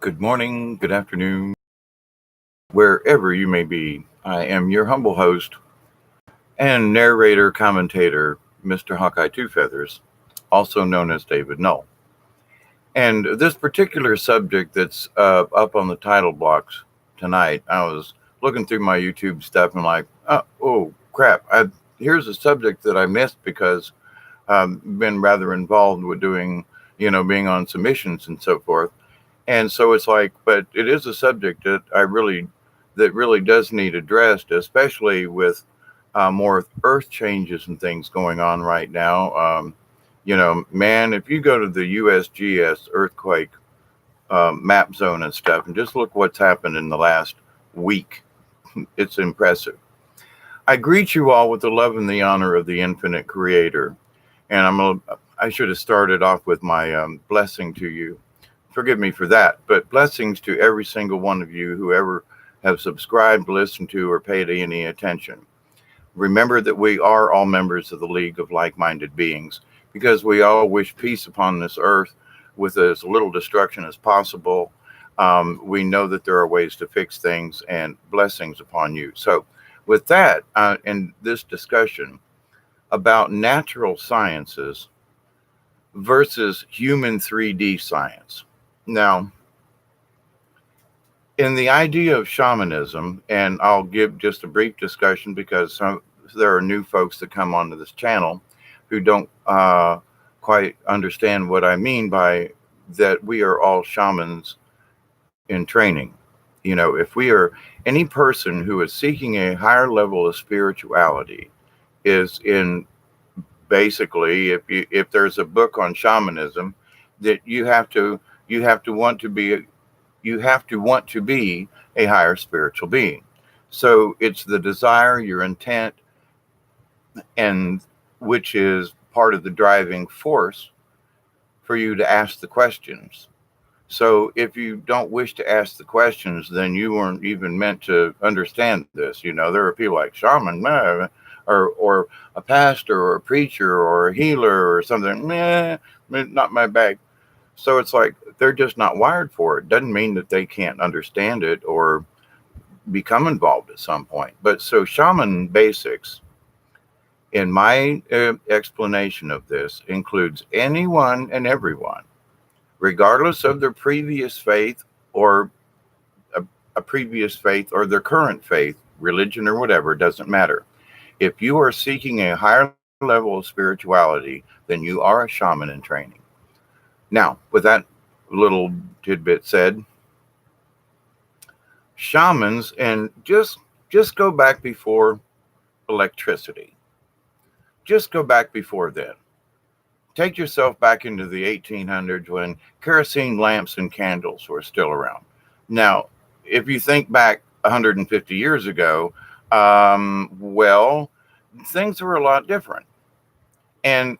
Good morning, good afternoon, wherever you may be. I am your humble host and narrator commentator, Mr. Hawkeye Two Feathers, also known as David Null. And this particular subject that's up on the title blocks tonight, I was looking through my YouTube stuff and like, oh crap, here's a subject that I missed because I've been rather involved with doing, being on submissions and so forth. And so it's like, but it is a subject that really does need addressed, especially with more earth changes and things going on right now. Man, if you go to the USGS earthquake map zone and stuff, and just look what's happened in the last week, it's impressive. I greet you all with the love and the honor of the infinite creator. And I should have started off with my blessing to you. Forgive me for that, but blessings to every single one of you who ever have subscribed, listened to, or paid any attention. Remember that we are all members of the League of Like-Minded Beings because we all wish peace upon this earth with as little destruction as possible. We know that there are ways to fix things, and blessings upon you. So with that, in this discussion about natural sciences versus human 3D science. Now, in the idea of shamanism, and I'll give just a brief discussion because there are new folks that come onto this channel who don't quite understand what I mean by that we are all shamans in training. If we are any person who is seeking a higher level of spirituality is in basically, if there's a book on shamanism, that you have to want to be a higher spiritual being. So it's the desire, your intent, and which is part of the driving force for you to ask the questions. So if you don't wish to ask the questions, then you weren't even meant to understand this. There are people like shaman, or a pastor or a preacher or a healer or something, not my bag. So it's like they're just not wired for it. Doesn't mean that they can't understand it or become involved at some point. But so shaman basics, in my explanation of this, includes anyone and everyone, regardless of their previous faith or a previous faith or their current faith, religion or whatever, it doesn't matter. If you are seeking a higher level of spirituality, then you are a shaman in training. Now, with that little tidbit said, shamans, and just go back before electricity. Just go back before then. Take yourself back into the 1800s when kerosene lamps and candles were still around. Now, if you think back 150 years ago, well, things were a lot different. And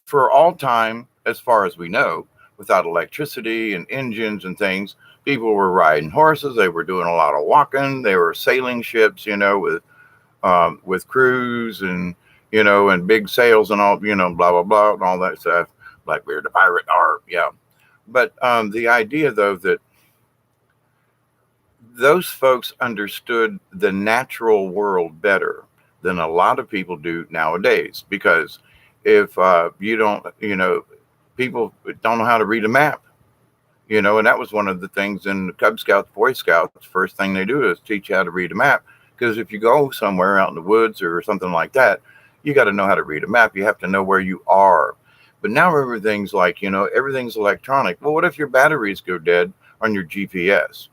for all time, as far as we know, without electricity and engines and things, people were riding horses. They were doing a lot of walking. They were sailing ships, with crews and, and big sails and all, blah, blah, blah, and all that stuff. Blackbeard the pirate, yeah. But the idea, though, that those folks understood the natural world better than a lot of people do nowadays, because if you don't, people don't know how to read a map, and that was one of the things in the Cub Scouts, Boy Scouts. First thing they do is teach you how to read a map, because if you go somewhere out in the woods or something like that, you got to know how to read a map. You have to know where you are. But now everything's like, everything's electronic. Well, what if your batteries go dead on your GPS?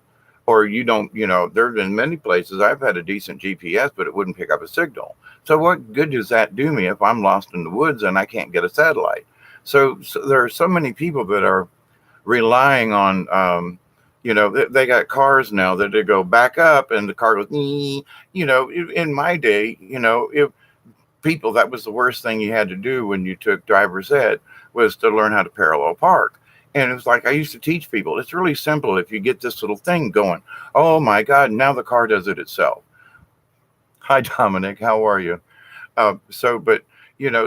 Or you don't, there have been many places I've had a decent GPS, but it wouldn't pick up a signal. So what good does that do me if I'm lost in the woods and I can't get a satellite? So there are so many people that are relying on, they got cars now that they go back up and the car goes, in my day, if people, that was the worst thing you had to do when you took driver's ed, was to learn how to parallel park. And it was like, I used to teach people, it's really simple. If you get this little thing going, oh my God, now the car does it itself. Hi, Dominic, how are you? But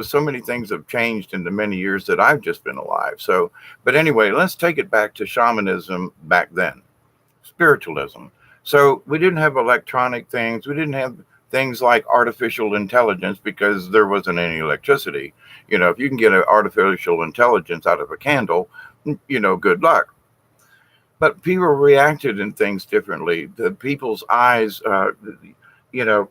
So many things have changed in the many years that I've just been alive. So, but anyway, let's take it back to shamanism back then, spiritualism. So we didn't have electronic things. We didn't have things like artificial intelligence because there wasn't any electricity. If you can get an artificial intelligence out of a candle, good luck. But people reacted in things differently. The people's eyes, you know,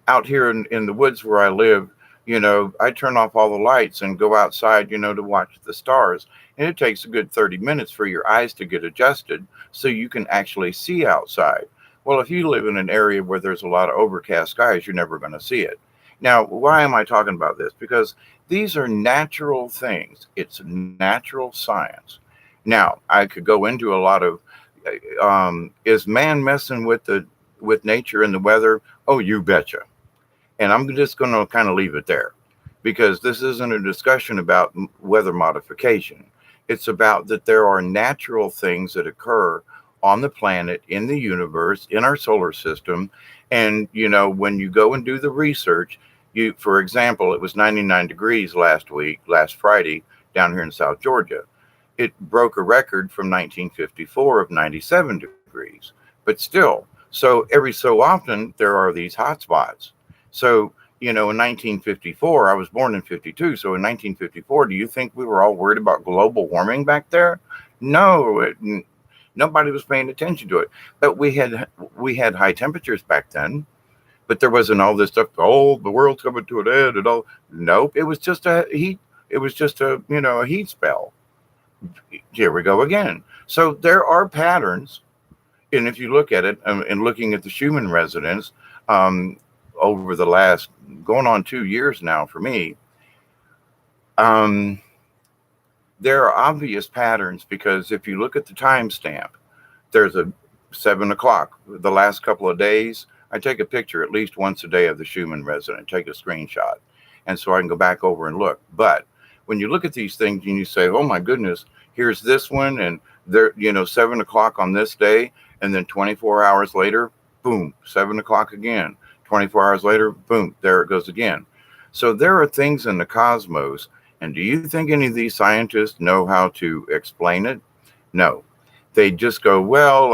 out here in the woods where I live, I turn off all the lights and go outside, to watch the stars. And it takes a good 30 minutes for your eyes to get adjusted so you can actually see outside. Well, if you live in an area where there's a lot of overcast skies, you're never going to see it. Now, why am I talking about this? Because these are natural things. It's natural science. Now, I could go into a lot of is man messing with nature and the weather? Oh, you betcha. And I'm just going to kind of leave it there because this isn't a discussion about weather modification. It's about that there are natural things that occur on the planet, in the universe, in our solar system. And, when you go and do the research, for example, it was 99 degrees last Friday, down here in South Georgia. It broke a record from 1954 of 97 degrees, but still. So every so often, there are these hot spots. So, in 1954, I was born in 52. So in 1954, do you think we were all worried about global warming back there? No, nobody was paying attention to it. But we had high temperatures back then. But there wasn't all this stuff. Oh, the world's coming to an end and all. Nope, it was just a heat. It was just a heat spell. Here we go again. So there are patterns, and if you look at it, and looking at the Schumann resonance, over the last going on 2 years now for me, there are obvious patterns because if you look at the timestamp, there's a 7 o'clock. The last couple of days, I take a picture at least once a day of the Schumann resonance, take a screenshot, and so I can go back over and look. But when you look at these things and you say, oh my goodness, here's this one, and there, 7 o'clock on this day, and then 24 hours later, boom, 7 o'clock again. 24 hours later, boom, there it goes again. So there are things in the cosmos. And do you think any of these scientists know how to explain it? No. They just go, well,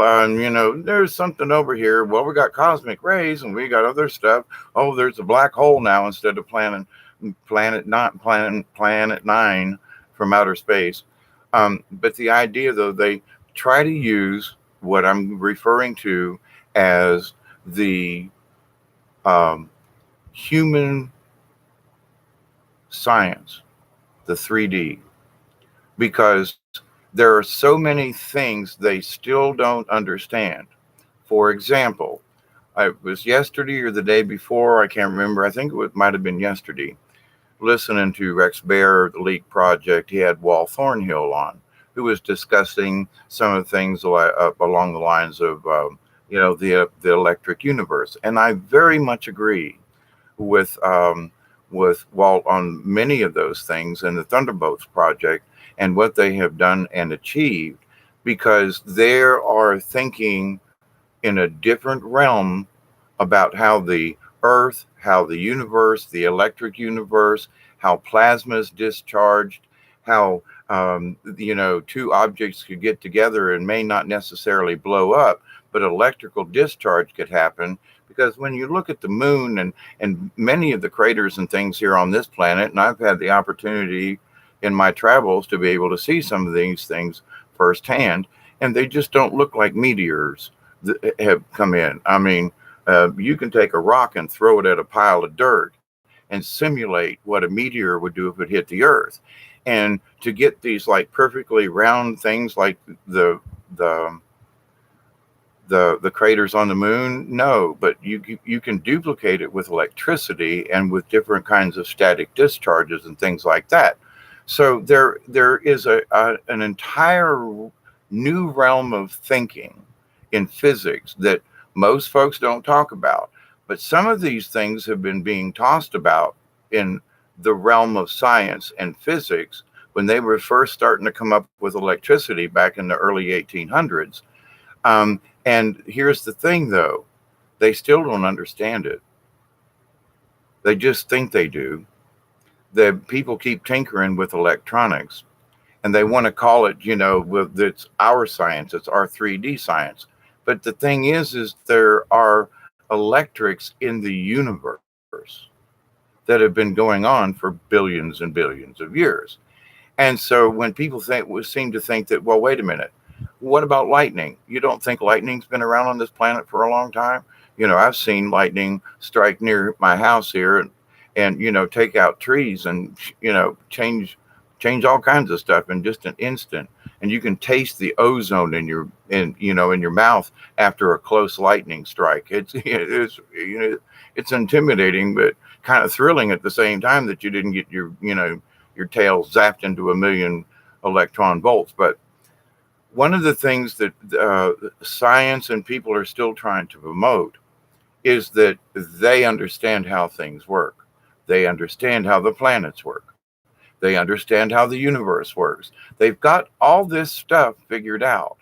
there's something over here. Well, we got cosmic rays and we got other stuff. Oh, there's a black hole now instead of planet 9 from outer space. But the idea, though, they try to use what I'm referring to as the human science, the 3D, because there are so many things they still don't understand. For example, it was yesterday or the day before, I can't remember, I think it might have been yesterday, listening to Rex Bear, the Leak Project. He had Wal Thornhill on, who was discussing some of the things along the lines of, the electric universe. And I very much agree with Walt on many of those things and the Thunderbolts Project and what they have done and achieved, because they are thinking in a different realm about how the Earth, how the universe, the electric universe, how plasma is discharged, how two objects could get together and may not necessarily blow up, but electrical discharge could happen. Because when you look at the moon and many of the craters and things here on this planet, and I've had the opportunity in my travels to be able to see some of these things firsthand, and they just don't look like meteors that have come in. I mean, you can take a rock and throw it at a pile of dirt and simulate what a meteor would do if it hit the Earth. And to get these like perfectly round things like the craters on the moon, no, but you can duplicate it with electricity and with different kinds of static discharges and things like that. So there is an entire new realm of thinking in physics that most folks don't talk about. But some of these things have been being tossed about in the realm of science and physics when they were first starting to come up with electricity back in the early 1800s. And here's the thing, though. They still don't understand it. They just think they do. The people keep tinkering with electronics, and they want to call it, with it's our science, it's our 3D science. But the thing is there are electrics in the universe that have been going on for billions and billions of years. And so when people seem to think that, well, wait a minute, what about lightning? You don't think lightning's been around on this planet for a long time? I've seen lightning strike near my house here, and take out trees and change all kinds of stuff in just an instant. And you can taste the ozone in your mouth after a close lightning strike. It's intimidating, but kind of thrilling at the same time that you didn't get your tail zapped into a million electron volts. But one of the things that science and people are still trying to promote is that they understand how things work. They understand how the planets work. They understand how the universe works. They've got all this stuff figured out,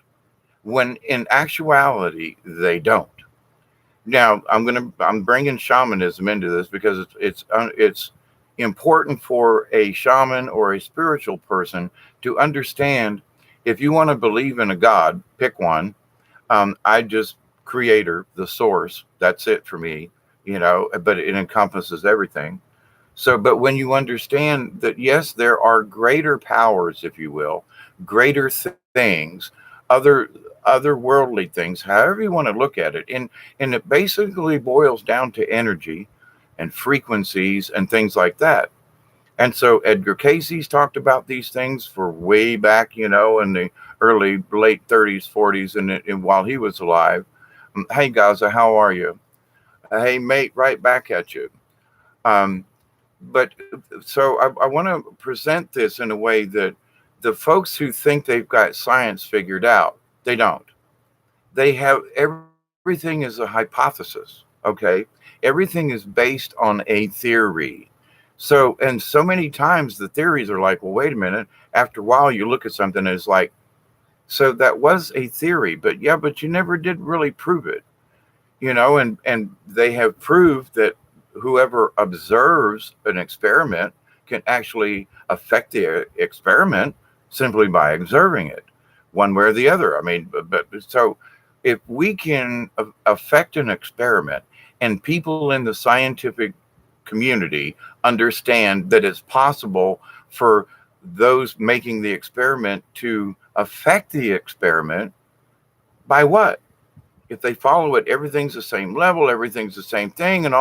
when in actuality they don't. Now I'm bringing shamanism into this because it's important for a shaman or a spiritual person to understand. If you want to believe in a god, pick one. I just creator, the source. That's it for me, but it encompasses everything. So, but when you understand that, yes, there are greater powers, if you will, greater things, other otherworldly things, however you want to look at it, and it basically boils down to energy and frequencies and things like that. And so Edgar Casey's talked about these things for way back, in the late 30s, 40s, and while he was alive. Hey, Gaza, how are you? Hey, mate, right back at you. Um, but so I want to present this in a way that the folks who think they've got science figured out, they don't. They have everything is a hypothesis. Okay. Everything is based on a theory. So, and so many times the theories are like, well, wait a minute. After a while, you look at something and it's like, so that was a theory, but yeah, but you never did really prove it, and they have proved that whoever observes an experiment can actually affect the experiment simply by observing it, one way or the other. I mean, but so if we can affect an experiment, and people in the scientific community understand that it's possible for those making the experiment to affect the experiment, by what? If they follow it, everything's the same level, everything's the same thing, and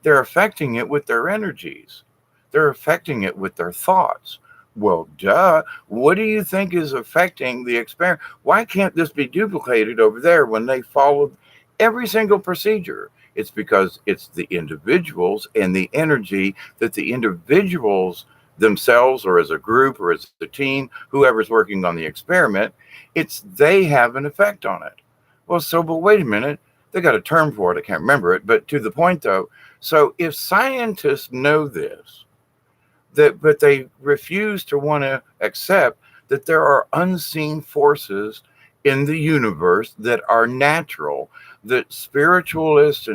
they're affecting it with their energies. They're affecting it with their thoughts. Well, duh. What do you think is affecting the experiment? Why can't this be duplicated over there when they followed every single procedure? It's because it's the individuals and the energy that the individuals themselves, or as a group, or as a team, whoever's working on the experiment, they have an effect on it. Well, but wait a minute. They got a term for it. I can't remember it. But to the point, though, so if scientists know this, but they refuse to want to accept that there are unseen forces in the universe that are natural, that spiritualists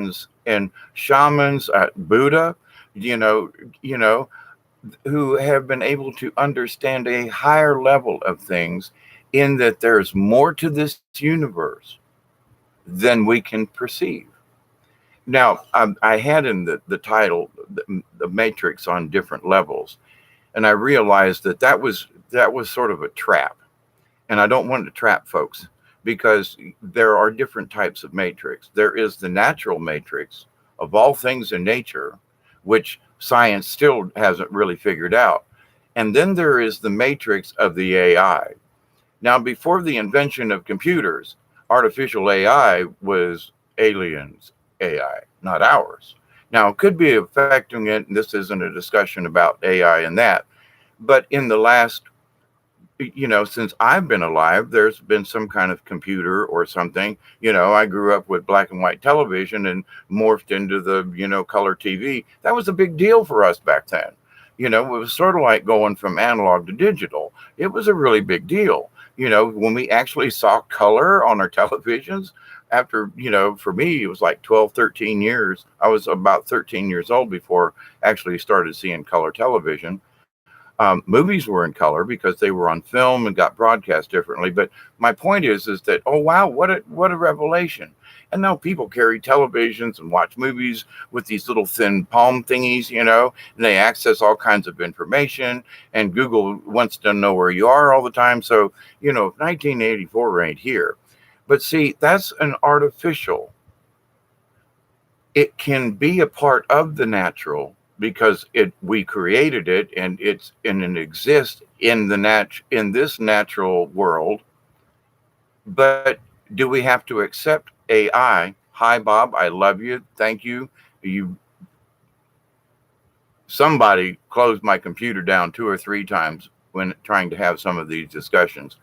and shamans, Buddha, you know, you know, who have been able to understand a higher level of things, in that there's more to this universe than we can perceive. Now, I had in the title the matrix on different levels, and I realized that was sort of a trap, and I don't want to trap folks, because there are different types of matrix. There is the natural matrix of all things in nature, which science still hasn't really figured out, and then there is the matrix of the AI. Now, before the invention of computers, artificial AI was aliens' AI, not ours. Now, it could be affecting it, and this isn't a discussion about AI and that, but in the last, since I've been alive, there's been some kind of computer or something. I grew up with black and white television and morphed into the, color TV. That was a big deal for us back then. It was sort of like going from analog to digital. It was a really big deal. When we actually saw color on our televisions, after, for me, it was like 12, 13 years. I was about 13 years old before actually started seeing color television. Movies were in color because they were on film and got broadcast differently. But my point is that, oh wow, what a revelation! And now people carry televisions and watch movies with these little thin palm thingies, and they access all kinds of information. And Google wants to know where you are all the time. So 1984 ain't here. But see, that's an artificial. It can be a part of the natural because we created it, and it exists in this natural world. But do we have to accept AI? Hi Bob, I love you, thank you. Somebody closed my computer down 2 or 3 times when trying to have some of these discussions.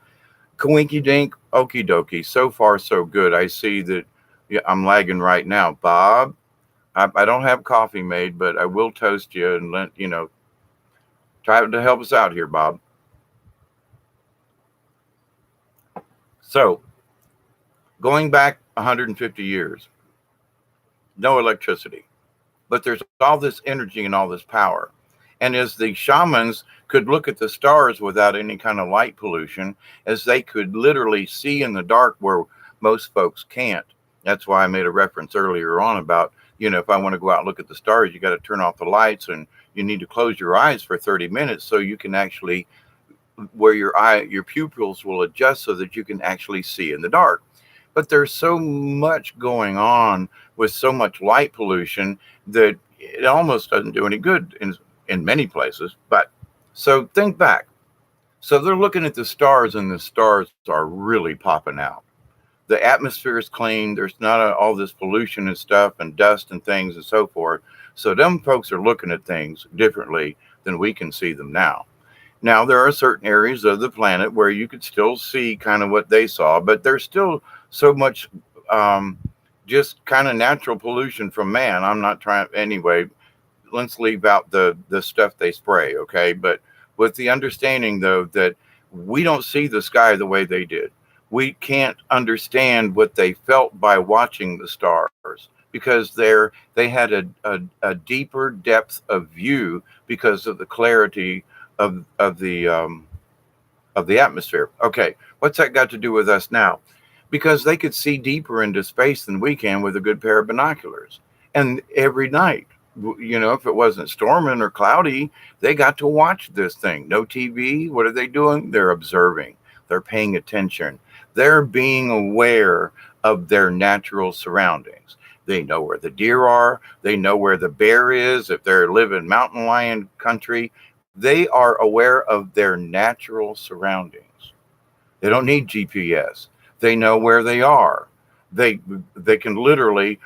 Coinky dink, okie dokie. So far so good. I see that. Yeah, I'm lagging right now, Bob. I don't have coffee made, but I will toast you and try to help us out here, Bob. So, going back 150 years, no electricity, but there's all this energy and all this power. And as the shamans could look at the stars without any kind of light pollution, as they could literally see in the dark where most folks can't. That's why I made a reference earlier on about, if I want to go out and look at the stars, you got to turn off the lights and you need to close your eyes for 30 minutes so you can actually, where your pupils will adjust so that you can actually see in the dark. But there's so much going on with so much light pollution that it almost doesn't do any good in many places. But so think back. So they're looking at the stars, and the stars are really popping out. The atmosphere is clean. There's not all this pollution and stuff and dust and things and so forth. So them folks are looking at things differently than we can see them now. Now, there are certain areas of the planet where you could still see kind of what they saw, but there's still so much just kind of natural pollution from man. I'm not trying anyway. Let's leave out the stuff they spray, okay? But with the understanding, though, that we don't see the sky the way they did. We can't understand what they felt by watching the stars because they had a deeper depth of view because of the clarity of the atmosphere. Okay, what's that got to do with us now? Because they could see deeper into space than we can with a good pair of binoculars. And every night, if it wasn't storming or cloudy, they got to watch this thing. No TV. What are they doing? They're observing. They're paying attention. They're being aware of their natural surroundings. They know where the deer are. They know where the bear is. If they're living mountain lion country, they are aware of their natural surroundings. They don't need GPS. They know where they are. They can literally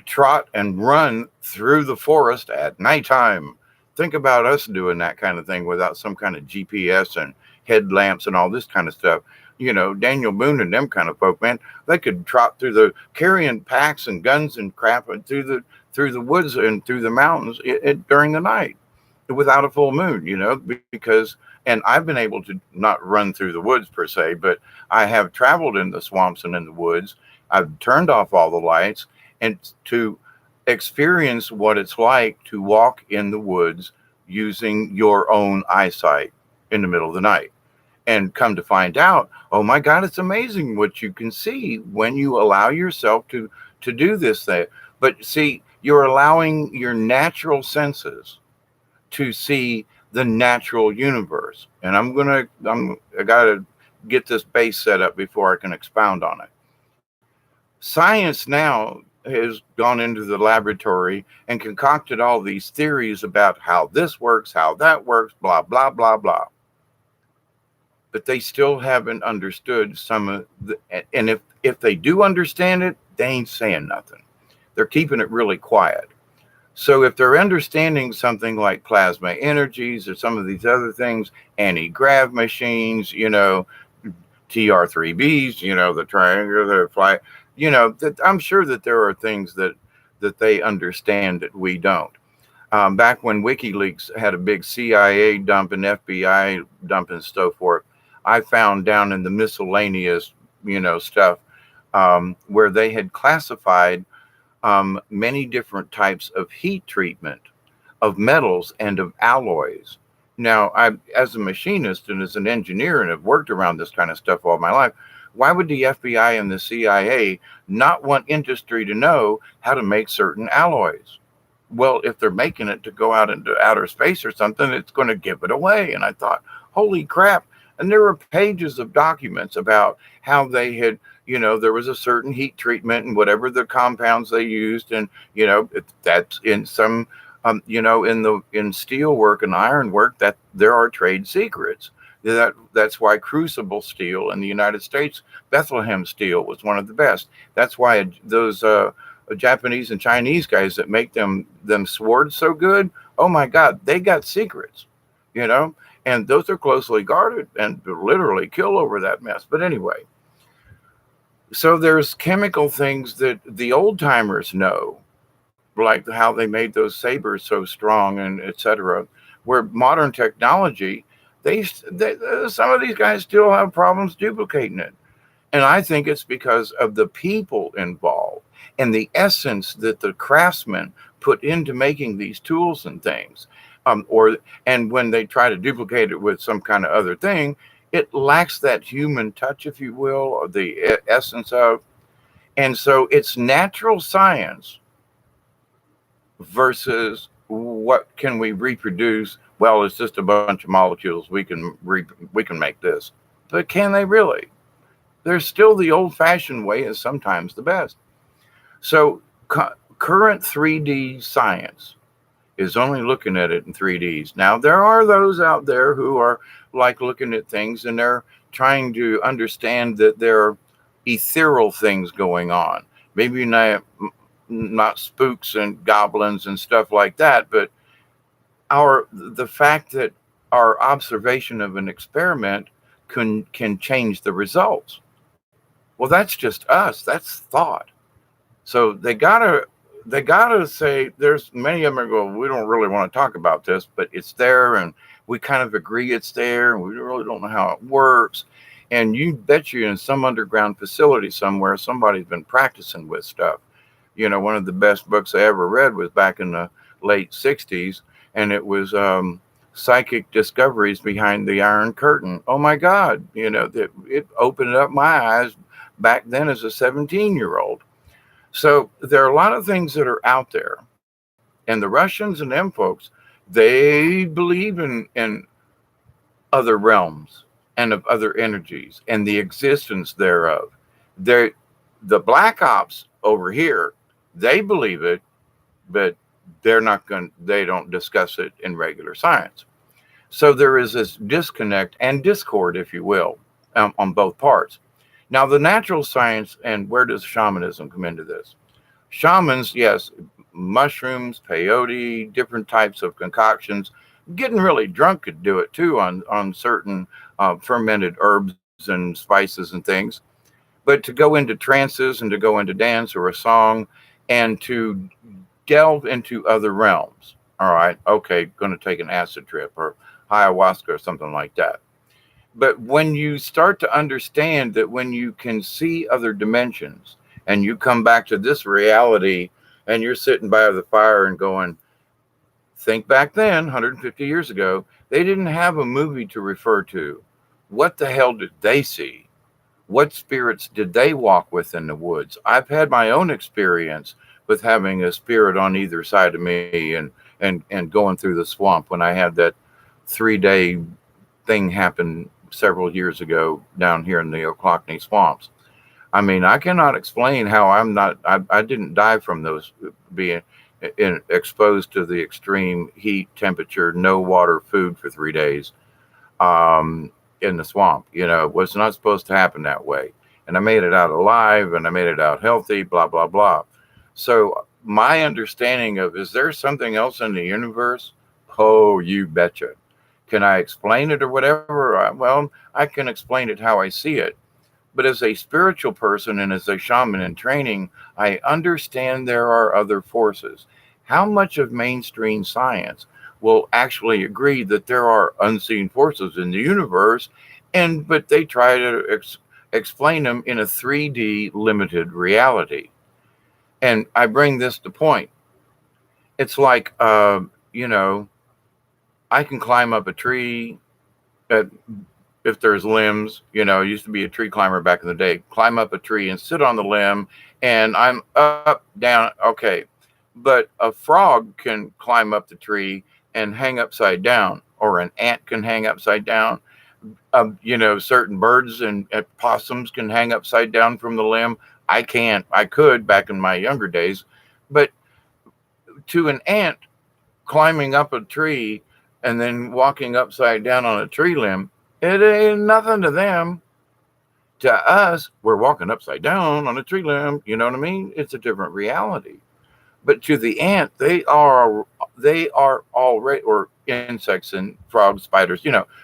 trot and run through the forest at nighttime. Think about us doing that kind of thing without some kind of GPS and headlamps and all this kind of stuff. Daniel Boone and them kind of folk, man, they could trot through carrying packs and guns and crap through the woods and through the mountains during the night without a full moon, because, and I've been able to not run through the woods per se, but I have traveled in the swamps and in the woods. I've turned off all the lights and to experience what it's like to walk in the woods using your own eyesight in the middle of the night. And come to find out, oh my God, it's amazing what you can see when you allow yourself to do this thing. But see, you're allowing your natural senses to see the natural universe. And I gotta get this base set up before I can expound on it. Science now has gone into the laboratory and concocted all these theories about how this works, how that works, blah, blah, blah, blah. But they still haven't understood some of and if they do understand it, they ain't saying nothing. They're keeping it really quiet. So if they're understanding something like plasma energies or some of these other things, anti-grav machines, TR3Bs, the triangle, the fly, that I'm sure that there are things that they understand that we don't. Back when WikiLeaks had a big CIA dump and FBI dump and so forth, I found down in the miscellaneous, stuff, where they had classified many different types of heat treatment of metals and of alloys. Now, as a machinist and as an engineer and have worked around this kind of stuff all my life, why would the FBI and the CIA not want industry to know how to make certain alloys? Well, if they're making it to go out into outer space or something, it's going to give it away. And I thought, holy crap. And there were pages of documents about how they had, there was a certain heat treatment and whatever the compounds they used. And, that's in some, in steel work and iron work, that there are trade secrets. That's why crucible steel in the United States, Bethlehem steel was one of the best. That's why those Japanese and Chinese guys that make them swords so good, oh my God, they got secrets, and those are closely guarded and literally kill over that mess. But anyway, so there's chemical things that the old timers know, like how they made those sabers so strong and etc. Where modern technology, they some of these guys still have problems duplicating it. And I think it's because of the people involved and the essence that the craftsmen put into making these tools and things. And when they try to duplicate it with some kind of other thing, it lacks that human touch, if you will, or the essence of. And so it's natural science versus what can we reproduce? Well, it's just a bunch of molecules. We can make this, but can they really? There's still the old-fashioned way is sometimes the best. So current 3D science is only looking at it in 3Ds. Now, there are those out there who are like looking at things and they're trying to understand that there are ethereal things going on. Maybe not spooks and goblins and stuff like that, but the fact that our observation of an experiment can change the results. Well, that's just us. That's thought. So they gotta say, there's many of them are going, we don't really want to talk about this, but it's there and we kind of agree it's there and we really don't know how it works. And you bet you in some underground facility somewhere, somebody's been practicing with stuff. One of the best books I ever read was back in the late 60s, and it was Psychic Discoveries Behind the Iron Curtain. Oh my God, it opened up my eyes back then as a 17-year-old. So there are a lot of things that are out there. And the Russians and them folks, they believe in other realms and of other energies and the existence thereof. The black ops over here, they believe it, but they don't discuss it in regular science. So there is this disconnect and discord, if you will, on both parts. Now, the natural science, and where does shamanism come into this? Shamans, yes, mushrooms, peyote, different types of concoctions. Getting really drunk could do it too on certain fermented herbs and spices and things. But to go into trances and to go into dance or a song and to delve into other realms. All right, okay, going to take an acid trip or ayahuasca or something like that. But when you start to understand that when you can see other dimensions and you come back to this reality and you're sitting by the fire and going, think back then, 150 years ago, they didn't have a movie to refer to. What the hell did they see? What spirits did they walk with in the woods? I've had my own experience with having a spirit on either side of me and going through the swamp when I had that 3-day thing happen several years ago down here in the Oclockney swamps. I mean, I cannot explain how I didn't die from those being exposed to the extreme heat, temperature, no water, food for 3 days in the swamp. It was not supposed to happen that way. And I made it out alive and I made it out healthy, blah, blah, blah. So my understanding of, is there something else in the universe? Oh, you betcha. Can I explain it or whatever? Well, I can explain it how I see it. But as a spiritual person and as a shaman in training, I understand there are other forces. How much of mainstream science will actually agree that there are unseen forces in the universe, but they try to explain them in a 3D limited reality. And I bring this to point. It's like, you know, I can climb up a tree at, if there's limbs, I used to be a tree climber back in the day, climb up a tree and sit on the limb and I'm up, down. Okay. But a frog can climb up the tree and hang upside down, or an ant can hang upside down. Certain birds and possums can hang upside down from the limb. I can't. I could back in my younger days. But to an ant, climbing up a tree and then walking upside down on a tree limb, it ain't nothing to them. To us, we're walking upside down on a tree limb. You know what I mean? It's a different reality. But to the ant, they are already, or insects and frogs, spiders,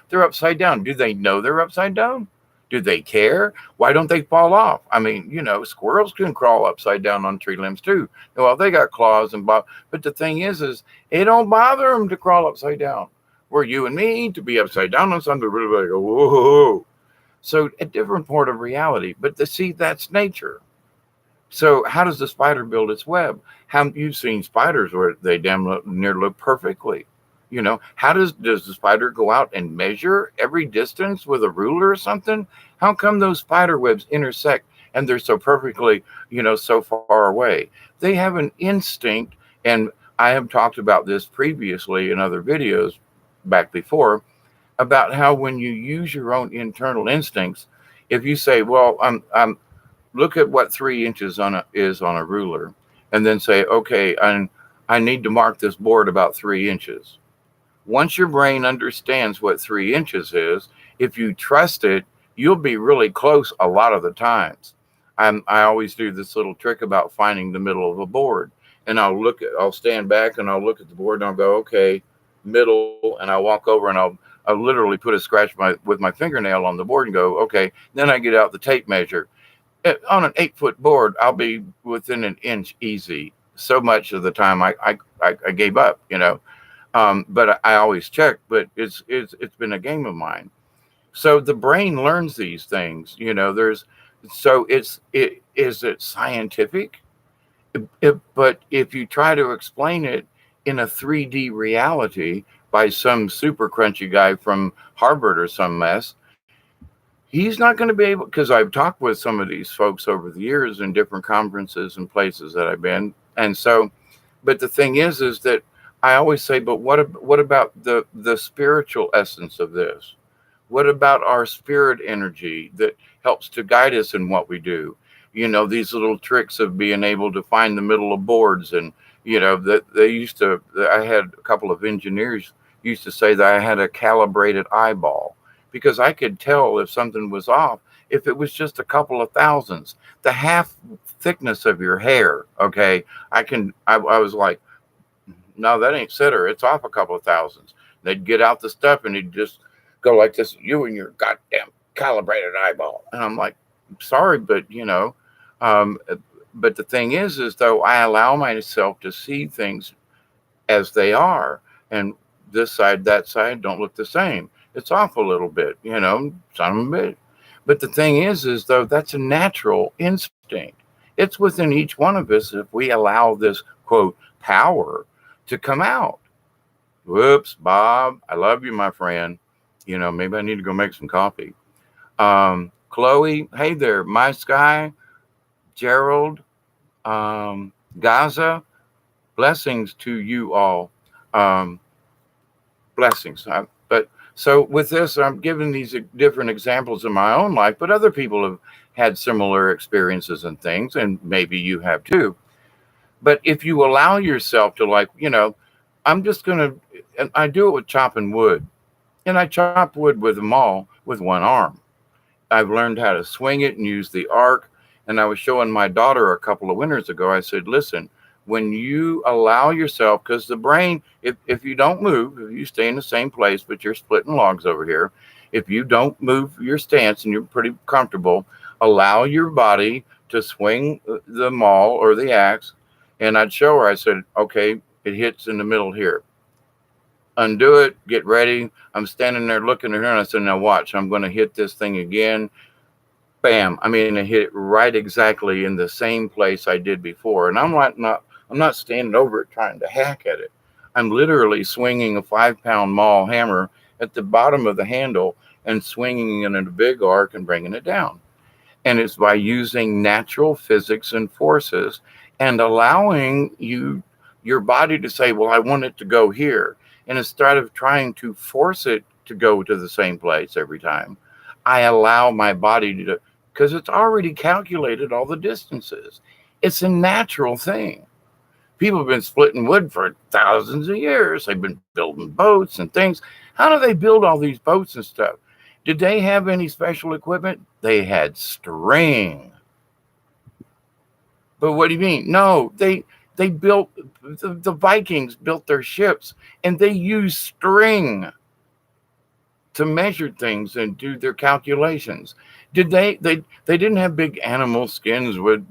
they're upside down. Do they know they're upside down? Do they care? Why don't they fall off? I mean, squirrels can crawl upside down on tree limbs too. Well, they got claws but the thing is it don't bother them to crawl upside down. Where you and me to be upside down on something, really go, whoa. So a different part of reality. But see, that's nature. So how does the spider build its web? You've seen spiders where they damn near look perfectly. How does the spider go out and measure every distance with a ruler or something? How come those spider webs intersect and they're so perfectly, so far away? They have an instinct, and I have talked about this previously in other videos back before, about how when you use your own internal instincts, if you say, well, I'm look at what 3 inches is on a ruler, and then say, okay, I need to mark this board about 3 inches. Once your brain understands what 3 inches is, if you trust it, you'll be really close a lot of the times. I always do this little trick about finding the middle of a board, and I'll stand back and I'll look at the board and I'll go, okay, middle, and I'll walk over and I'll literally put a scratch with my fingernail on the board and go, okay. Then I get out the tape measure. On an 8-foot board, I'll be within an inch easy. So much of the time I gave up, but I always check. But it's been a game of mine. So the brain learns these things, is it scientific? But if you try to explain it in a 3D reality by some super crunchy guy from Harvard or some mess, he's not going to be able, because I've talked with some of these folks over the years in different conferences and places that I've been. And so, but the thing is that I always say, but what about the spiritual essence of this? What about our spirit energy that helps to guide us in what we do? These little tricks of being able to find the middle of boards, and, that I had a couple of engineers used to say that I had a calibrated eyeball, because I could tell if something was off, if it was just a couple of thousandths, the half thickness of your hair. Okay. I was like, no, that ain't sitter. It's off a couple of thousandths. They'd get out the stuff and he'd just go like this, you and your goddamn calibrated eyeball. And I'm like, sorry, but but the thing is though, I allow myself to see things as they are. And this side, that side don't look the same. It's off a little bit, some bit. But the thing is though, that's a natural instinct. It's within each one of us if we allow this, quote, power to come out. Whoops, Bob, I love you, my friend. Maybe I need to go make some coffee. Chloe, hey there. My Sky, Gerald, Gaza, blessings to you all. Blessings. But so with this, I'm giving these different examples in my own life, but other people have had similar experiences and things, and maybe you have too. But if you allow yourself to, I'm just going to, and I do it with chopping wood, and I chop wood with them all with one arm. I've learned how to swing it and use the arc. And I was showing my daughter a couple of winters ago, I said, listen, when you allow yourself, because the brain, if you don't move, if you stay in the same place, but you're splitting logs over here, if you don't move your stance and you're pretty comfortable, allow your body to swing the maul or the axe. And I'd show her, I said, okay, it hits in the middle here. Undo it, get ready. I'm standing there looking at her and I said, now watch, I'm going to hit this thing again. bam. I mean, it hit right exactly in the same place I did before. And I'm not standing over it trying to hack at it. I'm literally swinging a 5 pound maul hammer at the bottom of the handle and swinging it in a big arc and bringing it down. And it's by using natural physics and forces and allowing your body to say, well, I want it to go here. And instead of trying to force it to go to the same place every time, I allow my body to, because it's already calculated all the distances. It's a natural thing. People have been splitting wood for thousands of years. They've been building boats and things. How do they build all these boats and stuff? Did they have any special equipment? They had string. But what do you mean? No, they built the Vikings built their ships and they used string to measure things and do their calculations. Did they didn't have big animal skins with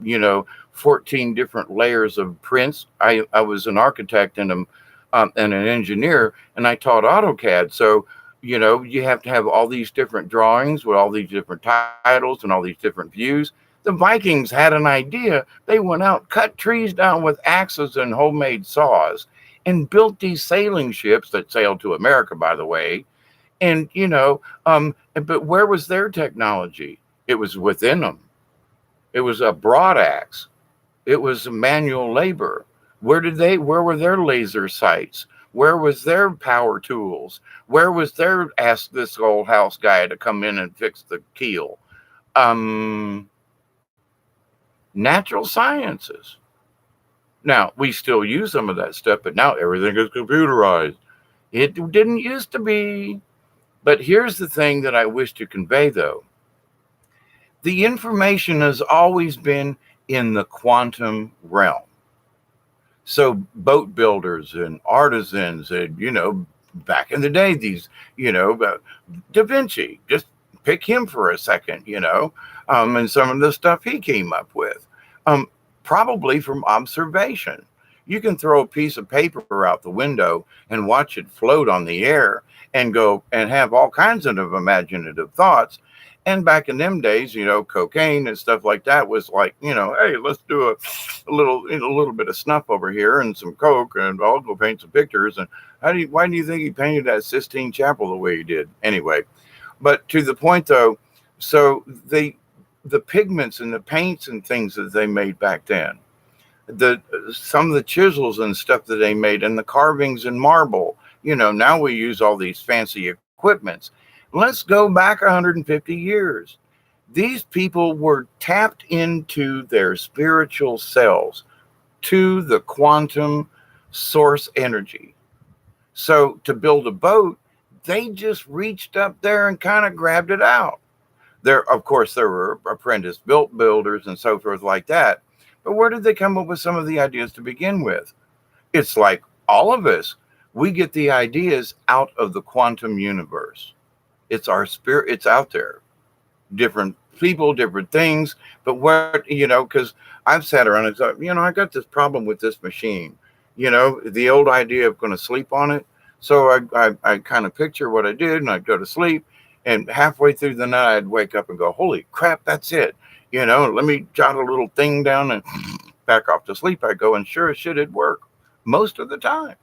14 different layers of prints. I was an architect and an engineer, and I taught AutoCAD. So you have to have all these different drawings with all these different titles and all these different views. The Vikings had an idea. They went out, cut trees down with axes and homemade saws, and built these sailing ships that sailed to America, by the way. And but where was their technology? It was within them. It was a broad axe. It was manual labor. Where were their laser sights? Where was their power tools? Where was their ask this old house guy to come in and fix the keel? Natural sciences. Now, we still use some of that stuff, but now everything is computerized. It didn't used to be. But here's the thing that I wish to convey, though. The information has always been in the quantum realm. So boat builders and artisans and, back in the day, these, Da Vinci, just pick him for a second, and some of the stuff he came up with, probably from observation. You can throw a piece of paper out the window and watch it float on the air and go and have all kinds of imaginative thoughts. And back in them days, cocaine and stuff like that was like, hey, let's do a little bit of snuff over here and some coke, and I'll go paint some pictures. And why do you think he painted that Sistine Chapel the way he did? Anyway, but to the point though, so the pigments and the paints and things that they made back then, some of the chisels and stuff that they made and the carvings in marble, now we use all these fancy equipments. Let's go back 150 years. These people were tapped into their spiritual selves, to the quantum source energy. So to build a boat, they just reached up there and kind of grabbed it out. Of course, there were apprentice builders and so forth like that. But where did they come up with some of the ideas to begin with? It's like all of us, we get the ideas out of the quantum universe. It's our spirit. It's out there. Different people, different things. But because I've sat around and thought, I got this problem with this machine. The old idea of going to sleep on it. So I kind of picture what I did, and I'd go to sleep. And halfway through the night, I'd wake up and go, holy crap, that's it. Let me jot a little thing down and back off to sleep. I go, and sure as shit, it'd work most of the time.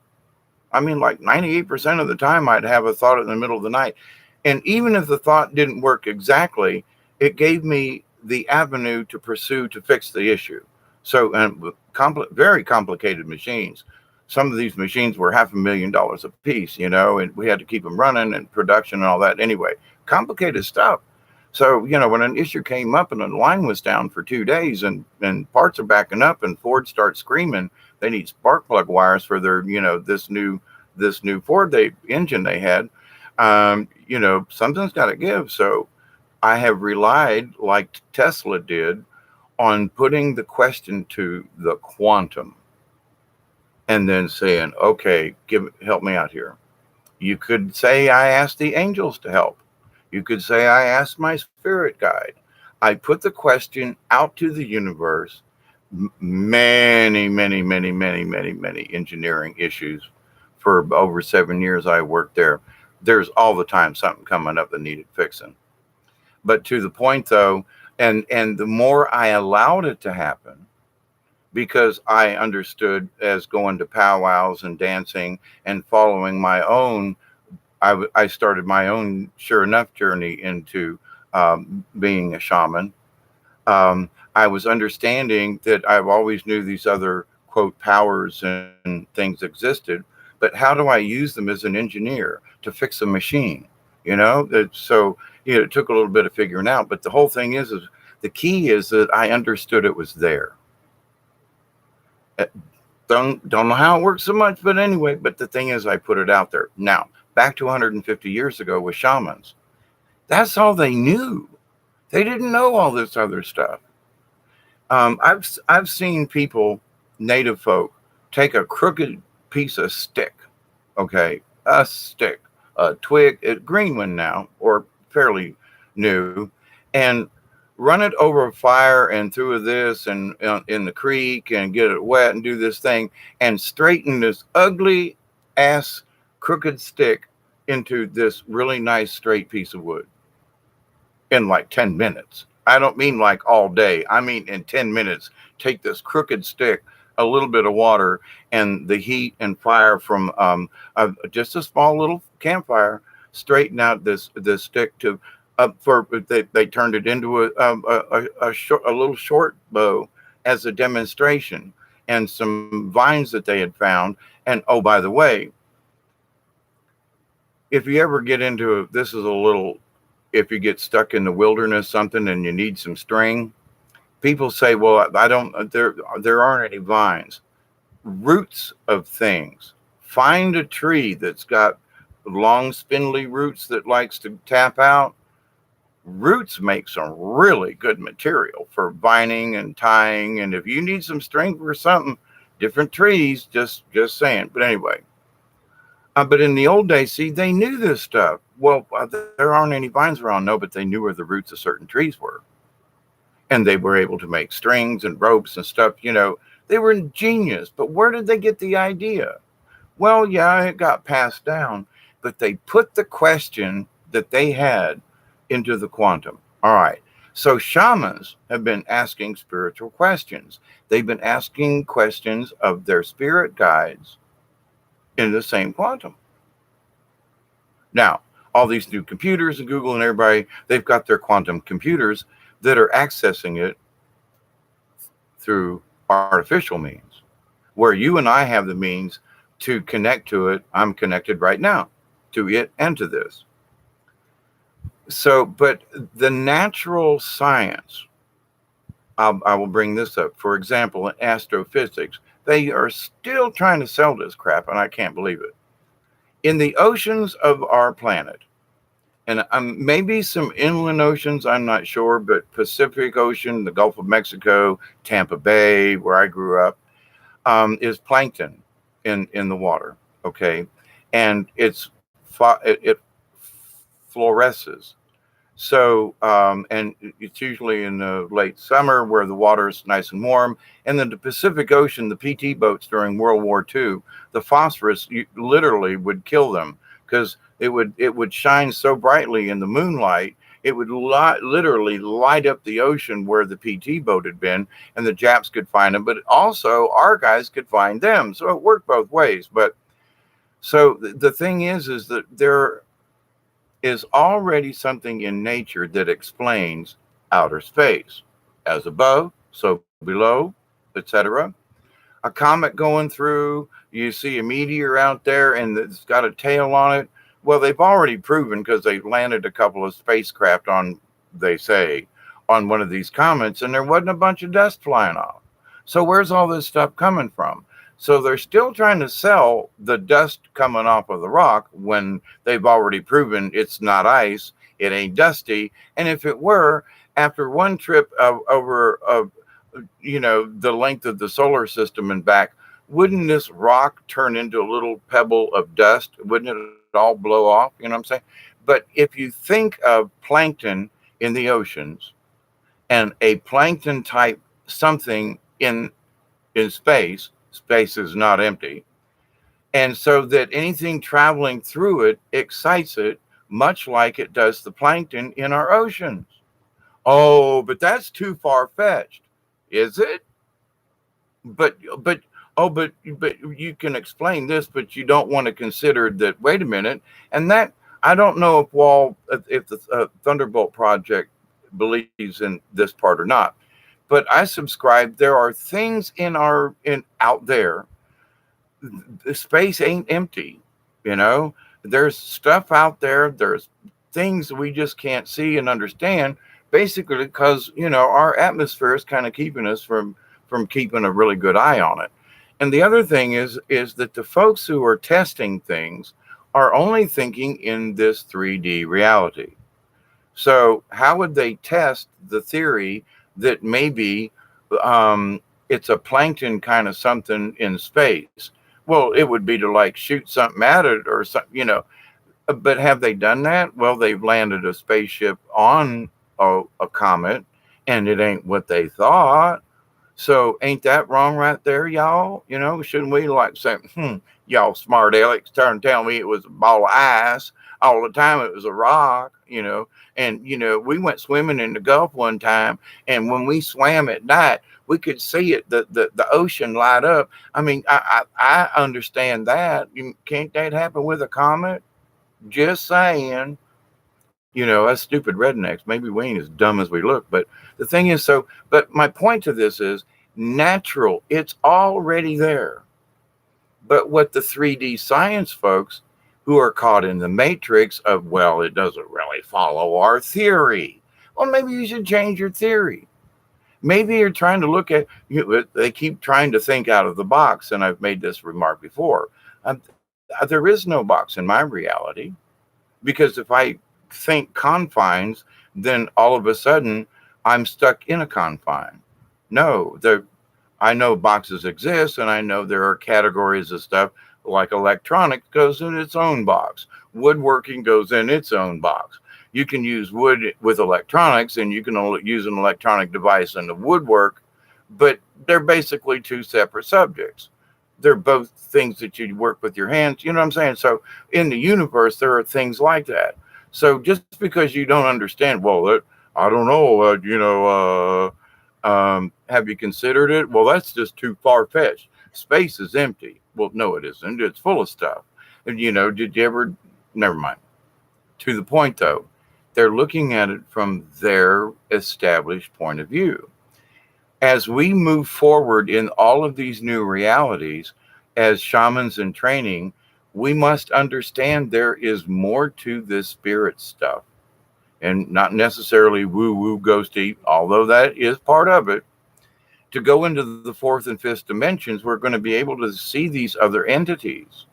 I mean, like 98% of the time, I'd have a thought in the middle of the night. And even if the thought didn't work exactly, it gave me the avenue to pursue to fix the issue. So, and very complicated machines. Some of these machines were $500,000 a piece, and we had to keep them running and production and all that. Anyway, complicated stuff. So, when an issue came up and the line was down for 2 days and parts are backing up and Ford starts screaming, they need spark plug wires for their, this new Ford engine they had. Something's got to give. So I have relied, like Tesla did, on putting the question to the quantum and then saying, okay, help me out here. You could say I asked the angels to help. You could say I asked my spirit guide. I put the question out to the universe. Many engineering issues. For over 7 years I worked there. There's all the time something coming up that needed fixing. But to the point though, And the more I allowed it to happen, because I understood as going to powwows and dancing and following my own, I started my own sure enough journey into being a shaman. I was understanding that I've always knew these other quote powers and things existed, but how do I use them as an engineer to fix a machine? So it took a little bit of figuring out, but the whole thing is the key is that I understood it was there. Uh, don't know how it works so much, but anyway, but the thing is I put it out there. Now, back to 150 years ago with shamans, that's all they knew. They didn't know all this other stuff. I've seen people, native folk, take a crooked piece of stick, okay, a stick, a twig, a green one now, or fairly new, and run it over a fire and through this and in the creek and get it wet and do this thing and straighten this ugly ass crooked stick into this really nice straight piece of wood in like 10 minutes. I don't mean like all day. I mean in 10 minutes, take this crooked stick, a little bit of water, and the heat and fire from just a small little campfire, straighten out this stick to they turned it into a little short bow as a demonstration, and some vines that they had found. And oh, by the way, if you ever get into this is a little, if you get stuck in the wilderness something and you need some string, people say, well, I don't, there aren't any vines. Roots of things. Find a tree that's got long spindly roots that likes to tap out. Roots make some really good material for binding and tying. And if you need some string for something, different trees, just saying. But anyway, but in the old days, see, they knew this stuff. Well, there aren't any vines around, no, but they knew where the roots of certain trees were. And they were able to make strings and ropes and stuff. They were ingenious. But where did they get the idea? Well, yeah, it got passed down, but they put the question that they had into the quantum. All right. So shamans have been asking spiritual questions. They've been asking questions of their spirit guides in the same quantum. Now, all these new computers and Google and everybody, they've got their quantum computers that are accessing it through artificial means, where you and I have the means to connect to it. I'm connected right now to it and to this. So, but the natural science, I will bring this up. For example, in astrophysics, they are still trying to sell this crap, and I can't believe it. In the oceans of our planet, and maybe some inland oceans, I'm not sure, but Pacific Ocean, the Gulf of Mexico, Tampa Bay, where I grew up, is plankton in the water, okay? And it fluoresces. So, and it's usually in the late summer where the water is nice and warm. And then the Pacific Ocean, the PT boats during World War II, the phosphorus literally would kill them because it would shine so brightly in the moonlight. It would literally light up the ocean where the PT boat had been, and the Japs could find them, but also our guys could find them. So it worked both ways. But so the thing is that there is already something in nature that explains outer space, as above, so below, etc. A comet going through, you see a meteor out there and it's got a tail on it. Well, they've already proven, because they've landed a couple of spacecraft on, they say, on one of these comets, and there wasn't a bunch of dust flying off. So where's all this stuff coming from? So they're still trying to sell the dust coming off of the rock when they've already proven it's not ice, it ain't dusty. And if it were, after one trip over the length of the solar system and back, wouldn't this rock turn into a little pebble of dust? Wouldn't it all blow off? You know what I'm saying? But if you think of plankton in the oceans and a plankton type something in space, space is not empty. And so that anything traveling through it excites it, much like it does the plankton in our oceans. Oh, but that's too far fetched. Is it? But but you can explain this, but you don't want to consider that. Wait a minute, and that I don't know if the Thunderbolt Project believes in this part or not, but I subscribe. There are things in out there. The space ain't empty, you know. There's stuff out there. There's things we just can't see and understand, basically because our atmosphere is kind of keeping us from keeping a really good eye on it. And the other thing is that the folks who are testing things are only thinking in this 3D reality. So how would they test the theory that maybe it's a plankton kind of something in space? Well, it would be to like shoot something at it or something. But have they done that? Well, they've landed a spaceship on a comet, and it ain't what they thought. So ain't that wrong right there, y'all? Shouldn't we like say, y'all smart Alex, trying to tell me it was a ball of ice all the time? It was a rock, And we went swimming in the Gulf one time, and when we swam at night, we could see it, the ocean light up. I mean, I understand that. Can't that happen with a comet? Just saying. Us stupid rednecks, maybe we ain't as dumb as we look. But the thing is, but my point to this is natural. It's already there. But what the 3D science folks who are caught in the matrix of, well, it doesn't really follow our theory. Well, maybe you should change your theory. Maybe you're trying to look at, they keep trying to think out of the box. And I've made this remark before. There is no box in my reality, because if I think confines, then all of a sudden I'm stuck in a confine. No, I know boxes exist, and I know there are categories of stuff like electronics goes in its own box. Woodworking goes in its own box. You can use wood with electronics, and you can only use an electronic device in the woodwork, but they're basically two separate subjects. They're both things that you work with your hands. You know what I'm saying? So in the universe, there are things like that. So just because you don't understand, well, I don't know, have you considered it? Well, that's just too far fetched. Space is empty. Well, no, it isn't. It's full of stuff. And, did you ever, never mind. To the point though, they're looking at it from their established point of view. As we move forward in all of these new realities, as shamans in training, we must understand there is more to this spirit stuff, and not necessarily woo woo ghosty, although that is part of it. To go into the fourth and fifth dimensions, we're going to be able to see these other entities.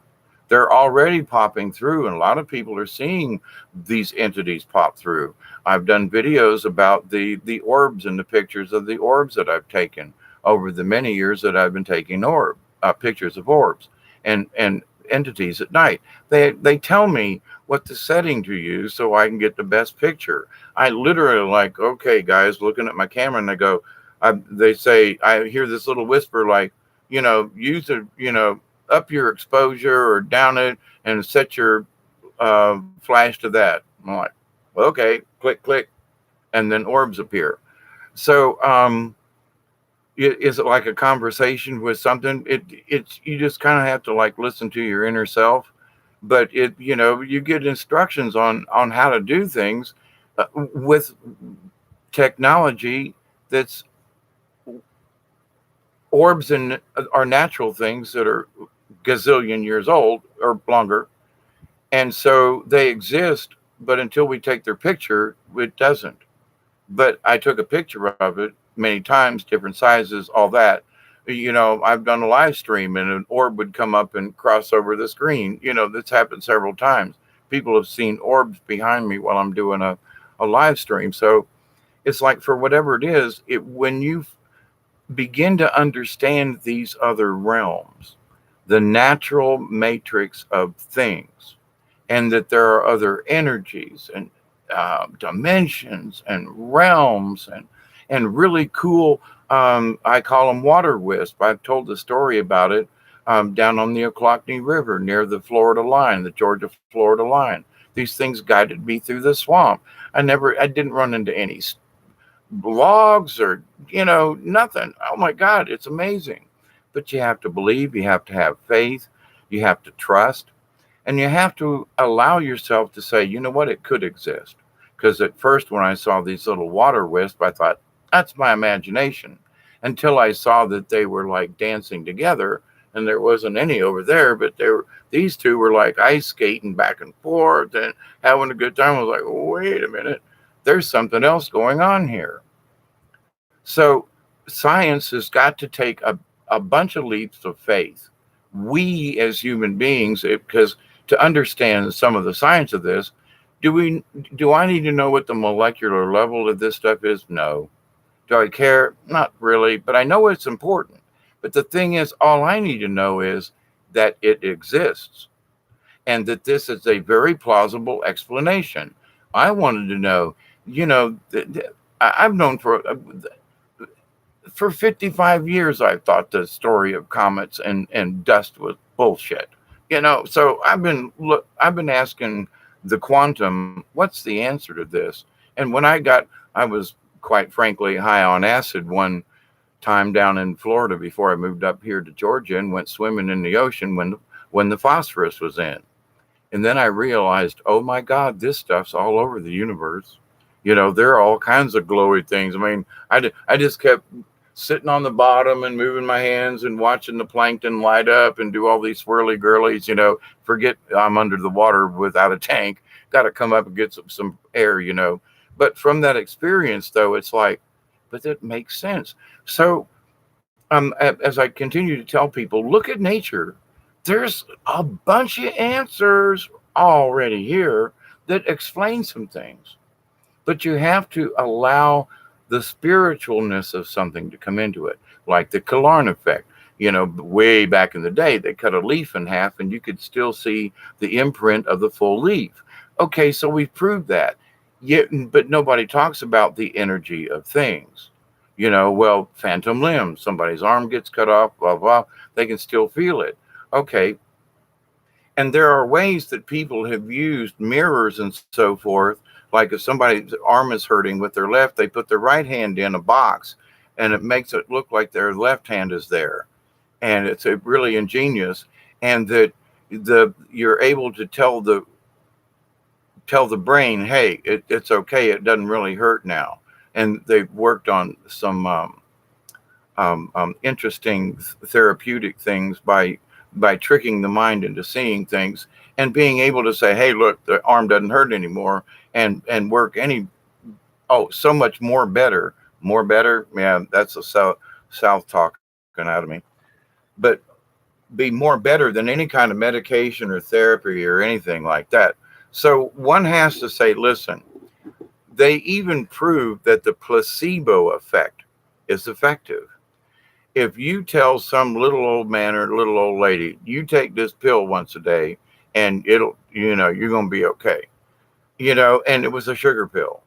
They're already popping through, and a lot of people are seeing these entities pop through. I've done videos about the orbs and the pictures of the orbs that I've taken over the many years that I've been taking pictures of orbs and entities at night. They tell me what the setting to use so I can get the best picture. I literally like, okay, guys, looking at my camera, and they say, I hear this little whisper like, use a, up your exposure or down it and set your flash to that. I'm like, well, okay, click, click, and then orbs appear. So is it like a conversation with something? It's you just kind of have to like listen to your inner self, but you get instructions on how to do things with technology that's orbs and are natural things that are gazillion years old or longer. And so they exist, but until we take their picture, it doesn't. But I took a picture of it many times, different sizes, all that. I've done a live stream, and an orb would come up and cross over the screen. That's happened several times. People have seen orbs behind me while I'm doing a live stream. So it's like, for whatever it is, when you begin to understand these other realms, the natural matrix of things, and that there are other energies and dimensions and realms and really cool. I call them water wisp. I've told the story about it down on the Ochlockonee River near the Florida line, the Georgia-Florida line. These things guided me through the swamp. I didn't run into any blogs or, nothing. Oh my God, it's amazing. But you have to believe, you have to have faith, you have to trust, and you have to allow yourself to say, you know what, it could exist. Because at first, when I saw these little water wisps, I thought, that's my imagination. Until I saw that they were like dancing together, and there wasn't any over there, but these two were like ice skating back and forth and having a good time. I was like, wait a minute, there's something else going on here. So science has got to take a bunch of leaps of faith. We as human beings, because to understand some of the science of this, do we do I need to know what the molecular level of this stuff is? No. Do I care? Not really, but I know it's important. But the thing is, all I need to know is that it exists and that this is a very plausible explanation. I wanted to know, I've known for 55 years, I've thought the story of comets and dust was bullshit. So I've been asking the quantum, what's the answer to this? And I was quite frankly high on acid one time down in Florida before I moved up here to Georgia and went swimming in the ocean when the phosphorus was in. And then I realized, oh my God, this stuff's all over the universe. There are all kinds of glowy things. I mean, I just kept sitting on the bottom and moving my hands and watching the plankton light up and do all these swirly girlies. Forget I'm under the water without a tank. Got to come up and get some air. But from that experience, though, it's like, but that makes sense. So as I continue to tell people, look at nature. There's a bunch of answers already here that explain some things, but you have to allow the spiritualness of something to come into it, like the Killarn effect. Way back in the day, they cut a leaf in half and you could still see the imprint of the full leaf. Okay, so we've proved that. Yet, but nobody talks about the energy of things. Well, phantom limbs, somebody's arm gets cut off, blah, blah, they can still feel it. Okay. And there are ways that people have used mirrors and so forth. Like if somebody's arm is hurting with their left, they put their right hand in a box and it makes it look like their left hand is there. And it's a really ingenious. And that you're able to tell the brain, hey, it's okay, it doesn't really hurt now. And they've worked on some interesting therapeutic things by tricking the mind into seeing things and being able to say, hey, look, the arm doesn't hurt anymore, and work so much more better. Yeah, that's a south talking out of me. But be more better than any kind of medication or therapy or anything like that. So one has to say, listen, they even proved that the placebo effect is effective. If you tell some little old man or little old lady, you take this pill once a day and you're going to be okay, and it was a sugar pill.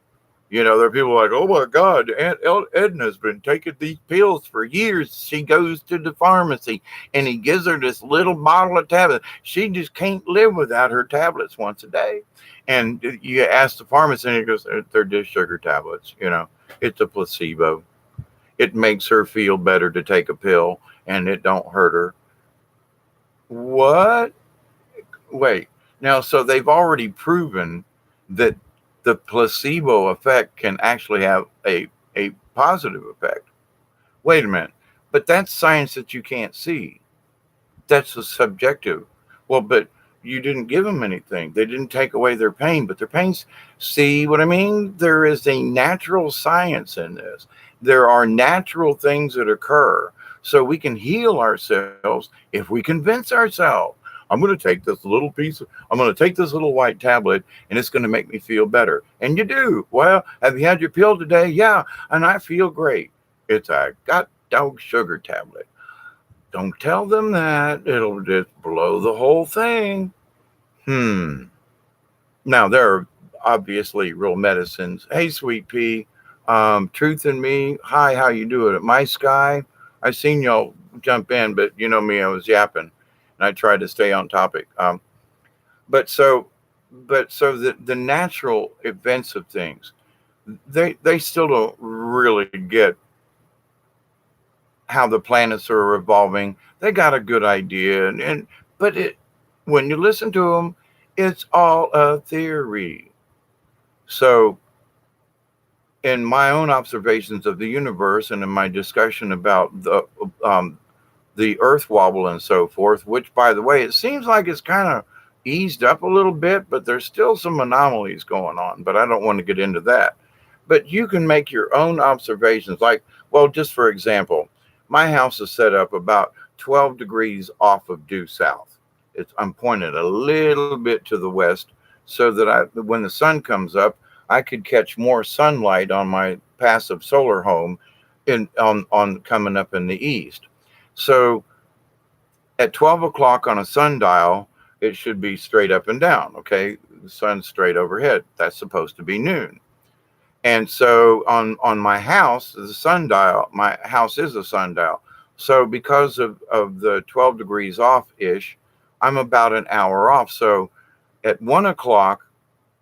There are people like, oh my God, Aunt Edna's been taking these pills for years. She goes to the pharmacy and he gives her this little bottle of tablets. She just can't live without her tablets once a day. And you ask the pharmacist and he goes, they're just sugar tablets. It's a placebo. It makes her feel better to take a pill and it don't hurt her. What? Wait. Now, so they've already proven that the placebo effect can actually have a positive effect. Wait a minute. But that's science that you can't see. That's a subjective. Well, but you didn't give them anything. They didn't take away their pain, but their pains. See what I mean? There is a natural science in this. There are natural things that occur. So we can heal ourselves if we convince ourselves. I'm going to take this I'm going to take this little white tablet and it's going to make me feel better. And you do. Well, have you had your pill today? Yeah. And I feel great. It's a got dog sugar tablet. Don't tell them that. It'll just blow the whole thing. Now, there are obviously real medicines. Hey, Sweet Pea, Truth in Me. Hi, how you doing? At My Sky, I seen y'all jump in, but you know me, I was yapping, and I tried to stay on topic. But so the natural events of things. they still don't really get how the planets are revolving. They got a good idea, and but when you listen to them, it's all a theory. So, in my own observations of the universe and in my discussion about um, the Earth wobble and so forth, which, by the way, it seems like it's kind of eased up a little bit, but there's still some anomalies going on. But I don't want to get into that. But you can make your own observations. Like, well, just for example, my house is set up about 12 degrees off of due south. I'm pointed a little bit to the west so that when the sun comes up, I could catch more sunlight on my passive solar home on coming up in the east. So at 12 o'clock on a sundial, it should be straight up and down. Okay. The sun's straight overhead. That's supposed to be noon. And so on my house, the sundial, my house is a sundial. So because of the 12 degrees off ish, I'm about an hour off. So at 1 o'clock,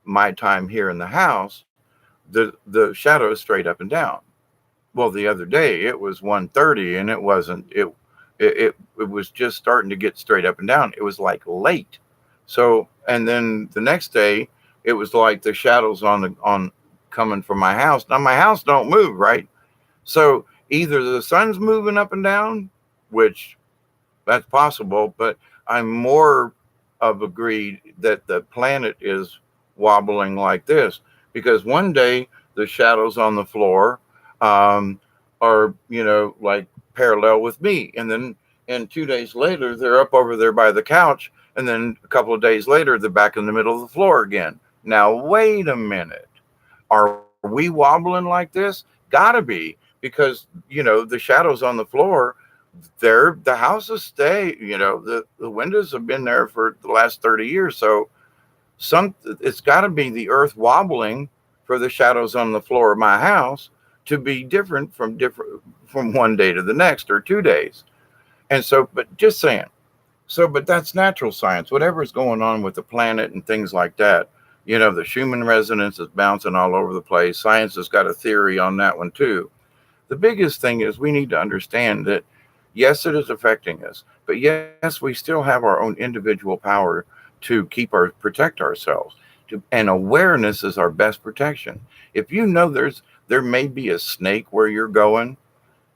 my time here in the house, the shadow is straight up and down. Well, the other day it was 1:30 and it wasn't it was just starting to get straight up and down. It was like late. So and then the next day it was like the shadows on coming from my house. Now my house don't move, right? So either the sun's moving up and down, which that's possible, but I'm more of agreed that the planet is wobbling like this because one day the shadows on the floor um, are, like parallel with me. And 2 days later, they're up over there by the couch. And then a couple of days later, they're back in the middle of the floor again. Now, wait a minute. Are we wobbling like this? Gotta be, because the shadows on the floor, the houses stay. The windows have been there for the last 30 years. So it's got to be the earth wobbling for the shadows on the floor of my house to be different from one day to the next or 2 days. And so, but just saying. So, but that's natural science. Whatever's going on with the planet and things like that, the Schumann resonance is bouncing all over the place. Science has got a theory on that one too. The biggest thing is we need to understand that, yes, it is affecting us, but yes, we still have our own individual power to protect ourselves. And awareness is our best protection. If you know there may be a snake where you're going,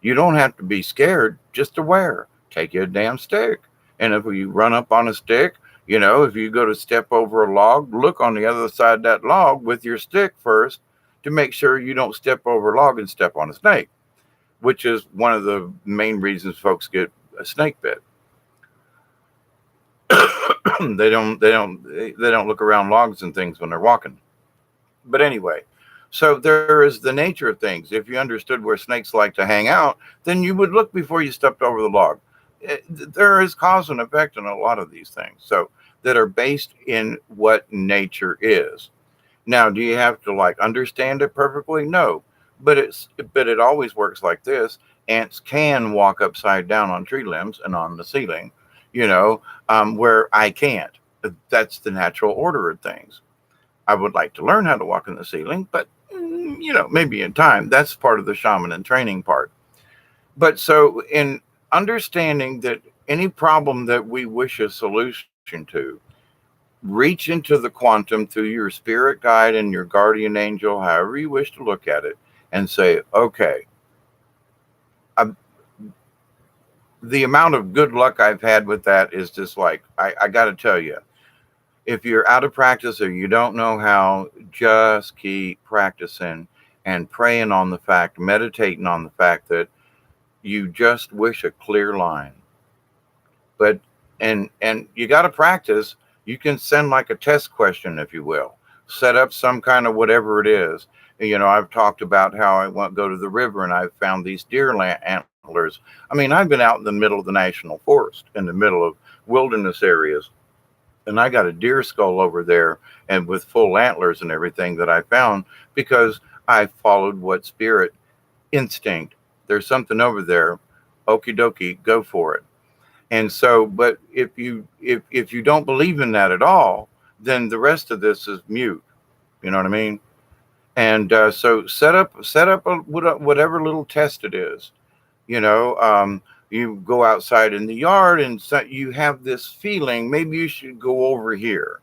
you don't have to be scared, just aware. Take you a damn stick. And if you run up on a stick, if you go to step over a log, look on the other side of that log with your stick first to make sure you don't step over a log and step on a snake, which is one of the main reasons folks get a snake bit. They don't look around logs and things when they're walking. But anyway, so there is the nature of things. If you understood where snakes like to hang out, then you would look before you stepped over the log. There is cause and effect in a lot of these things, so that are based in what nature is. Now, do you have to understand it perfectly? No, but it always works like this. Ants can walk upside down on tree limbs and on the ceiling, where I can't. That's the natural order of things. I would like to learn how to walk in the ceiling, but maybe in time. That's part of the shaman and training part. But so in understanding that any problem that we wish a solution to, reach into the quantum through your spirit guide and your guardian angel, however you wish to look at it, and say, okay, I, the amount of good luck I've had with that is just like, I got to tell you, if you're out of practice or you don't know how, just keep practicing and praying on the fact, meditating on the fact that you just wish a clear line. But and you got to practice. You can send like a test question, if you will. Set up some kind of whatever it is. I've talked about how I went go to the river and I found these deer antlers. I mean, I've been out in the middle of the national forest, in the middle of wilderness areas, and I got a deer skull over there and with full antlers and everything that I found because I followed what spirit instinct. There's something over there. Okie dokie, go for it. And so, but if you don't believe in that at all, then the rest of this is mute. You know what I mean? And so set up whatever little test it is. You know, you go outside in the yard and so you have this feeling. Maybe you should go over here.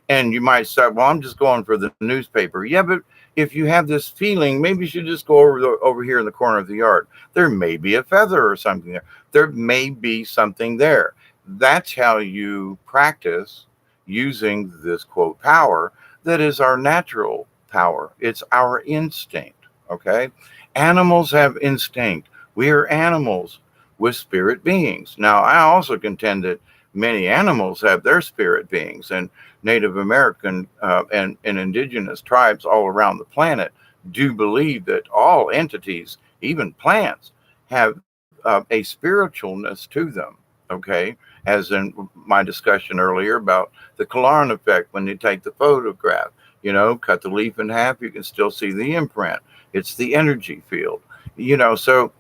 And you might say, well, I'm just going for the newspaper. Yeah, but if you have this feeling, maybe you should just go over here in the corner of the yard. There may be a feather or something there. There may be something there. That's how you practice using this quote power that is our natural power. It's our instinct. Okay. Animals have instinct. We are animals with spirit beings. Now, I also contend that many animals have their spirit beings, and Native American and indigenous tribes all around the planet do believe that all entities, even plants, have a spiritualness to them. Okay, as in my discussion earlier about the Cologne effect when you take the photograph. Cut the leaf in half, you can still see the imprint. It's the energy field. So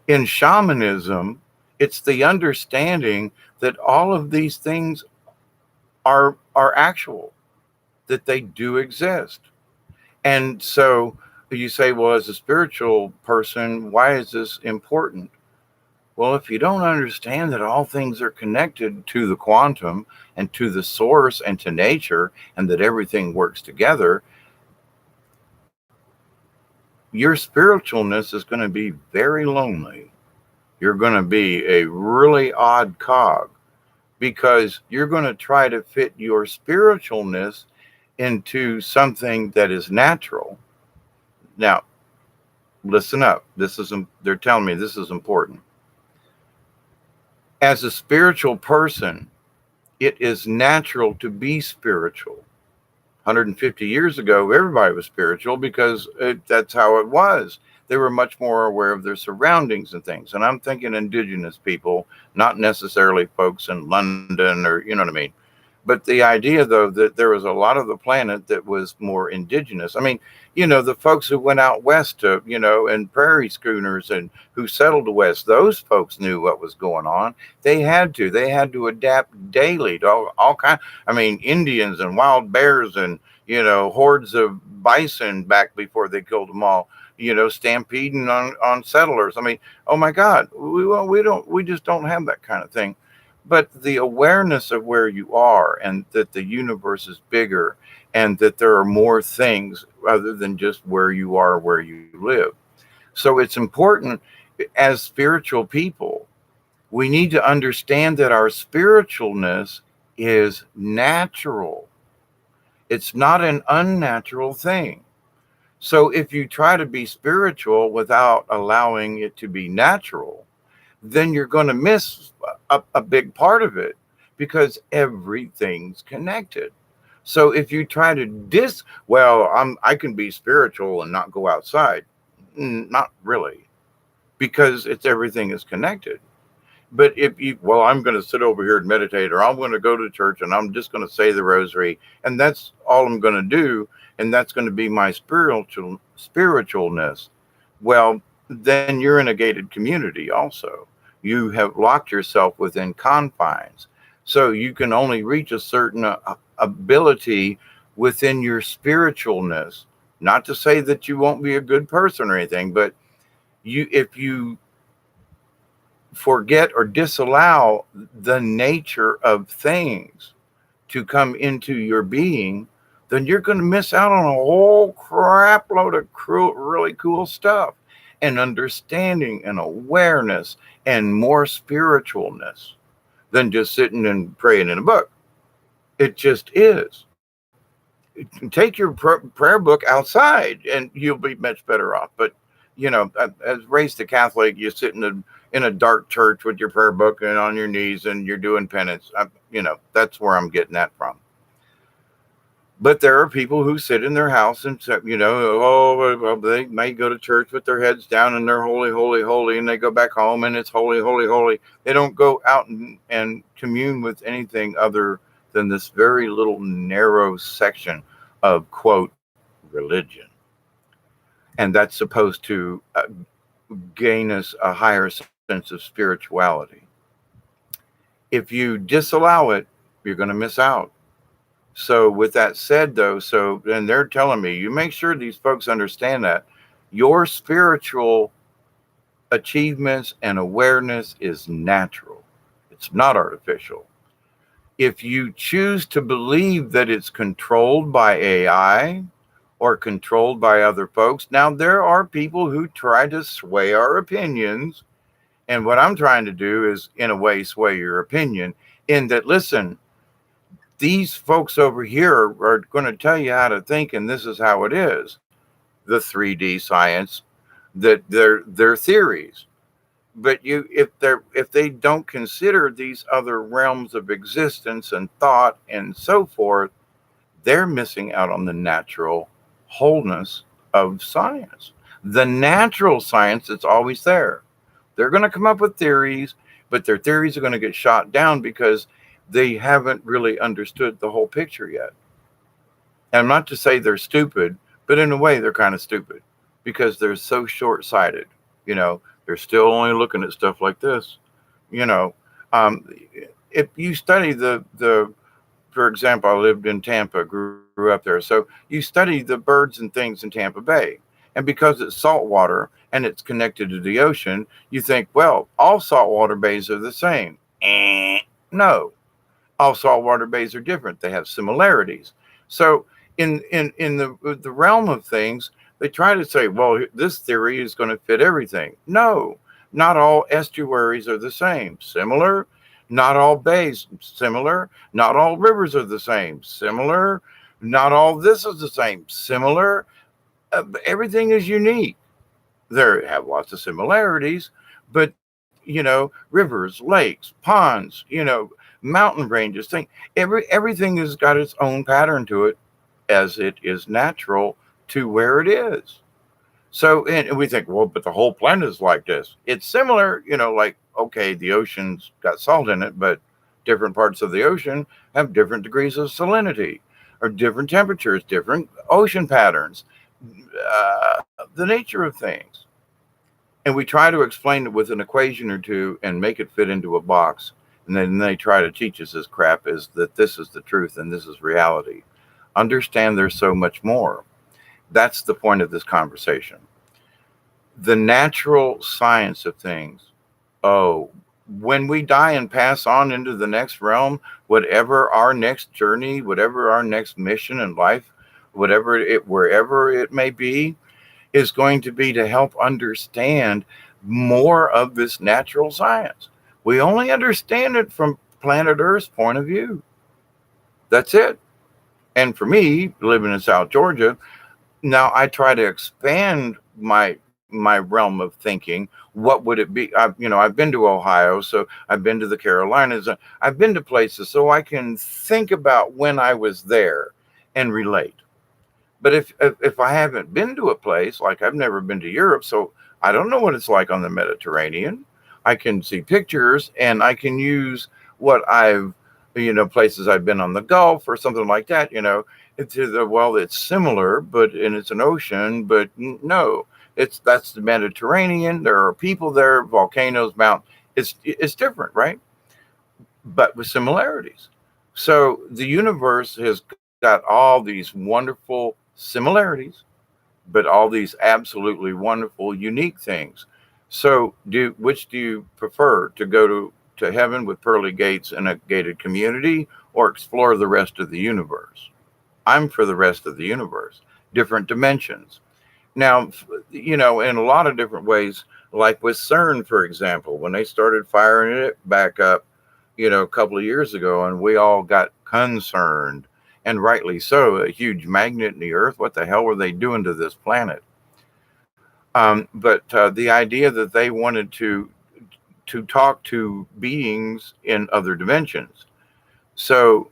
in shamanism, it's the understanding that all of these things are actual, that they do exist. And so you say, well, as a spiritual person, why is this important? Well, if you don't understand that all things are connected to the quantum and to the source and to nature, and that everything works together, your spiritualness is going to be very lonely. You're going to be a really odd cog, because you're going to try to fit your spiritualness into something that is natural. Now, listen up. They're telling me this is important. As a spiritual person, it is natural to be spiritual. 150 years ago, everybody was spiritual because that's how it was. They were much more aware of their surroundings and things. And I'm thinking indigenous people, not necessarily folks in London, or you know what I mean. But the idea, though, that there was a lot of the planet that was more indigenous. I mean, the folks who went out west to, in prairie schooners and who settled west, those folks knew what was going on. They had to adapt daily to all kind. I mean, Indians and wild bears and, hordes of bison back before they killed them all, stampeding on settlers. I mean, oh my God, we just don't have that kind of thing. But the awareness of where you are, and that the universe is bigger, and that there are more things other than just where you are, where you live. So it's important, as spiritual people, we need to understand that our spiritualness is natural. It's not an unnatural thing. So if you try to be spiritual without allowing it to be natural, then you're going to miss a big part of it, because everything's connected. So if you try to I can be spiritual and not go outside. Not really, because everything is connected. But if I'm going to sit over here and meditate, or I'm going to go to church and I'm just going to say the rosary, and that's all I'm going to do, and that's going to be my spiritualness. Well, then you're in a gated community also. You have locked yourself within confines. So you can only reach a certain ability within your spiritualness. Not to say that you won't be a good person or anything, but if you forget or disallow the nature of things to come into your being, then you're going to miss out on a whole crap load of really cool stuff, and understanding and awareness and more spiritualness than just sitting and praying in a book. It just is. Take your prayer book outside and you'll be much better off. But, as raised a Catholic, you sit in a dark church with your prayer book and on your knees and you're doing penance. That's where I'm getting that from. But there are people who sit in their house and, they may go to church with their heads down and they're holy, holy, holy, and they go back home and it's holy, holy, holy. They don't go out and commune with anything other than this very little narrow section of, quote, religion. And that's supposed to gain us a higher sense of spirituality. If you disallow it, you're going to miss out. So with that said, though, and they're telling me, you make sure these folks understand that your spiritual achievements and awareness is natural. It's not artificial. If you choose to believe that it's controlled by AI or controlled by other folks, now there are people who try to sway our opinions. And what I'm trying to do is, in a way, sway your opinion in that, listen, these folks over here are going to tell you how to think, and this is how it is. The 3D science, that they're theories. But if they don't consider these other realms of existence and thought and so forth, they're missing out on the natural wholeness of science. The natural science that's always there. They're going to come up with theories, but their theories are going to get shot down because they haven't really understood the whole picture yet. And not to say they're stupid, but in a way they're kind of stupid because they're so short-sighted. They're still only looking at stuff like this. You know, um, if you study for example, I lived in Tampa, grew up there. So you study the birds and things in Tampa Bay. And because it's saltwater and it's connected to the ocean, you think, well, all saltwater bays are the same. No, all saltwater bays are different. They have similarities. So in the realm of things, they try to say, well, this theory is going to fit everything. No, not all estuaries are the same. Similar. Not all bays similar. Not all rivers are the same. Similar. Not all this is the same. Similar. Everything is unique. There have lots of similarities, but rivers, lakes, ponds, mountain ranges, everything has got its own pattern to it, as it is natural to where it is. So, and we think, well, but the whole planet is like this. It's similar, like, okay, the ocean's got salt in it, but different parts of the ocean have different degrees of salinity or different temperatures, different ocean patterns, the nature of things. And we try to explain it with an equation or two and make it fit into a box. And then they try to teach us this crap is that this is the truth and this is reality. Understand there's so much more. That's the point of this conversation. The natural science of things. Oh, when we die and pass on into the next realm, whatever our next journey, whatever our next mission in life, wherever it may be, is going to be to help understand more of this natural science. We only understand it from planet Earth's point of view. That's it. And for me, living in South Georgia, now I try to expand my realm of thinking. What would it be? I've been to Ohio, so I've been to the Carolinas. I've been to places so I can think about when I was there and relate. But if I haven't been to a place, like I've never been to Europe, so I don't know what it's like on the Mediterranean. I can see pictures and I can use what places I've been on the Gulf or something like that, it's similar, and it's an ocean, but no, that's the Mediterranean. There are people there, volcanoes, mountains. It's different, right? But with similarities. So the universe has got all these wonderful similarities, but all these absolutely wonderful, unique things. So which do you prefer, to go to heaven with pearly gates in a gated community or explore the rest of the universe? I'm for the rest of the universe, different dimensions. Now, in a lot of different ways, like with CERN, for example, when they started firing it back up, a couple of years ago, and we all got concerned, and rightly so. A huge magnet in the earth. What the hell were they doing to this planet? But the idea that they wanted to talk to beings in other dimensions. So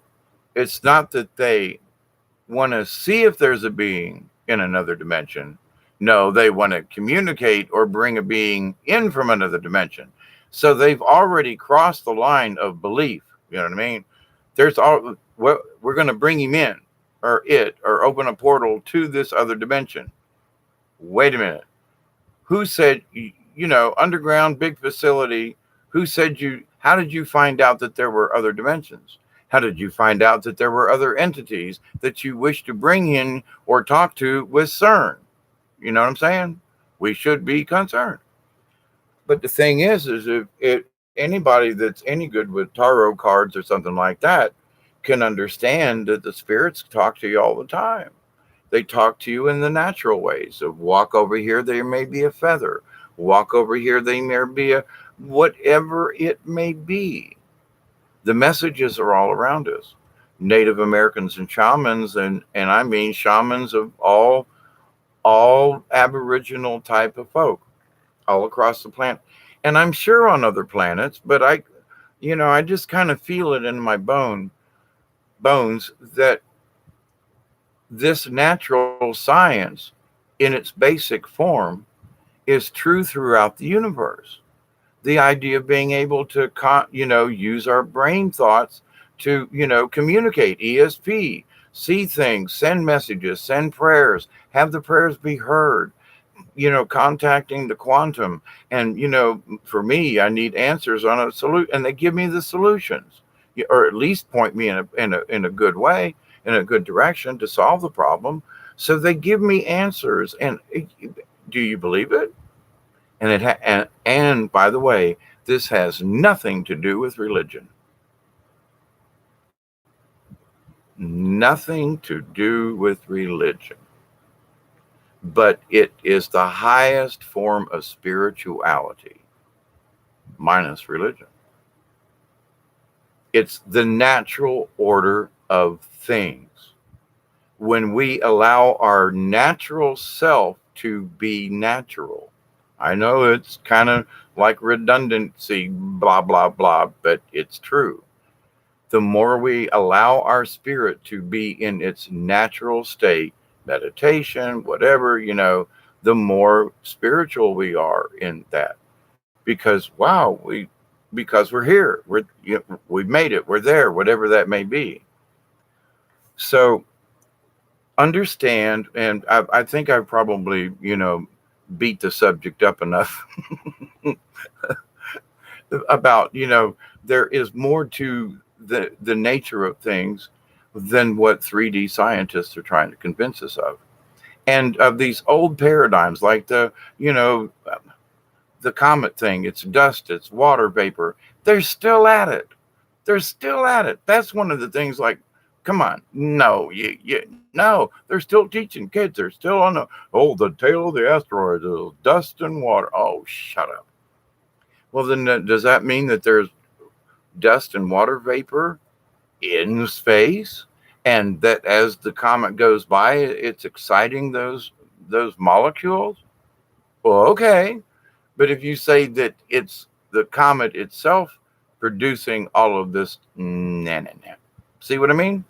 it's not that they want to see if there's a being in another dimension. No, they want to communicate or bring a being in from another dimension. So they've already crossed the line of belief. You know what I mean? We're going to bring him in, or open a portal to this other dimension. Wait a minute. Who said, underground, big facility? How did you find out that there were other dimensions? How did you find out that there were other entities that you wish to bring in or talk to with CERN? You know what I'm saying? We should be concerned. But the thing is if anybody that's any good with tarot cards or something like that can understand that the spirits talk to you all the time. They talk to you in the natural ways of walk over here, there may be a feather. Walk over here, there may be a whatever it may be. The messages are all around us. Native Americans and shamans, and I mean shamans of all Aboriginal type of folk all across the planet. And I'm sure on other planets, but I just kind of feel it in my bones that this natural science in its basic form is true throughout the universe. The idea of being able to use our brain thoughts to communicate, ESP, see things, send messages, send prayers, have the prayers be heard, contacting the quantum. And for me, I need answers on a solution, and they give me the solutions, or at least point me in a good way, in a good direction to solve the problem. So they give me answers. And do you believe it? And and by the way, this has nothing to do with religion. Nothing to do with religion. But it is the highest form of spirituality, minus religion. It's the natural order of things. When we allow our natural self to be natural, I know it's kind of like redundancy, blah, blah, blah, but it's true. The more we allow our spirit to be in its natural state, meditation, whatever, the more spiritual we are in that. Because wow, because we're here, we've made it, we're there, whatever that may be. So understand, and I think I've probably beat the subject up enough about there is more to the nature of things than what 3D scientists are trying to convince us of. And of these old paradigms, like the comet thing, it's dust, it's water vapor. They're still at it. They're still at it. That's one of the things. Like, come on, no, no. They're still teaching kids. They're still on the tail of the asteroid is dust and water. Oh, shut up. Well, then does that mean that there's dust and water vapor in space, and that as the comet goes by, it's exciting those molecules? Well, okay. But if you say that it's the comet itself producing all of this, nah. See what I mean?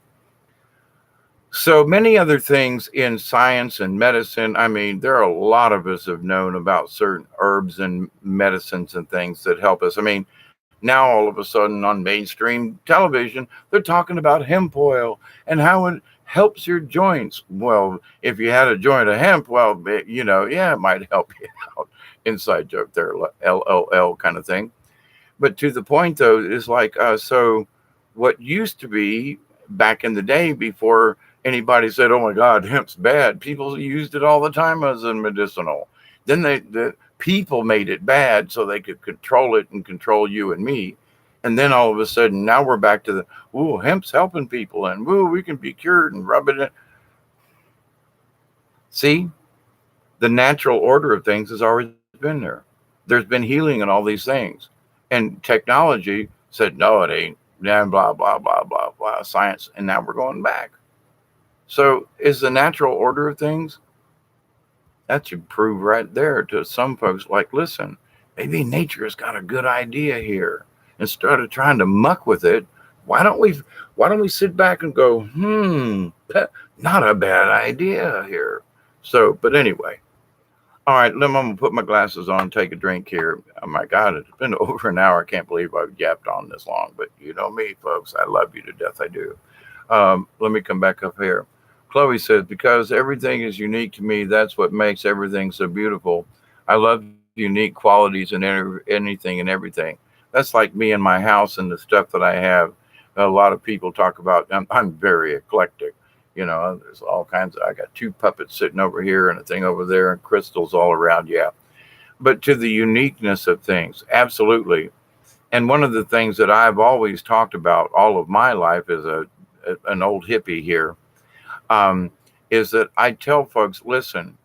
So many other things in science and medicine. I mean, there are a lot of us have known about certain herbs and medicines and things that help us. I mean, now all of a sudden on mainstream television, they're talking about hemp oil and how it helps your joints. Well, if you had a joint of hemp, well, it might help you out. Inside joke there, LOL kind of thing. But to the point though, is like, so what used to be back in the day before anybody said, oh my God, hemp's bad, people used it all the time as a medicinal. Then the people made it bad so they could control it and control you and me. And then all of a sudden, now we're back to hemp's helping people, and we can be cured and rub it in. See, the natural order of things has always been there. There's been healing and all these things. And technology said, no, it ain't. Yeah, blah, blah, blah, blah, blah, science. And now we're going back. So is the natural order of things? That should prove right there to some folks, like, listen, maybe nature has got a good idea here. Instead of trying to muck with it, why don't we sit back and go, not a bad idea here. So, but anyway. All right, I'm going to put my glasses on, take a drink here. Oh, my God, it's been over an hour. I can't believe I've yapped on this long. But you know me, folks. I love you to death. I do. Let me come back up here. Chloe says, because everything is unique to me, that's what makes everything so beautiful. I love unique qualities in anything and everything. That's like me and my house and the stuff that I have. a lot of people talk about. I'm very eclectic. There's all kinds of. I got two puppets sitting over here and a thing over there, and crystals all around. Yeah, but to the uniqueness of things, absolutely. And one of the things that I've always talked about all of my life as an old hippie here, um, is that I tell folks, listen,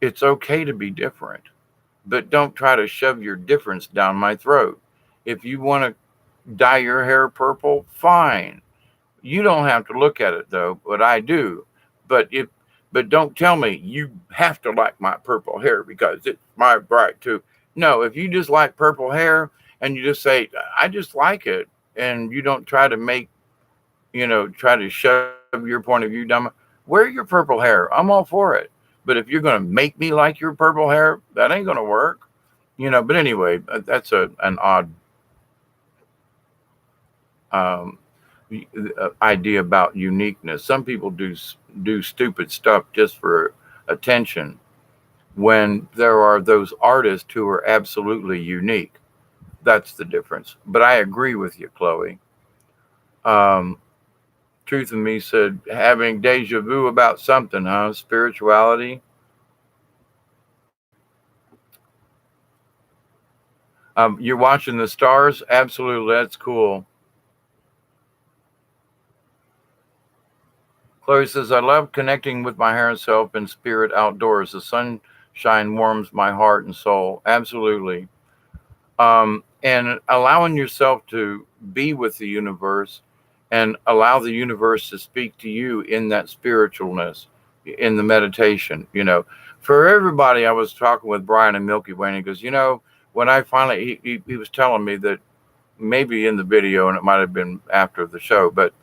it's okay to be different, but don't try to shove your difference down my throat. If you want to dye your hair purple, fine. You don't have to look at it though, but I do. But if but don't tell me you have to like my purple hair because it's my bright too. No, if you just like purple hair and you just say I just like it, and you don't try to try to shove your point of view down, wear your purple hair. I'm all for it. But if you're going to make me like your purple hair, that ain't going to work. But anyway, that's an odd um, idea about uniqueness. Some people do stupid stuff just for attention, when there are those artists who are absolutely unique. That's the difference. But I agree with you, Chloe. Um, Truth in Me said, having deja vu about something, huh? Spirituality. You're watching the stars? Absolutely. That's cool. Chloe says, I love connecting with my higher self in spirit outdoors. The sunshine warms my heart and soul. Absolutely. And allowing yourself to be with the universe and allow the universe to speak to you in that spiritualness, in the meditation. For everybody, I was talking with Brian and Milky Way, and he goes, when I finally, he was telling me that maybe in the video, and it might have been after the show, but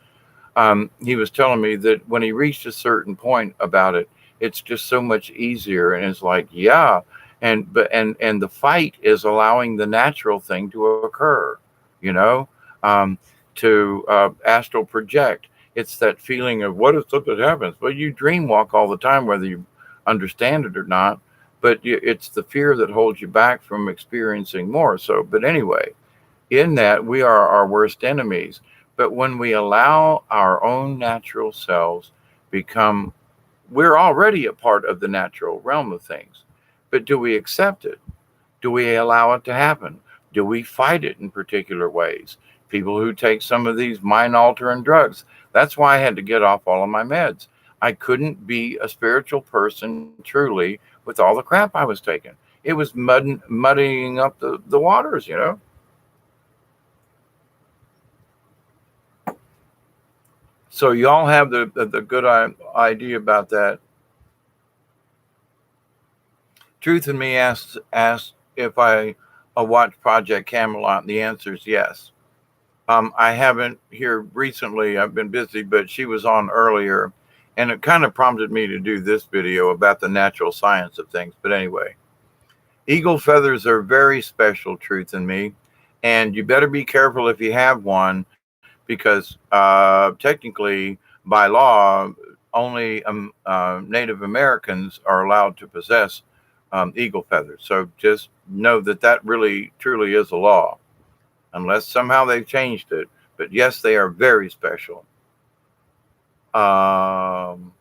he was telling me that when he reached a certain point about it, it's just so much easier. And it's like, yeah. And the fight is allowing the natural thing to occur, you know, um, to astral project. It's that feeling of what if something happens? Well, you dream walk all the time, whether you understand it or not. But it's the fear that holds you back from experiencing more. So, but anyway, in that we are our worst enemies. But when we allow our own natural selves become, we're already a part of the natural realm of things. But do we accept it? Do we allow it to happen? Do we fight it in particular ways? People who take some of these mind altering drugs. That's why I had to get off all of my meds. I couldn't be a spiritual person truly with all the crap I was taking. It was muddying up the waters. So y'all have the good idea about that. Truth in Me asked if I watched Project Camelot, and the answer is yes. I haven't here recently. I've been busy, but she was on earlier, and it kind of prompted me to do this video about the natural science of things. But anyway, eagle feathers are very special, Truth in Me, and you better be careful if you have one, because technically, by law, only Native Americans are allowed to possess eagle feathers. So just know that really truly is a law, unless somehow they've changed it. But yes, they are very special. Um,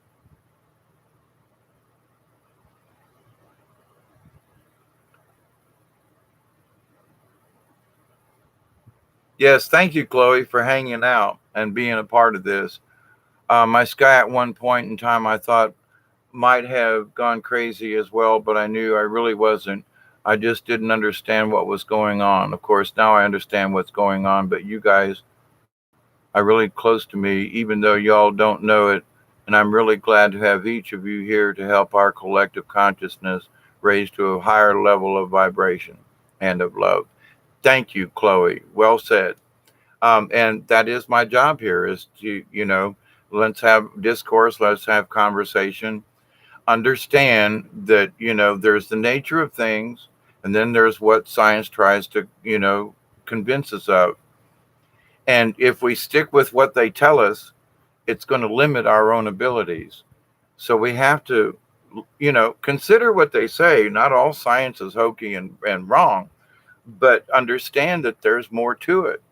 yes, thank you, Chloe, for hanging out and being a part of this. My sky at one point in time, I thought might have gone crazy as well, but I knew I really wasn't. I just didn't understand what was going on. Of course, now I understand what's going on, but you guys are really close to me, even though y'all don't know it. And I'm really glad to have each of you here to help our collective consciousness raise to a higher level of vibration and of love. Thank you, Chloe. Well said. And that is my job here, is to, let's have discourse, let's have conversation. Understand that, there's the nature of things, and then there's what science tries to, convince us of. And if we stick with what they tell us, it's going to limit our own abilities. So we have to, consider what they say. Not all science is hokey and wrong, but understand that there's more to it.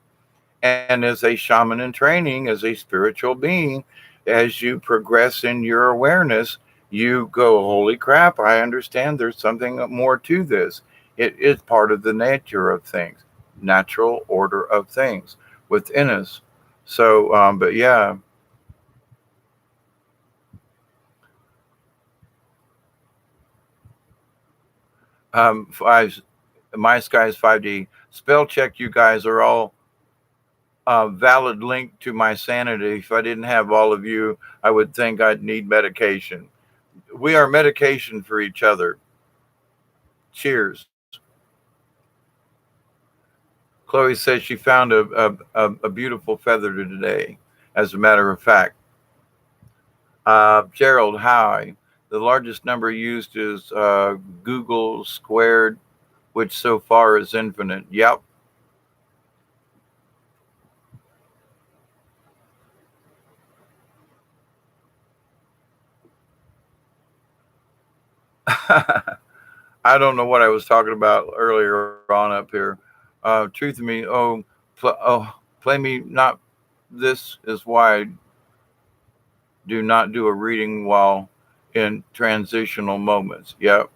And as a shaman in training, as a spiritual being, as you progress in your awareness, you go, holy crap, I understand there's something more to this. It is part of the nature of things, natural order of things within us. So, but yeah, five, my skies 5D spell check. You guys are all valid link to my sanity. If I didn't have all of you, I would think I'd need medication. We are medication for each other. Cheers. Chloe says she found a beautiful feather today, as a matter of fact. Gerald, hi. The largest number used is Google squared, which so far is infinite. Yep. I don't know what I was talking about earlier on up here. Truth of me, play me not. This is why I do not do a reading while in transitional moments. Yep.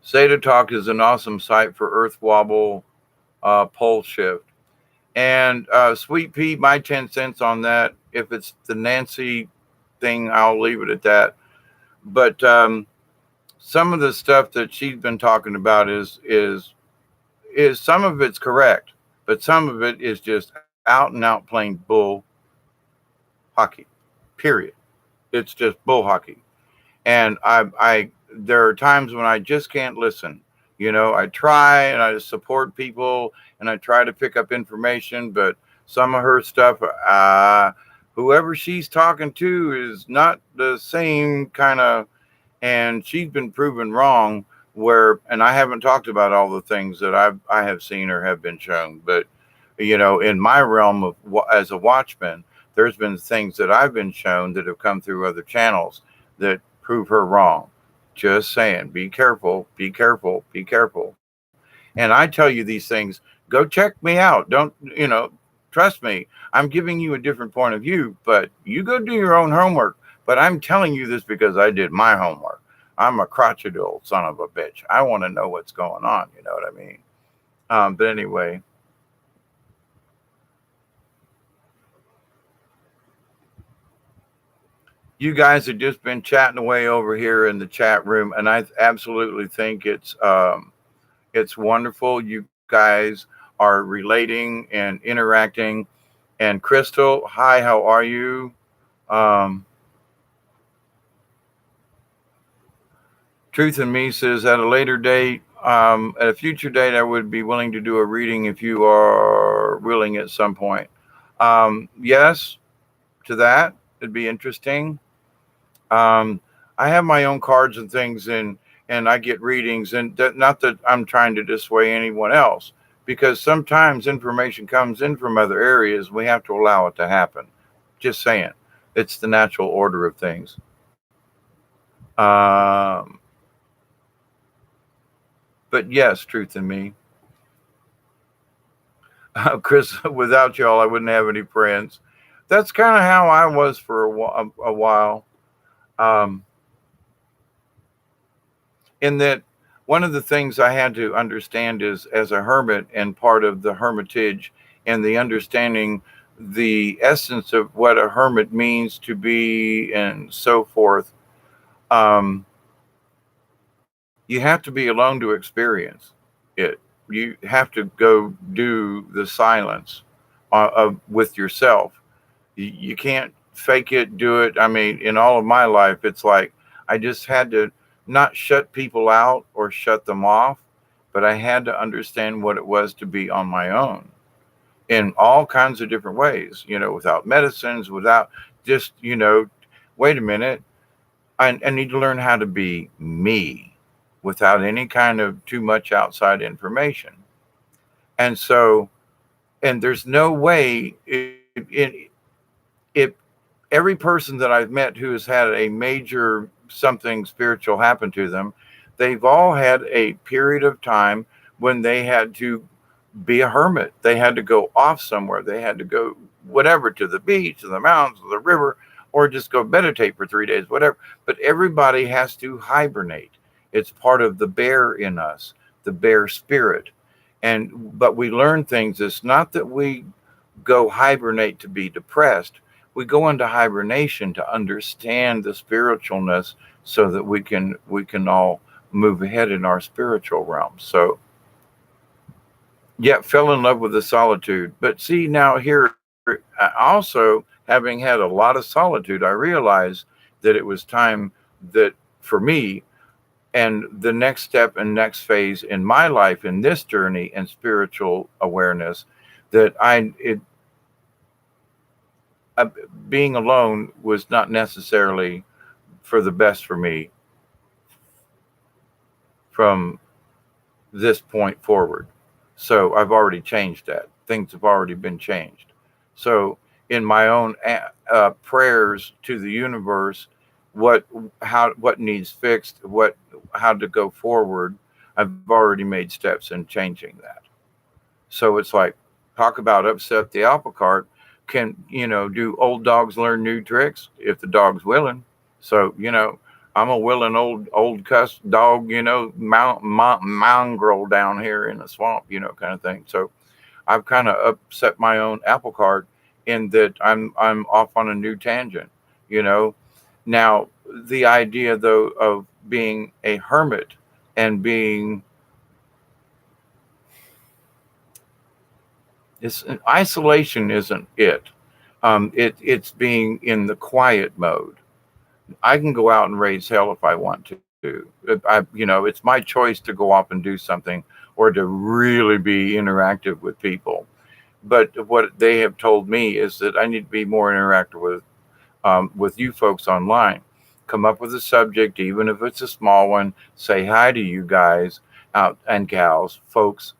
Zeta Talk is an awesome site for Earth Wobble pole shift. And Sweet Pea, my 10 cents on that. If it's the Nancy thing, I'll leave it at that. But some of the stuff that she's been talking about is some of it's correct, but some of it is just out and out plain bull hockey. Period. It's just bull hockey. And I there are times when I just can't listen. You know, I try and I support people and I try to pick up information, but some of her stuff, whoever she's talking to is not the same kind of, and she's been proven wrong. Where, and I haven't talked about all the things that I have seen or have been shown, but in my realm of as a watchman, there's been things that I've been shown that have come through other channels that prove her wrong. Just saying, be careful, be careful, be careful. And I tell you these things, go check me out. Don't, trust me. I'm giving you a different point of view, but you go do your own homework. But I'm telling you this because I did my homework. I'm a crotchety old son of a bitch. I want to know what's going on. You know what I mean? But anyway, you guys have just been chatting away over here in the chat room, and I absolutely think it's wonderful. You guys are relating and interacting. And Crystal, hi, how are you? Um, Truth in Me says at a later date, at a future date, I would be willing to do a reading if you are willing at some point. Yes, to that, it'd be interesting. Um, I have my own cards and things, and I get readings, and not that I'm trying to dissuade anyone else, because sometimes information comes in from other areas. We have to allow it to happen. Just saying, it's the natural order of things. Um, but yes, truth in me, Chris. Without y'all, I wouldn't have any friends. That's kind of how I was for a while. Um, in that one of the things I had to understand is as a hermit and part of the hermitage and the understanding the essence of what a hermit means to be and so forth. Um, you have to be alone to experience it. You have to go do the silence with yourself. You can't fake it, do it. I mean, in all of my life, it's like I just had to not shut people out or shut them off, but I had to understand what it was to be on my own in all kinds of different ways, without medicines, without just, wait a minute, I need to learn how to be me without any kind of too much outside information. And so, and there's no way if every person that I've met who has had a major something spiritual happened to them, they've all had a period of time when they had to be a hermit. They had to go off somewhere. They had to go whatever, to the beach, to the mountains, to the river, or just go meditate for 3 days, whatever. But everybody has to hibernate. It's part of the bear in us, the bear spirit. And but we learn things. It's not that we go hibernate to be depressed. We go into hibernation to understand the spiritualness so that we can all move ahead in our spiritual realm. So yeah, fell in love with the solitude. But see, now here, also having had a lot of solitude, I realized that it was time that for me, and the next step and next phase in my life in this journey and spiritual awareness, that uh, being alone was not necessarily for the best for me from this point forward. So I've already changed that. Things have already been changed. So in my own prayers to the universe, what what needs fixed, what how to go forward, I've already made steps in changing that. So it's like, talk about upset the apple cart. Can, do old dogs learn new tricks if the dog's willing? So, I'm a willing old cuss dog, mongrel down here in the swamp, kind of thing. So I've kind of upset my own apple cart in that I'm off on a new tangent, you know. Now the idea though of being a hermit and being it's isolation isn't it. It's being in the quiet mode. I can go out and raise hell if I want to. It's my choice to go off and do something or to really be interactive with people. But what they have told me is that I need to be more interactive with you folks online. Come up with a subject, even if it's a small one. Say hi to you guys out and gals, folks,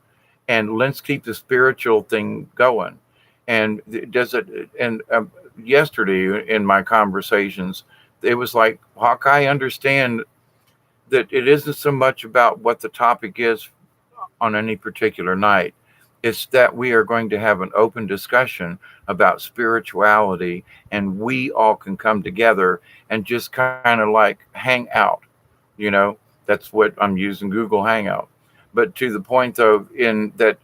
and let's keep the spiritual thing going. And does it? And yesterday in my conversations, it was like, Hawk, I understand that it isn't so much about what the topic is on any particular night. It's that we are going to have an open discussion about spirituality, and we all can come together and just kind of like hang out. You know, that's what I'm using, Google Hangout. But to the point, though, in that,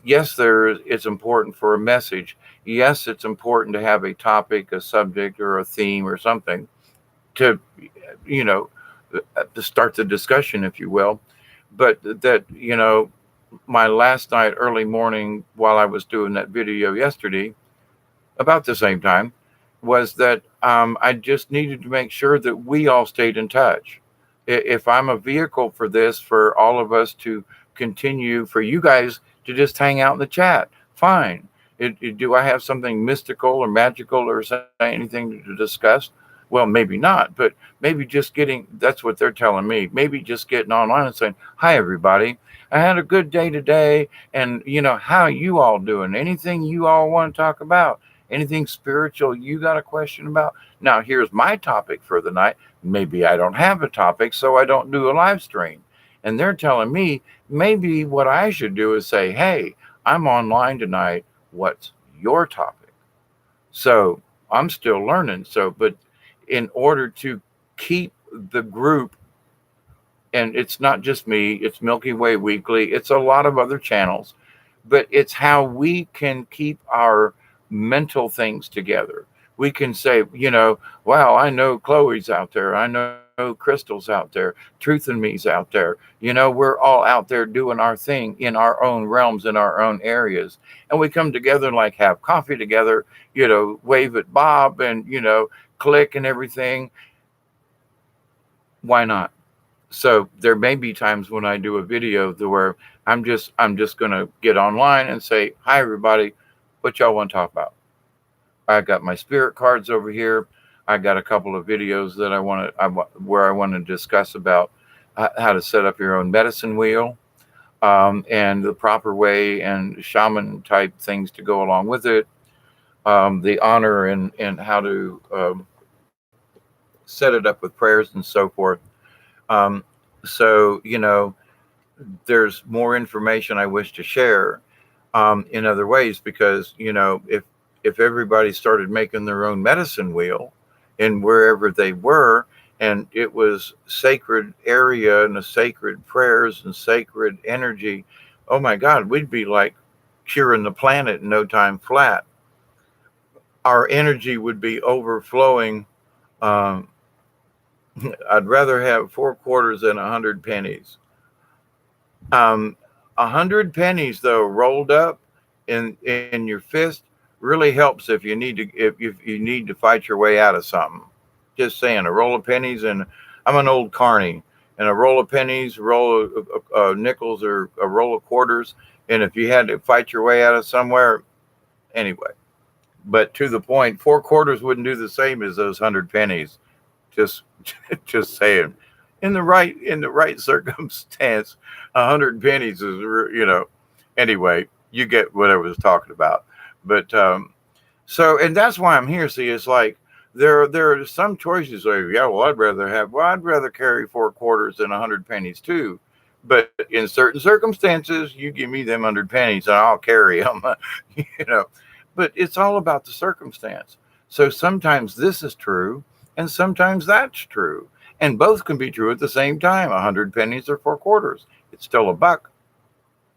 yes, it's important for a message. Yes, it's important to have a topic, a subject, or a theme or something to, you know, to start the discussion, if you will. But that, my last night, early morning, while I was doing that video yesterday, about the same time, was that I just needed to make sure that we all stayed in touch. If I'm a vehicle for this, for all of us to continue, for you guys to just hang out in the chat, fine. Do I have something mystical or magical or anything to discuss? Well, maybe not, but maybe just getting, that's what they're telling me, maybe just getting online and saying, hi, everybody. I had a good day today. And, how you all doing? Anything you all want to talk about? Anything spiritual you got a question about? Now, here's my topic for the night. Maybe I don't have a topic, so I don't do a live stream. And they're telling me maybe what I should do is say, hey, I'm online tonight. What's your topic? So I'm still learning. So, but in order to keep the group, and it's not just me, it's Milky Way Weekly, it's a lot of other channels, but it's how we can keep our mental things together. We can say, wow, I know Chloe's out there, I know Crystal's out there, Truth and Me's out there. We're all out there doing our thing in our own realms, in our own areas. And we come together and like have coffee together, wave at Bob and, click and everything. Why not? So there may be times when I do a video where I'm just gonna get online and say, hi everybody, what y'all want to talk about? I got my spirit cards over here. I got a couple of videos that where I want to discuss about how to set up your own medicine wheel, and the proper way and shaman type things to go along with it. The honor and how to set it up with prayers and so forth. Um, so, there's more information I wish to share in other ways, because, if everybody started making their own medicine wheel and wherever they were, and it was sacred area and a sacred prayers and sacred energy, oh my God, we'd be like curing the planet in no time flat. Our energy would be overflowing. Um, I'd rather have 4 quarters than 100 pennies. Um, 100 pennies though rolled up in your fist really helps if you need to, if you need to fight your way out of something. Just saying, a roll of pennies, and I'm an old carny, and a roll of pennies, a roll of nickels, or a roll of quarters, and if you had to fight your way out of somewhere, anyway. But to the point, 4 quarters wouldn't do the same as those 100 pennies. Just just saying. In the right circumstance, 100 pennies is, anyway, you get what I was talking about. But so, and that's why I'm here. See, it's like there are some choices like, yeah, well, I'd rather carry 4 quarters than 100 pennies too. But in certain circumstances, you give me them 100 pennies and I'll carry them. you know. But it's all about the circumstance. So sometimes this is true, and sometimes that's true, and both can be true at the same time. 100 pennies or 4 quarters, it's still a buck,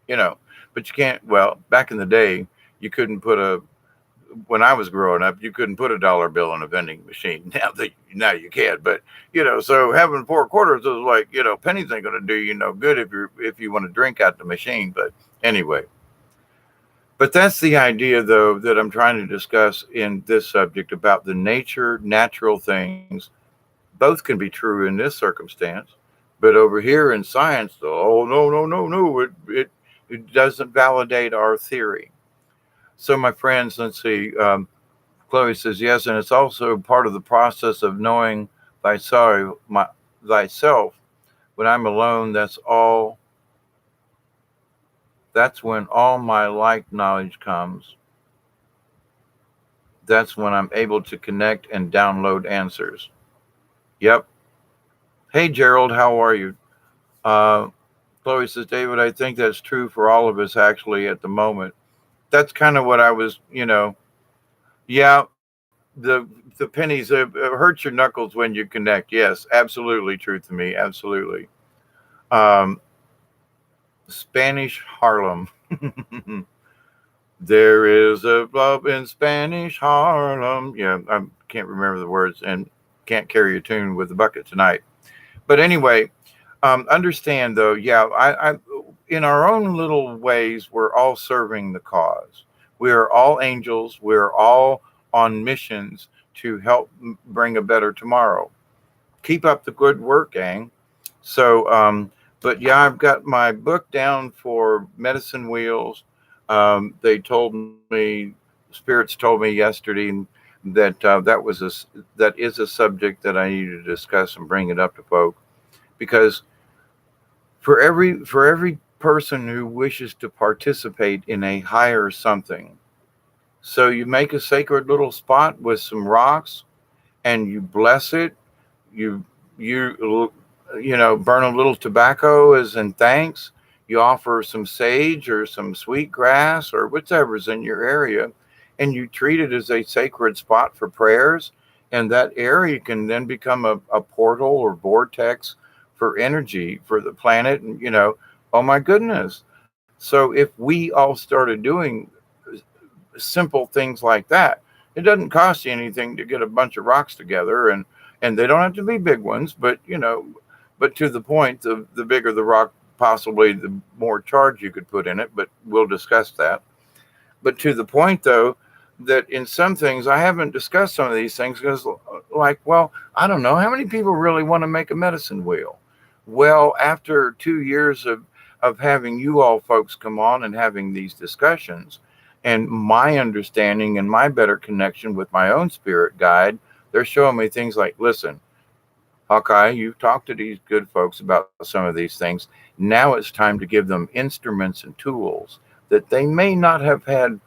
you know. But you can't. Well, back in the day, you couldn't put a when I was growing up, you couldn't put a dollar bill in a vending machine. Now you can, but so having 4 quarters is like, pennies ain't gonna do you no good if you want to drink out the machine. But anyway, but that's the idea though that I'm trying to discuss in this subject about the natural things. Both can be true in this circumstance, but over here in science, though, oh no, no, no, no, it doesn't validate our theory. So, my friends, let's see. Chloe says yes, and it's also part of the process of knowing thyself. When I'm alone, That's when all my like knowledge comes. That's when I'm able to connect and download answers. Yep. Hey, Gerald, how are you? Uh, Chloe says, David, I think that's true for all of us actually at the moment. That's kind of what I was, yeah, the pennies hurt your knuckles when you connect. Yes, absolutely true to me. Absolutely. Um, Spanish Harlem. There is a love in Spanish Harlem. Yeah, I can't remember the words and can't carry a tune with the bucket tonight. But anyway, understand though, yeah, I in our own little ways, we're all serving the cause. We are all angels. We're all on missions to help bring a better tomorrow. Keep up the good work, gang. So, but yeah, I've got my book down for medicine wheels. They told me, spirits told me yesterday that that is a subject that I need to discuss and bring it up to folk, because for every person who wishes to participate in a higher something, so you make a sacred little spot with some rocks and you bless it. You you burn a little tobacco as in thanks. You offer some sage or some sweet grass or whatever's in your area, and you treat it as a sacred spot for prayers. And that area can then become a portal or vortex for energy for the planet. And oh my goodness. So if we all started doing simple things like that, it doesn't cost you anything to get a bunch of rocks together, and they don't have to be big ones, but but to the point, the bigger the rock, possibly the more charge you could put in it, but we'll discuss that. But to the point though, that in some things I haven't discussed some of these things because, like, well, I don't know how many people really want to make a medicine wheel. Well, after 2 years of having you all folks come on and having these discussions, and my understanding and my better connection with my own spirit guide, they're showing me things like, listen, Hawkeye, you've talked to these good folks about some of these things. Now it's time to give them instruments and tools that they may not have had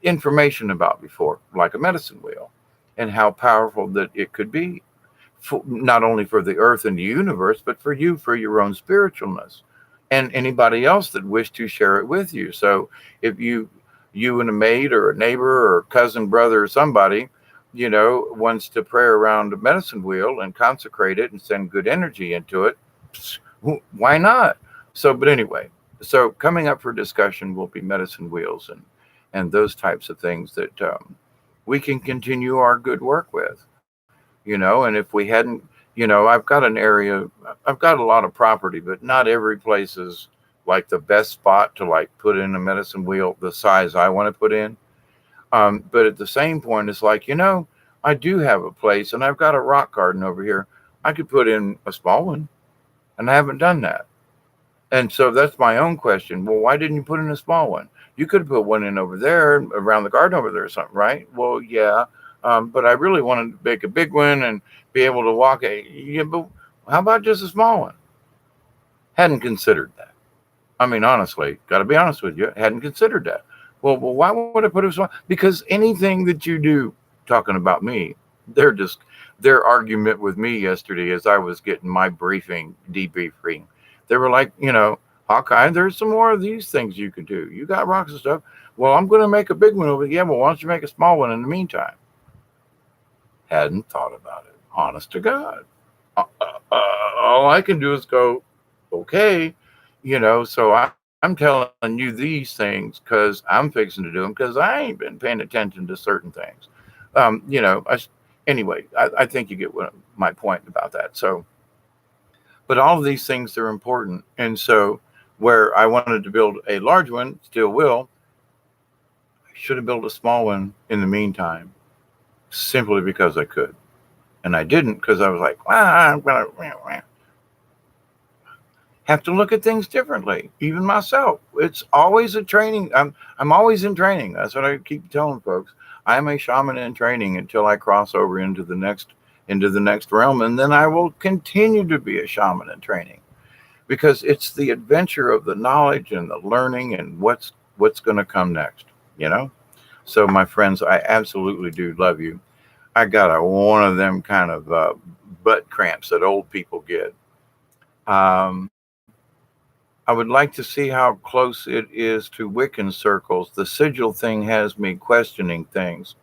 information about before, like a medicine wheel, and how powerful that it could be. not only for the earth and the universe, but for you, for your own spiritualness, and anybody else that wish to share it with you. So if you and a mate or a neighbor or cousin, brother, or somebody, wants to pray around a medicine wheel and consecrate it and send good energy into it, why not? So, but anyway, so coming up for discussion will be medicine wheels and those types of things that we can continue our good work with. And if we hadn't, I've got an area, I've got a lot of property, but not every place is like the best spot to like put in a medicine wheel the size I want to put in. But at the same point, it's like, I do have a place and I've got a rock garden over here. I could put in a small one, and I haven't done that. And so that's my own question. Well, why didn't you put in a small one? You could have put one in over there, around the garden over there or something, right? Well, yeah. But I really wanted to make a big one and be able to walk. Yeah, but how about just a small one? Hadn't considered that. I mean, honestly, got to be honest with you, hadn't considered that. Well, why would I put a small? Because anything that you do, talking about me, their argument with me yesterday as I was getting my debriefing, they were like, Hawkeye, there's some more of these things you can do. You got rocks and stuff. Well, I'm going to make a big one over. Yeah, well, why don't you make a small one in the meantime? Hadn't thought about it. Honest to God. All I can do is go, okay, so I'm telling you these things because I'm fixing to do them because I ain't been paying attention to certain things. Anyway, I think you get my point about that. So, but all of these things are important. And so where I wanted to build a large one, still will, I should have built a small one in the meantime, simply because I could. And I didn't because I was like, I'm going to have to look at things differently, even myself. It's always a training. I'm always in training. That's what I keep telling folks. I'm a shaman in training until I cross over into the next realm, and then I will continue to be a shaman in training, because it's the adventure of the knowledge and the learning and what's going to come next. So my friends, I absolutely do love you. I got one of them kind of butt cramps that old people get. I would like to see how close it is to Wiccan circles. The sigil thing has me questioning things.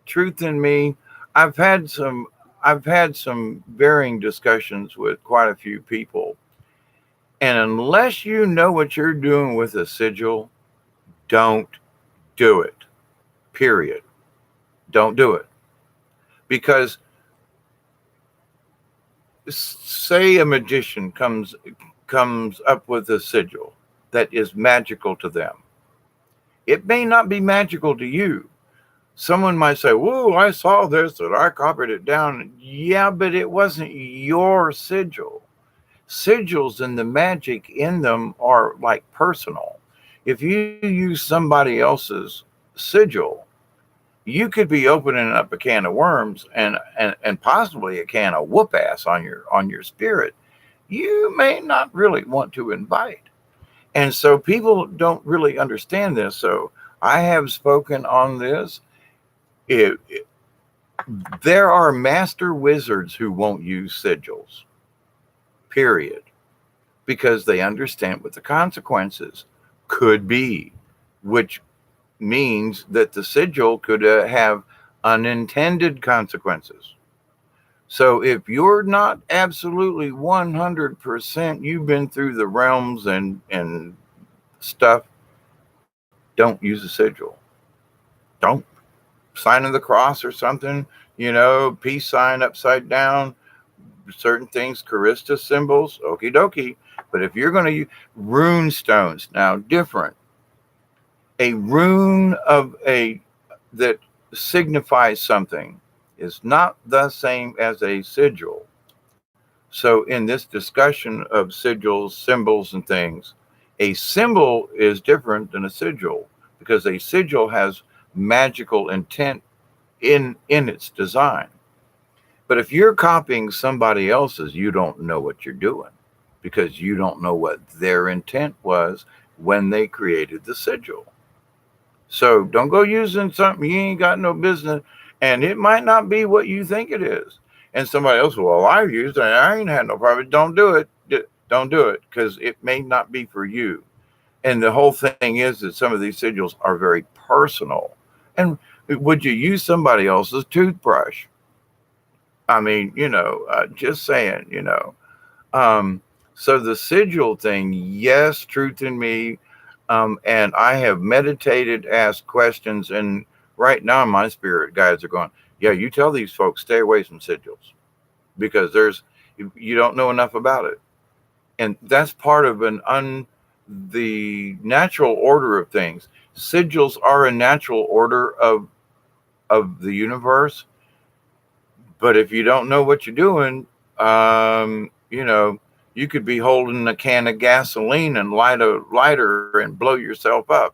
Truth in me, I've had some varying discussions with quite a few people. And unless you know what you're doing with a sigil, don't do it. Period. Don't do it. Because say a magician comes up with a sigil that is magical to them. It may not be magical to you. Someone might say, whoa, I saw this and I copied it down. Yeah, but it wasn't your sigil. Sigils and the magic in them are like personal. If you use somebody else's sigil, you could be opening up a can of worms and possibly a can of whoop ass on your spirit you may not really want to invite. And so people don't really understand this. So I have spoken on this. There are master wizards who won't use sigils, period, because they understand what the consequences could be, which means that the sigil could have unintended consequences. So if you're not absolutely 100%, you've been through the realms and stuff, don't use a sigil. Don't. Sign of the cross or something, peace sign upside down, certain things, Charista symbols, okie dokie. But if you're going to use rune stones, now different. A rune that signifies something is not the same as a sigil. So in this discussion of sigils, symbols, and things, a symbol is different than a sigil, because a sigil has magical intent in its design. But if you're copying somebody else's, you don't know what you're doing, because you don't know what their intent was when they created the sigil. So don't go using something you ain't got no business. and it might not be what you think it is. And somebody else, well, I've used it. I ain't had no problem. Don't do it. Don't do it because it may not be for you. And the whole thing is that some of these sigils are very personal. And would you use somebody else's toothbrush? I mean, just saying, Um, so the sigil thing, yes, truth in me. And I have meditated, asked questions, and right now my spirit guides are going, yeah, you tell these folks stay away from sigils because you don't know enough about it. And that's part of the natural order of things. Sigils are a natural order of the universe, but if you don't know what you're doing, you could be holding a can of gasoline and light a lighter and blow yourself up.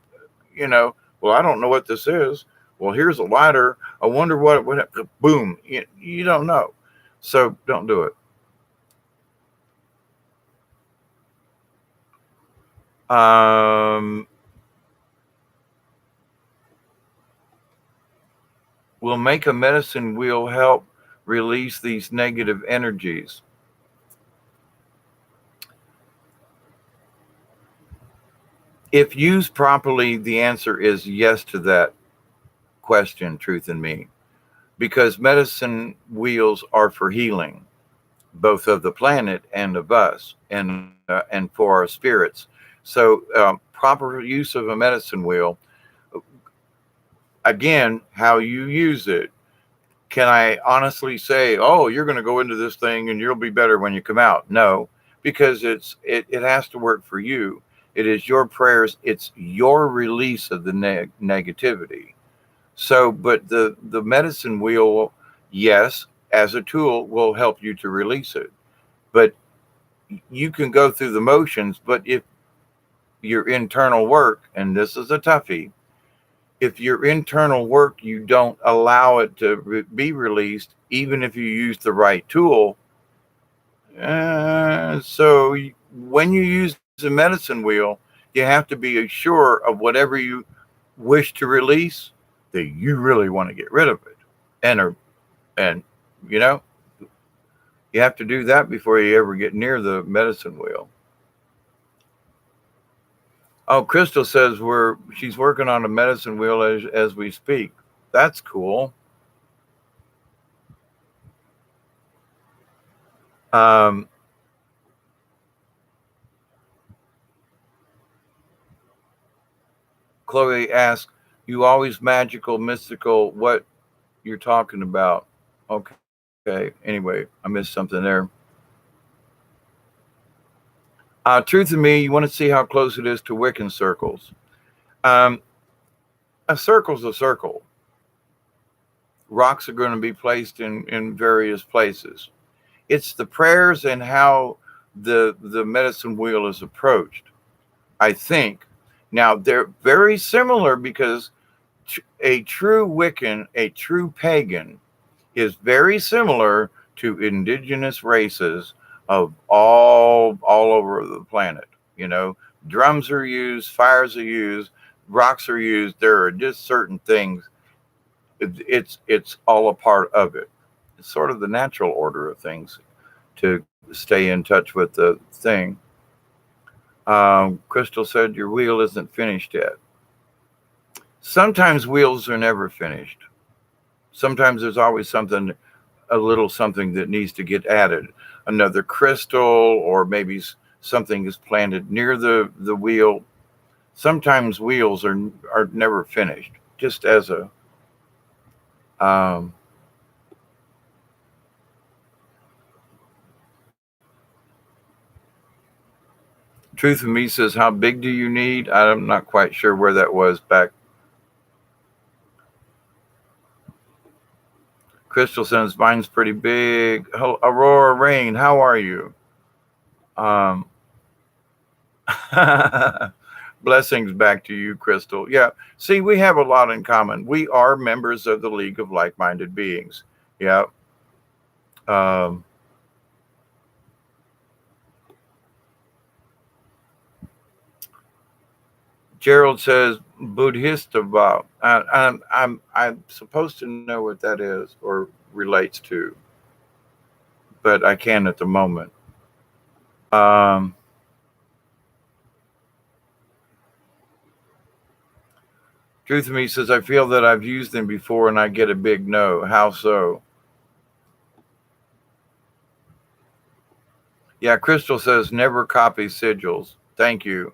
You know, well, I don't know what this is. Well, here's a lighter. I wonder what it would. Boom. You don't know, so don't do it. Um, will make a medicine wheel help release these negative energies? If used properly, the answer is yes to that question, truth in me, because medicine wheels are for healing, both of the planet and of us, and for our spirits. So, proper use of a medicine wheel, again, how you use it. Can I honestly say, oh, you're going to go into this thing and you'll be better when you come out? No, because it has to work for you. It is your prayers. It's your release of the negativity. So, but the medicine wheel, yes, as a tool, will help you to release it. But you can go through the motions. But if your internal work, and this is a toughie, if your internal work you don't allow it to be released, even if you use the right tool. So when you use a medicine wheel, you have to be sure of whatever you wish to release that you really want to get rid of it, and you know you have to do that before you ever get near the medicine wheel. Oh, Crystal says she's working on a medicine wheel as we speak. That's cool. Um, Chloe asks, "You always magical, mystical? What you're talking about?" Okay. Anyway, I missed something there. Truth of me, you want to see how close it is to Wiccan circles. Um, a circle's a circle. Rocks are going to be placed in various places. It's the prayers and how the medicine wheel is approached, I think. Now, they're very similar because a true Wiccan, a true pagan, is very similar to indigenous races of all over the planet. You know, drums are used, fires are used, rocks are used. There are just certain things. It's all a part of it. It's sort of the natural order of things to stay in touch with the thing. Crystal said your wheel isn't finished yet. Sometimes wheels are never finished. Sometimes there's always something, a little something that needs to get added. Another crystal, or maybe something is planted near the wheel. Sometimes wheels are never finished. Just as a um, truth of me says, how big do you need? I'm not quite sure where that was back. Crystal says mine's pretty big. Aurora Rain, how are you? Um, Blessings back to you, Crystal. Yeah, see, we have a lot in common. We are members of the League of Like-Minded Beings. Yeah. Um, Gerald says Buddhista. I'm supposed to know what that is or relates to, but I can't at the moment. Um, Truth of Me says I feel that I've used them before and I get a big no. How so? Yeah, Crystal says never copy sigils. Thank you.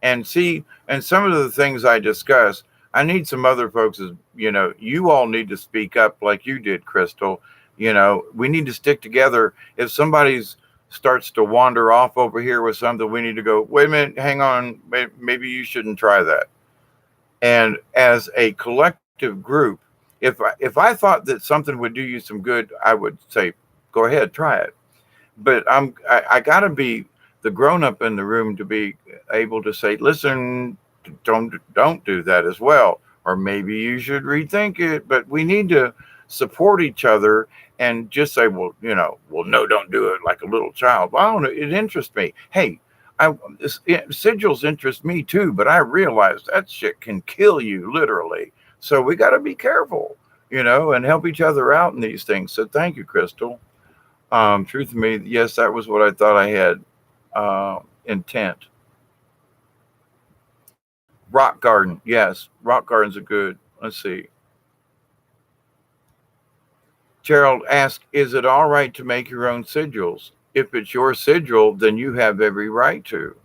And see, and some of the things I discuss, I need some other folks, you all need to speak up like you did, Crystal. We need to stick together. If somebody's starts to wander off over here with something, we need to go, wait a minute, hang on, maybe you shouldn't try that. And as a collective group, if I thought that something would do you some good, I would say, go ahead, try it. But I got to be the grown up in the room to be able to say, listen, don't do that as well, or maybe you should rethink it. But we need to support each other and just say, well, well, no, don't do it like a little child. Well, I don't know, it interests me. Hey, sigils interest me too, but I realize that shit can kill you literally. So we got to be careful, and help each other out in these things. So thank you, Crystal. Truth of Me, yes, that was what I thought I had intent. Rock Garden, yes, Rock Garden's a good. Let's see. Gerald asked, "Is it all right to make your own sigils? If it's your sigil, then you have every right to."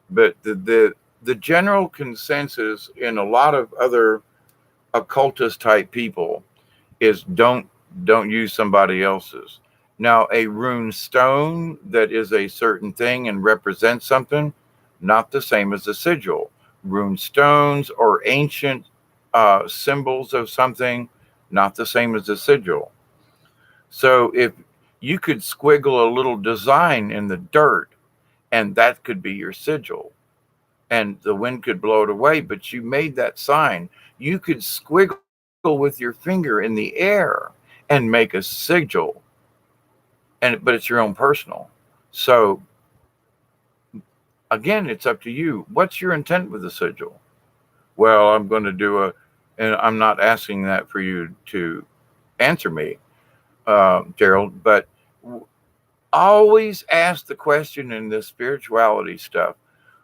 But the general consensus in a lot of other occultist type people is don't use somebody else's. Now, a rune stone that is a certain thing and represents something, not the same as a sigil. Rune stones or ancient symbols of something, not the same as a sigil. So if you could squiggle a little design in the dirt, and that could be your sigil, and the wind could blow it away, but you made that sign. You could squiggle with your finger in the air and make a sigil, but it's your own personal. So again, it's up to you. What's your intent with the sigil? Well, I'm going to and I'm not asking that for you to answer me, Gerald, but always ask the question in this spirituality stuff.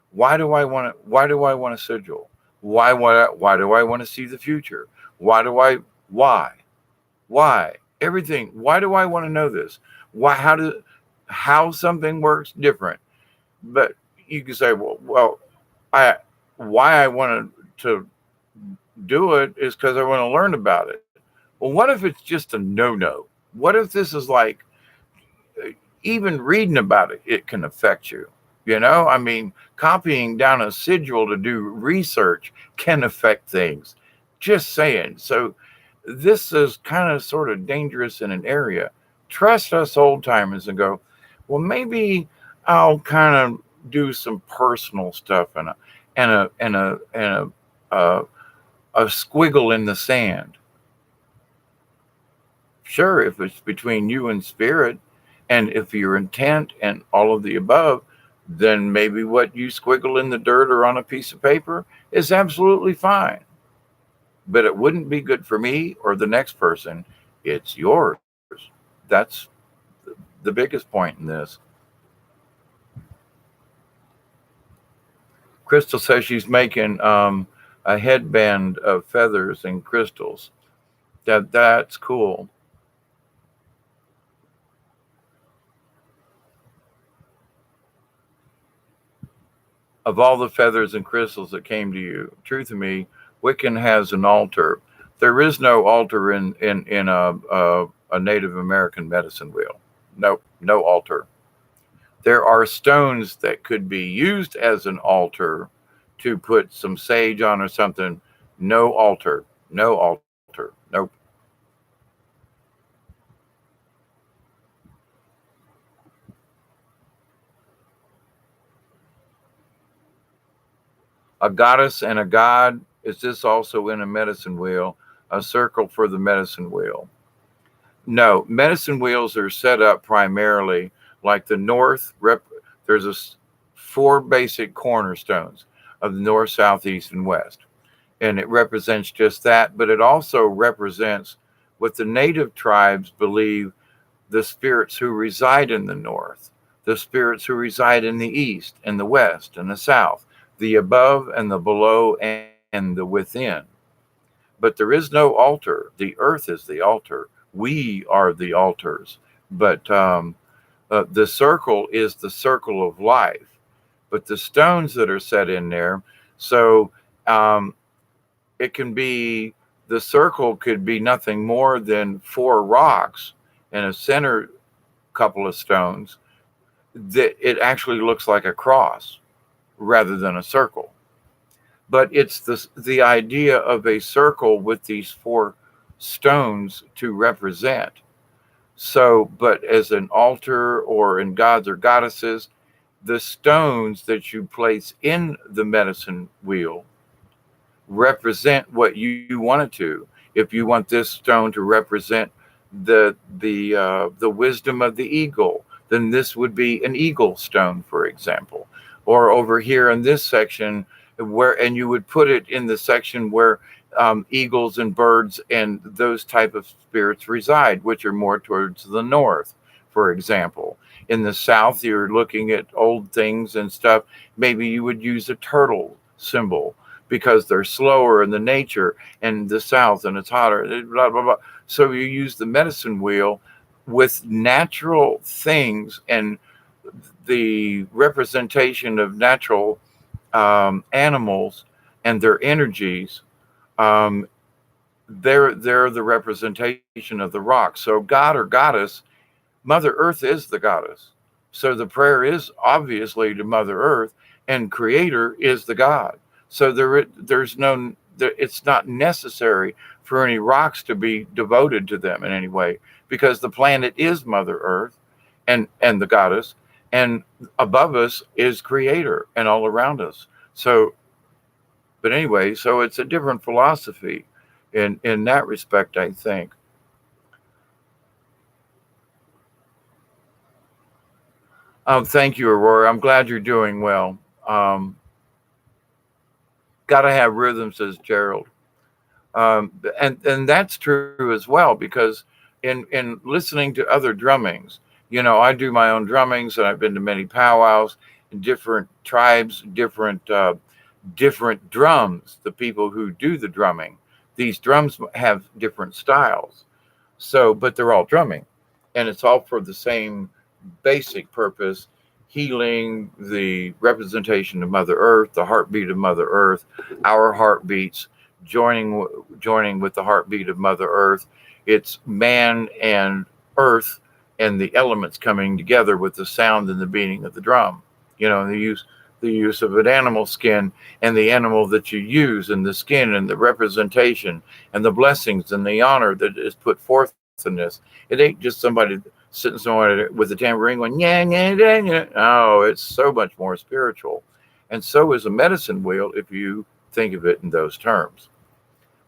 Why do I want to? Why do I want a sigil? Why do I want to see the future? Why do I? Why? Why? Everything. Why do I want to know this? Why? How something works different? But you can say, I why I want to do it is because I want to learn about it. Well, what if it's just a no? What if this is like even reading about it? It can affect you. I mean, copying down a sigil to do research can affect things. Just saying. So this is kind of sort of dangerous in an area. Trust us old timers and go, well, maybe I'll kind of do some personal stuff and a squiggle in the sand. Sure, if it's between you and spirit, and if your intent and all of the above, then maybe what you squiggle in the dirt or on a piece of paper is absolutely fine. But it wouldn't be good for me or the next person. It's yours. That's the biggest point in this. Crystal says she's making a headband of feathers and crystals. That's cool. Of all the feathers and crystals that came to you, truth of me, Wiccan has an altar. There is no altar in a Native American medicine wheel. Nope, no altar. There are stones that could be used as an altar to put some sage on or something. No altar. No altar. Nope. A goddess and a god. Is this also in a medicine wheel? A circle for the medicine wheel. No, medicine wheels are set up primarily like the North. There's four basic cornerstones. of the north, south, east, and west. And it represents just that, but it also represents what the native tribes believe the spirits who reside in the north, the spirits who reside in the east and the west and the south, the above and the below and the within. But there is no altar. The earth is the altar. We are the altars. But the circle is the circle of life. But the stones that are set in there, so um, it can be the circle could be nothing more than four rocks and a center couple of stones that it actually looks like a cross rather than a circle. But it's the idea of a circle with these four stones to represent. So, but as an altar or in gods or goddesses, the stones that you place in the medicine wheel represent what you want it to. If you want this stone to represent the wisdom of the eagle, then this would be an eagle stone, for example. Or over here in this section, and you would put it in the section where eagles and birds and those type of spirits reside, which are more towards the north, for example. In the south, you're looking at old things and stuff. Maybe you would use a turtle symbol because they're slower in the nature and the south and it's hotter, blah, blah, blah. So you use the medicine wheel with natural things and the representation of natural animals and their energies. Um, they're the representation of the rock. So God or goddess, Mother Earth is the goddess. So the prayer is obviously to Mother Earth, and Creator is the God. So there's no, it's not necessary for any rocks to be devoted to them in any way, because the planet is Mother Earth, and the goddess, and above us is Creator, and all around us. So, but anyway, so it's a different philosophy in that respect, I think. Thank you, Aurora. I'm glad you're doing well. Um, Got to have rhythm, says Gerald. And that's true as well, because in listening to other drummings, I do my own drummings, and I've been to many powwows, different tribes, different drums. The people who do the drumming, these drums have different styles. So, but they're all drumming, and it's all for the same basic purpose: healing, the representation of Mother Earth, the heartbeat of Mother Earth, our heartbeats joining with the heartbeat of Mother Earth. It's man and earth and the elements coming together with the sound and the beating of the drum. The use of an animal skin, and the animal that you use, and the skin and the representation and the blessings and the honor that is put forth in this. It ain't just somebody sitting somewhere with a tambourine going, yeah, yeah, yeah, yeah. Oh, it's so much more spiritual. And so is a medicine wheel if you think of it in those terms.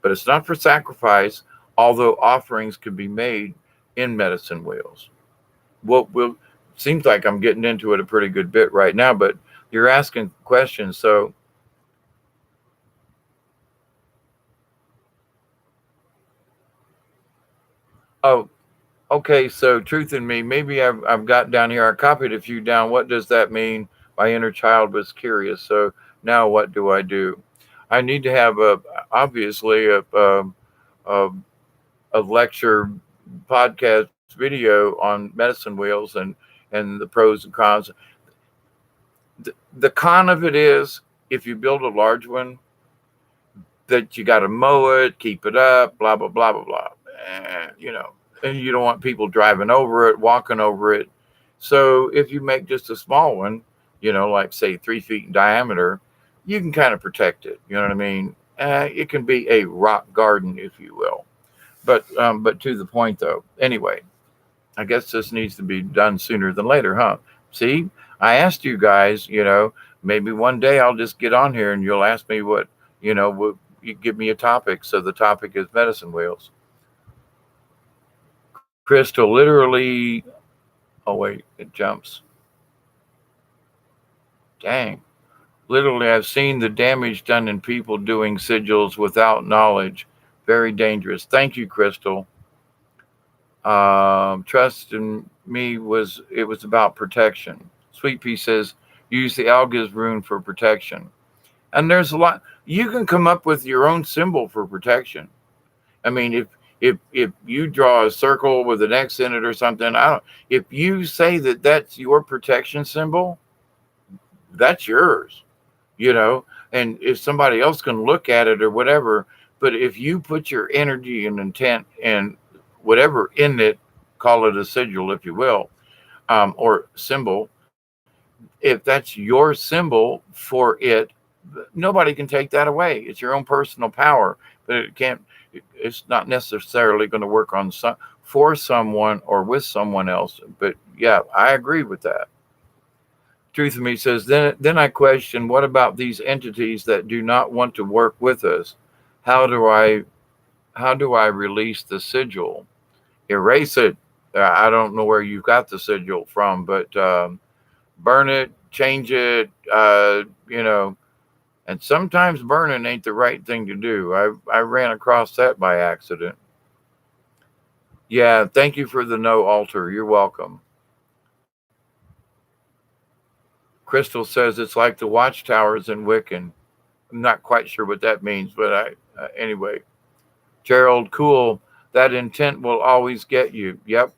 But it's not for sacrifice, although offerings can be made in medicine wheels. We'll seems like I'm getting into it a pretty good bit right now, but you're asking questions. So, oh, okay. So, truth in me, maybe I've got down here. I copied a few down. What does that mean? My inner child was curious. So now, what do I do? I need to have obviously a, a lecture podcast video on medicine wheels and the pros and cons. The con of it is, if you build a large one, that you got to mow it, keep it up, blah blah blah blah blah. And you don't want people driving over it, walking over it. So if you make just a small one, like say 3 feet in diameter, you can kind of protect it. You know what I mean? It can be a rock garden, if you will. But to the point though. Anyway, I guess this needs to be done sooner than later, huh? See, I asked you guys, maybe one day I'll just get on here and you'll ask me you give me a topic. So the topic is medicine wheels. Crystal literally, oh wait, it jumps. Dang. Literally, I've seen the damage done in people doing sigils without knowledge. Very dangerous. Thank you, Crystal. Trust in me was about protection. Sweet Pea says use the Alga's rune for protection, and there's a lot. You can come up with your own symbol for protection. I mean, if you draw a circle with an X in it or something, I don't. If you say that that's your protection symbol, that's yours. You know, and if somebody else can look at it or whatever, but if you put your energy and intent and whatever in it, call it a sigil, if you will, or symbol. If that's your symbol for it, nobody can take that away. It's your own personal power, but it can't. It's not necessarily going to work on some for someone or with someone else. But yeah, I agree with that. Truth of Me says, then I question, what about these entities that do not want to work with us? How do I how do I release the sigil? Erase it. I don't know where you got the sigil from, but burn it, change it, and sometimes burning ain't the right thing to do. I ran across that by accident. Yeah, thank you for the no altar. You're welcome. Crystal says it's like the watchtowers in Wiccan. I'm not quite sure what that means, but anyway. Gerald, cool. That intent will always get you. Yep.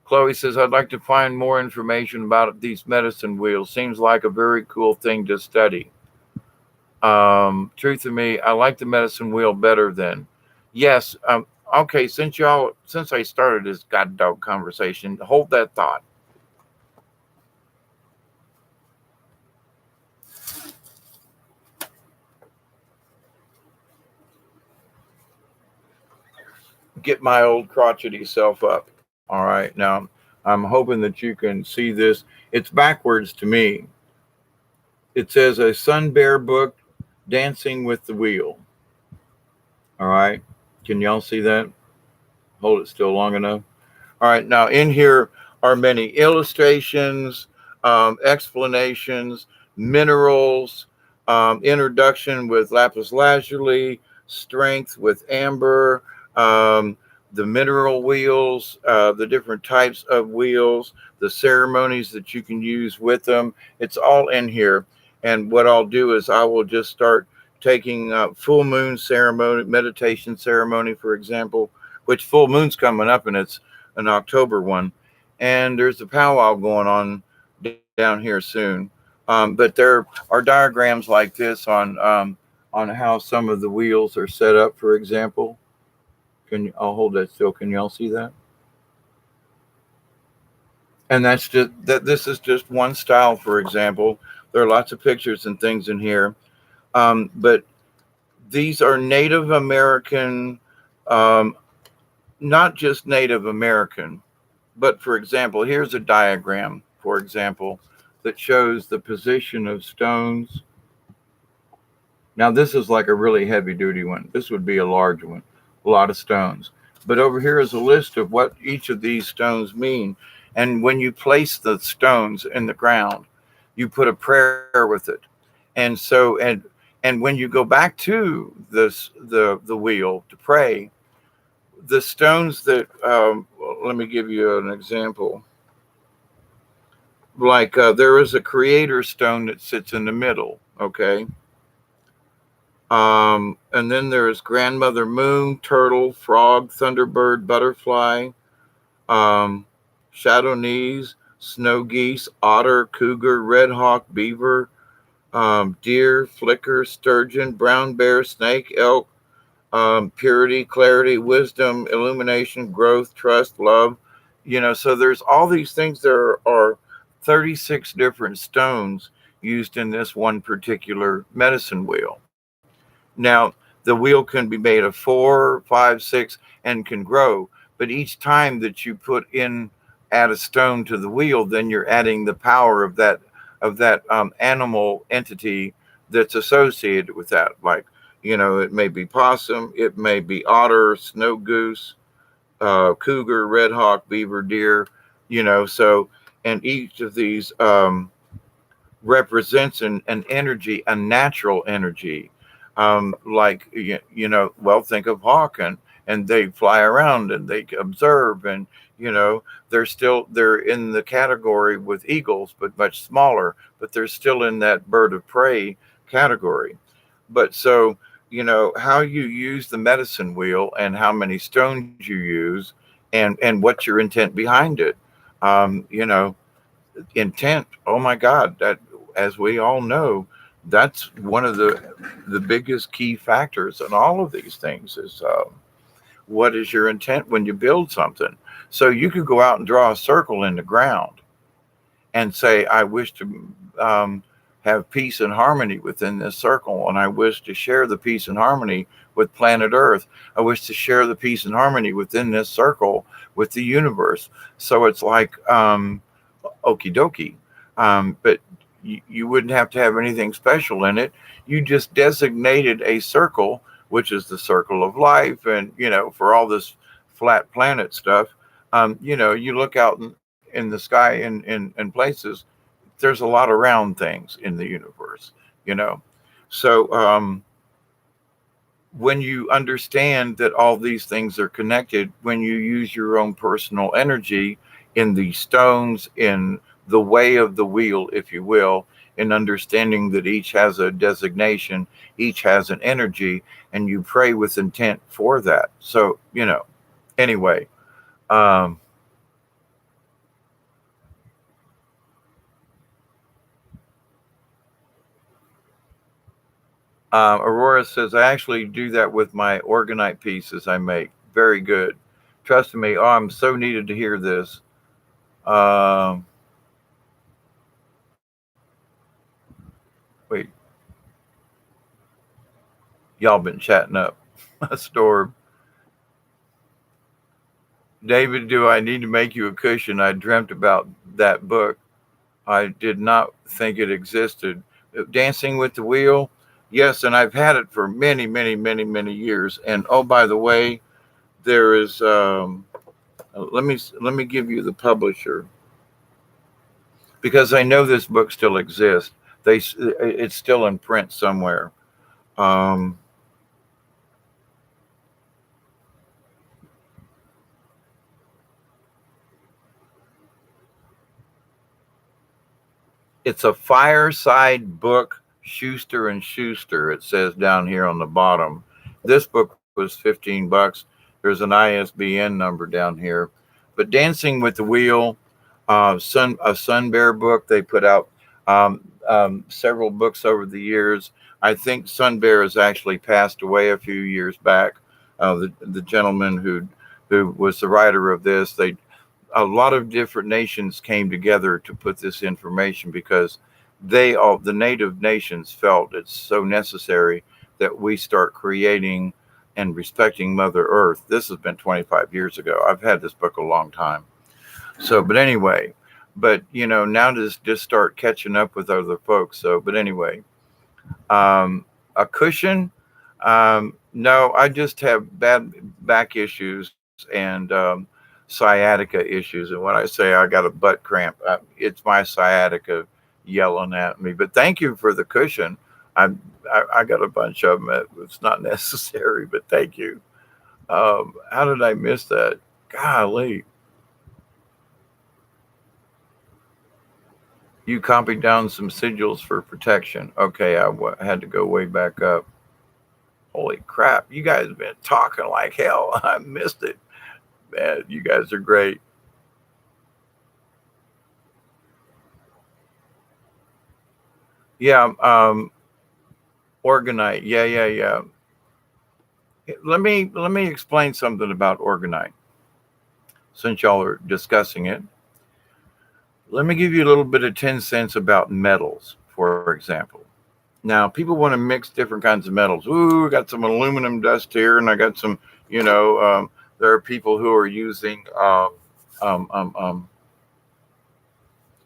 Chloe says, I'd like to find more information about these medicine wheels. Seems like a very cool thing to study. Truth of Me, I like the medicine wheel better than. Yes. Okay. Since I started this god dog conversation, hold that thought. Get my old crotchety self up. All right. Now, I'm hoping that you can see this. It's backwards to me. It says a Sun Bear book, Dancing with the Wheel. All right. Can y'all see that? Hold it still long enough. All right. Now, in here are many illustrations, explanations, minerals, introduction with lapis lazuli, strength with amber, um, the mineral wheels, the different types of wheels, the ceremonies that you can use with them. It's all in here. And what I'll do is I will just start taking full moon ceremony, meditation ceremony, for example, which full moon's coming up and it's an October one, and there's a powwow going on down here soon. But there are diagrams like this on how some of the wheels are set up. For example, I'll hold that still. Can y'all see that? And that's just that. This is just one style. For example, there are lots of pictures and things in here, but these are Native American, um, not just Native American. But for example, here's a diagram, for example, that shows the position of stones. Now, this is like a really heavy duty one. This would be a large one, a lot of stones. But over here is a list of what each of these stones mean. And when you place the stones in the ground, you put a prayer with it. And when you go back to the wheel to pray, the stones that let me give you an example. Like there is a creator stone that sits in the middle, okay? And then there is grandmother moon, turtle, frog, thunderbird, butterfly, um, shadow knees, snow geese, otter, cougar, red hawk, beaver, deer, flicker, sturgeon, brown bear, snake, elk, purity, clarity, wisdom, illumination, growth, trust, love. So there's all these things. There are 36 different stones used in this one particular medicine wheel. Now, the wheel can be made of 4, 5, 6 and can grow, but each time that you add a stone to the wheel, then you're adding the power of that animal entity that's associated with that. Like, it may be possum, it may be otter, snow goose, cougar, red hawk, beaver, deer. So, and each of these represents an energy, a natural energy. Like, well, think of hawk, and they fly around and they observe, and, they're in the category with eagles, but much smaller, but they're still in that bird of prey category. But so, how you use the medicine wheel and how many stones you use, and what's your intent behind it. Um, you know, Intent, oh my God, that, as we all know, that's one of the biggest key factors in all of these things is, what is your intent when you build something. So you could go out and draw a circle in the ground and say, I wish to, have peace and harmony within this circle, and I wish to share the peace and harmony with planet Earth. I wish to share the peace and harmony within this circle with the universe. So it's like, okie dokie. But you wouldn't have to have anything special in it. You just designated a circle, which is the circle of life. And, for all this flat planet stuff, you look out in the sky in places, there's a lot of round things in the universe, you know. So, when you understand that all these things are connected, when you use your own personal energy in the stones, in the way of the wheel, if you will, in understanding that each has a designation, each has an energy, and you pray with intent for that. So, anyway, um, Aurora says, I actually do that with my orgonite pieces I make. Very good. Trust me. Oh, I'm so needed to hear this. Um, Wait, y'all been chatting up a storm. David, do I need to make you a cushion? I dreamt about that book. I did not think it existed. Dancing with the Wheel? Yes, and I've had it for many, many, many, many years. And oh, by the way, there is. Let me give you the publisher, because I know this book still exists. It's still in print somewhere. Um, It's a Fireside Book, Schuster and Schuster. It says down here on the bottom. This book was $15. There's an ISBN number down here. But Dancing with the Wheel, a Sun Bear book. They put out, several books over the years. I think Sun Bear has actually passed away a few years back. The gentleman who was the writer of this, a lot of different nations came together to put this information, because the native nations felt it's so necessary that we start creating and respecting Mother Earth. This has been 25 years ago. I've had this book a long time. So, but anyway, but now just start catching up with other folks. So, but anyway, a cushion. No, I just have bad back issues and, sciatica issues. And when I say I got a butt cramp, it's my sciatica yelling at me. But thank you for the cushion. I got a bunch of them. It's not necessary, but thank you. How did I miss that? Golly. You copied down some sigils for protection. Okay, I had to go way back up. Holy crap. You guys have been talking like hell. I missed it. Man, you guys are great. Yeah, orgonite. Yeah. Let me explain something about orgonite, since y'all are discussing it. Let me give you a little bit of 10 cents about metals, for example. Now, people want to mix different kinds of metals. Ooh, I got some aluminum dust here, and I got some, there are people who are using, um, um, um,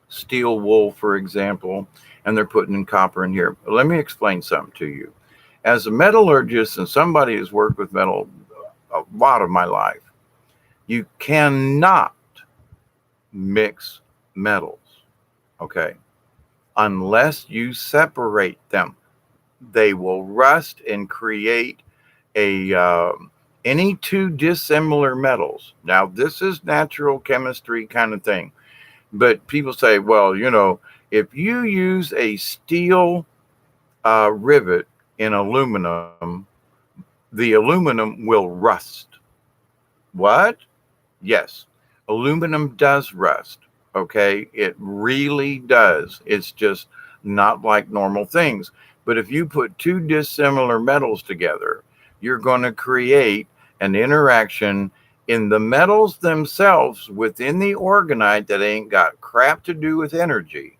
steel wool, for example, and they're putting in copper in here. But let me explain something to you. As a metallurgist and somebody who's worked with metal a lot of my life, you cannot mix metals. Okay. unless you separate them. They will rust and create a any two dissimilar metals. Now, this is natural chemistry kind of thing, but people say, well, if you use a steel rivet in aluminum, the aluminum will rust. What? Yes, aluminum does rust. Okay, it really does. It's just not like normal things. But if you put two dissimilar metals together, you're going to create an interaction in the metals themselves within the orgonite that ain't got crap to do with energy.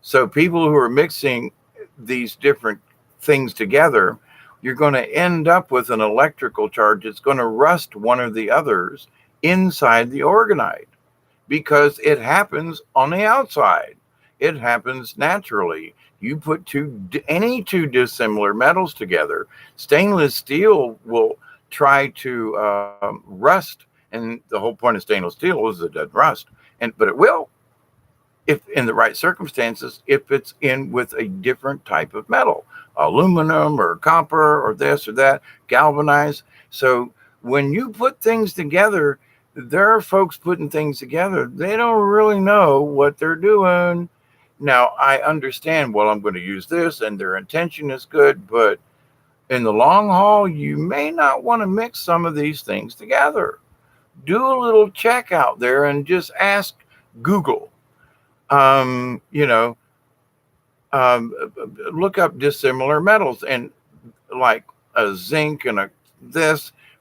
So people who are mixing these different things together, you're going to end up with an electrical charge. It's going to rust one of the others inside the orgonite because it happens on the outside. It happens naturally. You put any two dissimilar metals together, stainless steel will try to rust, and the whole point of stainless steel is it doesn't rust, but it will if in the right circumstances, if it's in with a different type of metal, aluminum or copper or this or that, galvanized. So when you put things together, there are folks putting things together. They don't really know what they're doing. Now, I understand, well, I'm going to use this and their intention is good, but in the long haul, you may not want to mix some of these things together. Do a little check out there and just ask Google. Um, you know, look up dissimilar metals and like a zinc and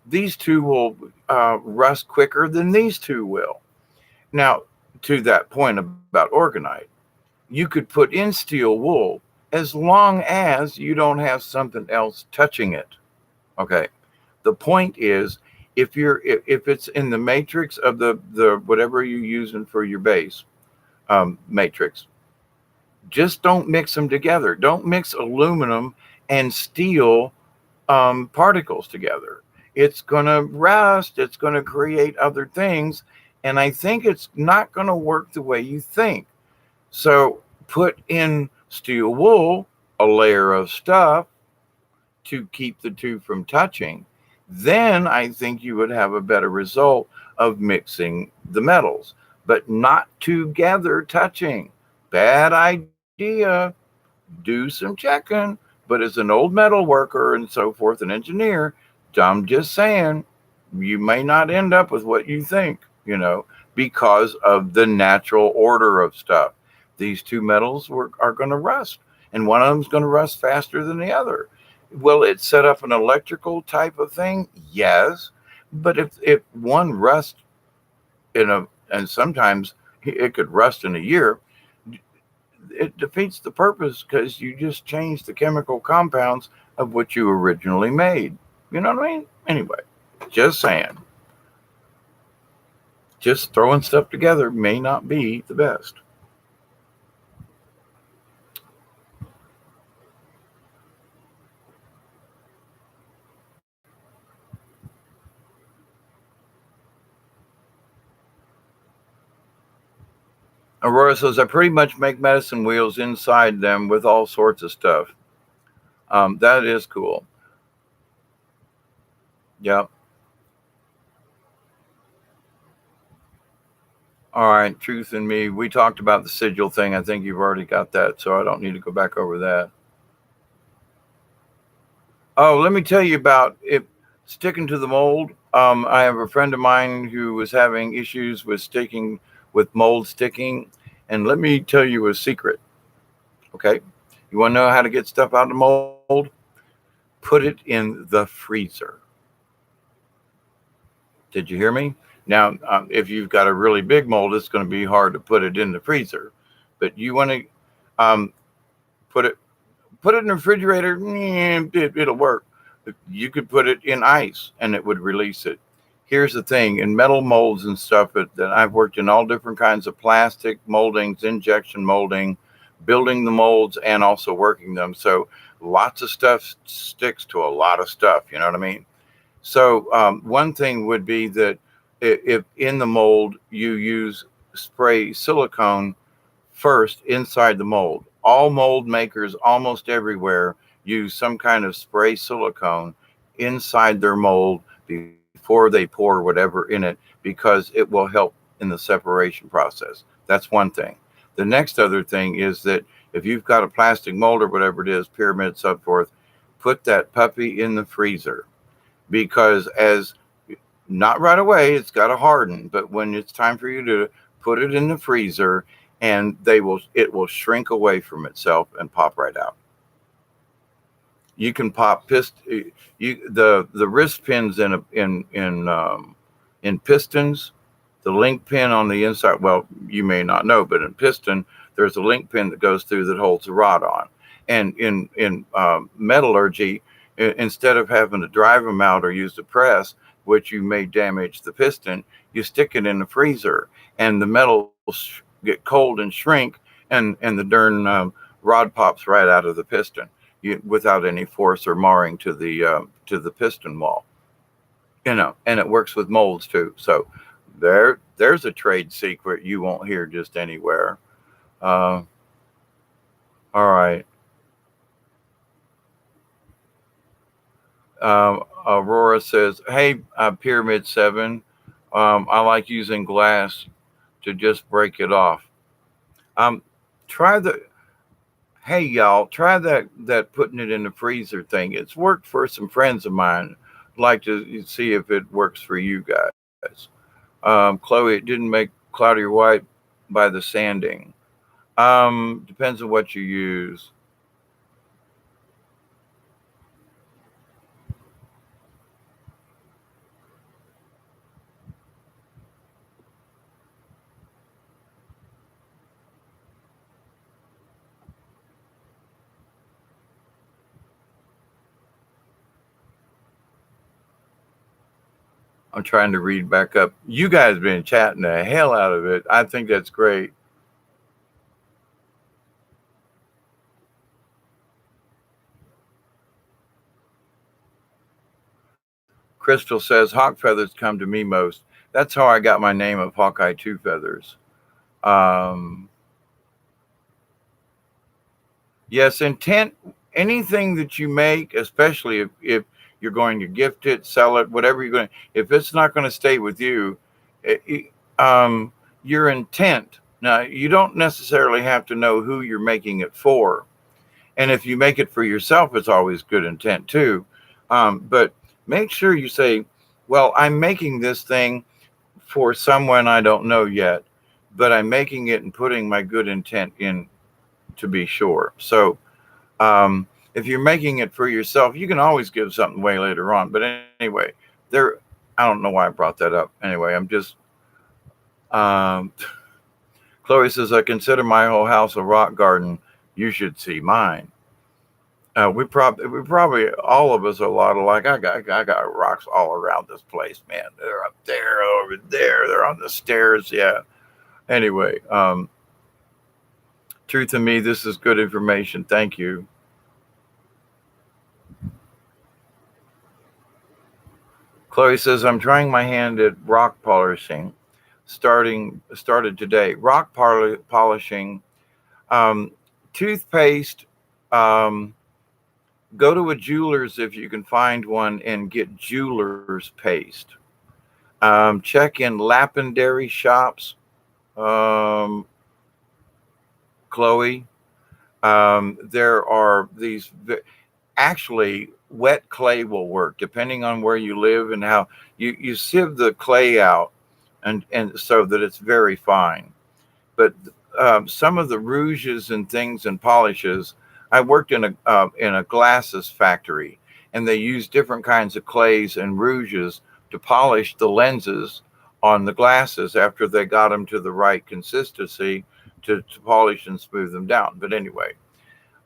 these two will rust quicker than these two will. Now, to that point about orgonite, you could put in steel wool as long as you don't have something else touching it. Okay. The point is, if it's in the matrix of the whatever you're using for your base matrix, just don't mix them together. Don't mix aluminum and steel particles together. It's going to rust. It's going to create other things. And I think it's not going to work the way you think. So put in steel wool, a layer of stuff to keep the two from touching. Then I think you would have a better result of mixing the metals, but not together touching. Bad idea. Do some checking. But as an old metal worker and so forth, an engineer, I'm just saying, you may not end up with what you think, because of the natural order of stuff. These two metals are going to rust, and one of them's going to rust faster than the other. Will it set up an electrical type of thing? Yes. But if one rusts and sometimes it could rust in a year, it defeats the purpose because you just changed the chemical compounds of what you originally made. You know what I mean? Anyway, just saying. Just throwing stuff together may not be the best. Aurora says, I pretty much make medicine wheels inside them with all sorts of stuff. That is cool. Yep. All right, Truth in Me. We talked about the sigil thing. I think you've already got that, so I don't need to go back over that. Oh, let me tell you about it. Sticking to the mold. I have a friend of mine who was having issues with mold sticking, and let me tell you a secret. Okay, you want to know how to get stuff out of the mold? Put it in the freezer. Did you hear me? Now, if you've got a really big mold, it's going to be hard to put it in the freezer. But you want to put it in the refrigerator. It'll work. You could put it in ice, and it would release it. Here's the thing: in metal molds and stuff that I've worked in all different kinds of plastic moldings, injection molding, building the molds, and also working them. So lots of stuff sticks to a lot of stuff. You know what I mean? So one thing would be that if in the mold you spray silicone first inside the mold. All mold makers almost everywhere use some kind of spray silicone inside their mold before they pour whatever in it, because it will help in the separation process. That's one thing. The next other thing is that if you've got a plastic mold or whatever it is, pyramid, so forth, put that puppy in the freezer, because as not right away, it's got to harden, but when it's time for you to put it in the freezer, and it will shrink away from itself and pop right out. You can pop the wrist pins in pistons. The link pin on the inside, well, you may not know, but in piston there's a link pin that goes through that holds the rod on. And in metallurgy, instead of having to drive them out or use the press, which you may damage the piston, you stick it in the freezer, and the metal will get cold and shrink, and the darn rod pops right out of the piston, without any force or marring to the piston wall. And it works with molds too. So there's a trade secret you won't hear just anywhere. All right. Aurora says, "Hey, Pyramid 7, I like using glass to just break it off. Um, try the Hey y'all, try that putting it in the freezer thing. It's worked for some friends of mine. I'd like to see if it works for you guys. Chloe, it didn't make cloudy or white by the sanding. Depends on what you use. I'm trying to read back up. You guys been chatting the hell out of it. I think that's great. Crystal says hawk feathers come to me most. That's how I got my name of Hawkeye Two Feathers. Um, yes, intent. Anything that you make, especially if you're going to gift it, sell it, whatever you're going, if it's not going to stay with you, your intent. Now, you don't necessarily have to know who you're making it for, and if you make it for yourself, it's always good intent too. But make sure you say, "Well, I'm making this thing for someone I don't know yet, but I'm making it and putting my good intent in to be sure." So if you're making it for yourself, you can always give something away later on. But anyway, I don't know why I brought that up. Anyway, I'm just, um, Chloe says, I consider my whole house a rock garden. You should see mine. We probably all of us are a lot alike. I got rocks all around this place, man. They're up there, over there. They're on the stairs. Yeah. Anyway, Truth in me, this is good information. Thank you. Chloe says, I'm trying my hand at rock polishing. Started today. Rock polishing, um, toothpaste. Um, go to a jeweler's if you can find one and get jeweler's paste. Check in lapidary shops. Um, Chloe, there are these. Actually, wet clay will work depending on where you live and how you sieve the clay out, and so that it's very fine. But some of the rouges and things and polishes, I worked in a glasses factory, and they use different kinds of clays and rouges to polish the lenses on the glasses after they got them to the right consistency to polish and smooth them down. But anyway,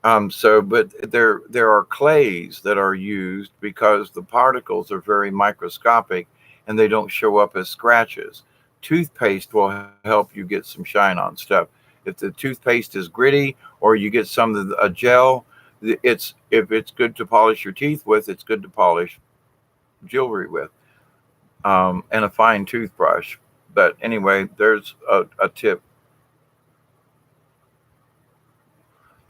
but there are clays that are used because the particles are very microscopic and they don't show up as scratches. Toothpaste will help you get some shine on stuff. If the toothpaste is gritty or you get some of a gel, if it's good to polish your teeth with, it's good to polish jewelry with, and a fine toothbrush. But anyway, there's a tip.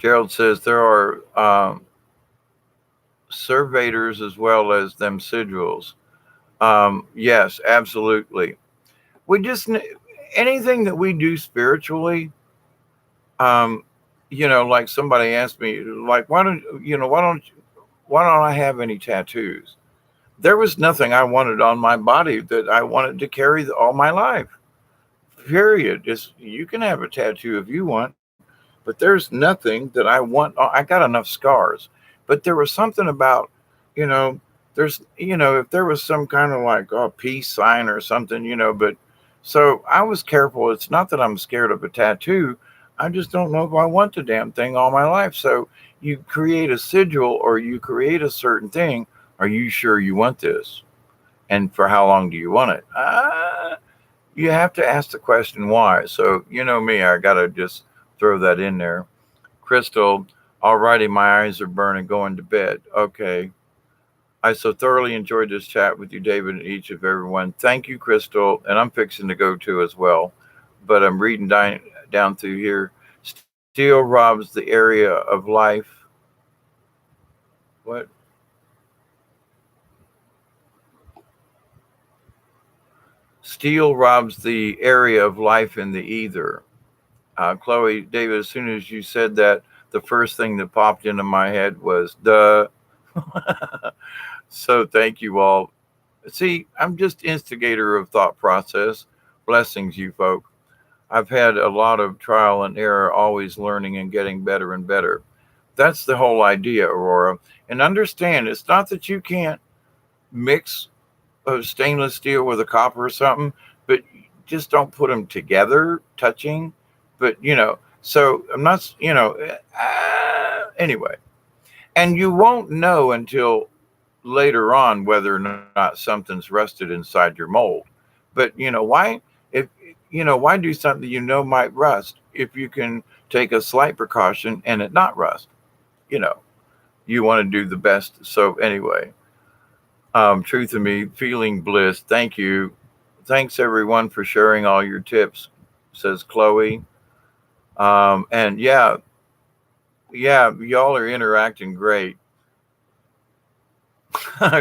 Gerald says there are surveyors as well as them sigils. Yes, absolutely. We just anything that we do spiritually. Um, like somebody asked me, like, why don't I have any tattoos? There was nothing I wanted on my body that I wanted to carry all my life. Period. Just you can have a tattoo if you want, but there's nothing that I want. I got enough scars, but there was something about, you know, if there was some kind of like a peace sign or something, but so I was careful. It's not that I'm scared of a tattoo. I just don't know if I want the damn thing all my life. So you create a sigil or you create a certain thing. Are you sure you want this? And for how long do you want it? You have to ask the question why. So, me, I got to just throw that in there. Crystal, alrighty, my eyes are burning, going to bed. Okay. I so thoroughly enjoyed this chat with you, David, and each of everyone. Thank you, Crystal. And I'm fixing to go too as well. But I'm reading down through here. Steel robs the area of life. What? Steel robs the area of life in the ether. Chloe, David, as soon as you said that, the first thing that popped into my head was duh. So thank you all. See, I'm just instigator of thought process. Blessings, you folk. I've had a lot of trial and error, always learning and getting better and better. That's the whole idea, Aurora. And understand, it's not that you can't mix a stainless steel with a copper or something, but just don't put them together, touching. But, so I'm not, anyway. And you won't know until later on whether or not something's rusted inside your mold. But why? If why do something might rust if you can take a slight precaution and it not rust? You know, you want to do the best. So anyway, truth of me, feeling bliss. Thank you. Thanks everyone for sharing all your tips, says Chloe. And yeah, y'all are interacting great.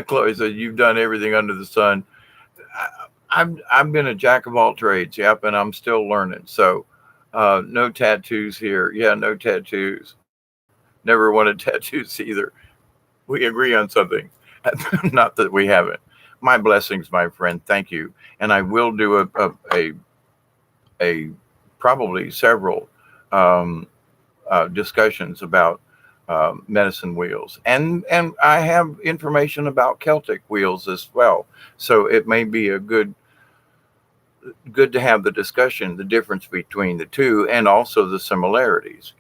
Chloe said, "You've done everything under the sun." I've been a jack of all trades, yep, and I'm still learning. So, no tattoos here. Yeah, no tattoos. Never wanted tattoos either. We agree on something. Not that we haven't. My blessings, my friend. Thank you. And I will do a probably several um, discussions about medicine wheels, and I have information about Celtic wheels as well. So it may be a good to have the discussion, the difference between the two, and also the similarities.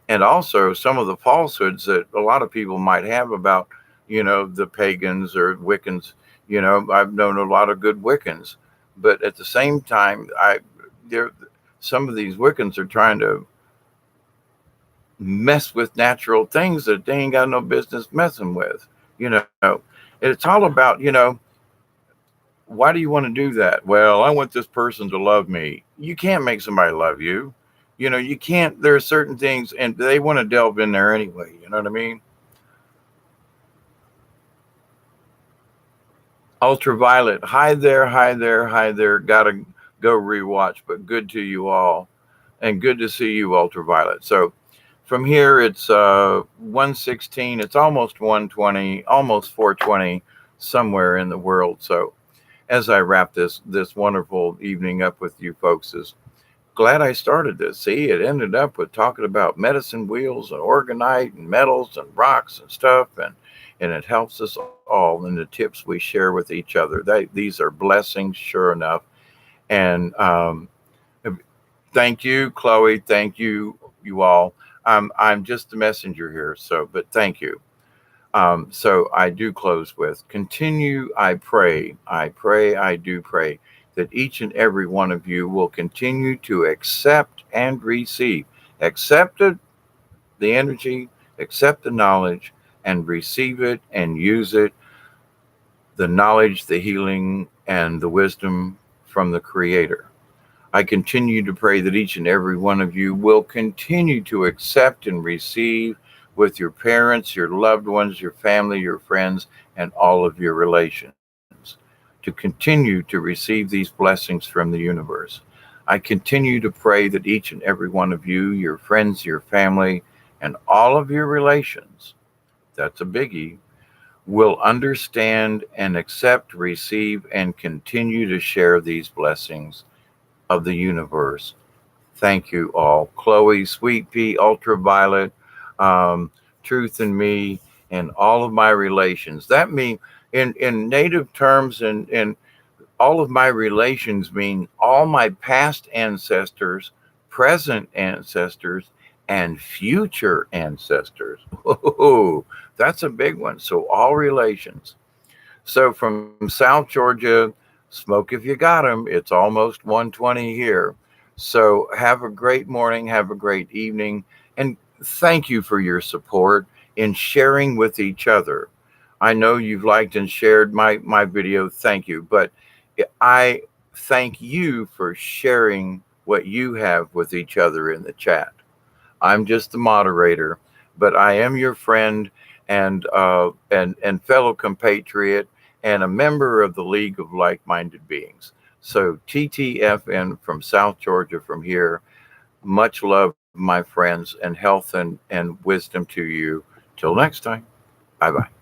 And also some of the falsehoods that a lot of people might have about the pagans or Wiccans. I've known a lot of good Wiccans, but at the same time, there some of these Wiccans are trying to mess with natural things that they ain't got no business messing with. You know, it's all about, why do you want to do that? Well, I want this person to love me. You can't make somebody love you. You can't, there are certain things, and they want to delve in there anyway. You know what I mean? Ultraviolet. Hi there, hi there, hi there. Gotta go rewatch, but good to you all. And good to see you, Ultraviolet. So from here, it's 1:16. It's almost 1:20, almost 4:20 somewhere in the world. So as I wrap this wonderful evening up with you folks, is glad I started this. See, it ended up with talking about medicine wheels and organite and metals and rocks and stuff, and it helps us all in the tips we share with each other. These are blessings, sure enough. And thank you, Chloe. Thank you, you all. I'm just the messenger here. So, but thank you. So I do close with continue. I do pray that each and every one of you will continue to accept and receive. Accept it, the energy, accept the knowledge, and receive it and use it. The knowledge, the healing, and the wisdom from the Creator. I continue to pray that each and every one of you will continue to accept and receive with your parents, your loved ones, your family, your friends, and all of your relations to continue to receive these blessings from the universe. I continue to pray that each and every one of you, your friends, your family, and all of your relations, that's a biggie, will understand and accept, receive, and continue to share these blessings of the universe. Thank you all. Chloe, Sweet Pea, Ultraviolet, um, Truth and Me, and all of my relations. That means, in native terms, and all of my relations mean all my past ancestors, present ancestors, and future ancestors. Whoa, that's a big one. So all relations. So from South Georgia, smoke if you got 'em. It's almost 1:20 here. So have a great morning, have a great evening, and thank you for your support in sharing with each other. I know you've liked and shared my video. Thank you. But I thank you for sharing what you have with each other in the chat. I'm just the moderator, but I am your friend and fellow compatriot and a member of the League of Like-Minded Beings. So TTFN from South Georgia from here. Much love, my friends, and health and wisdom to you. Till next time. Bye bye.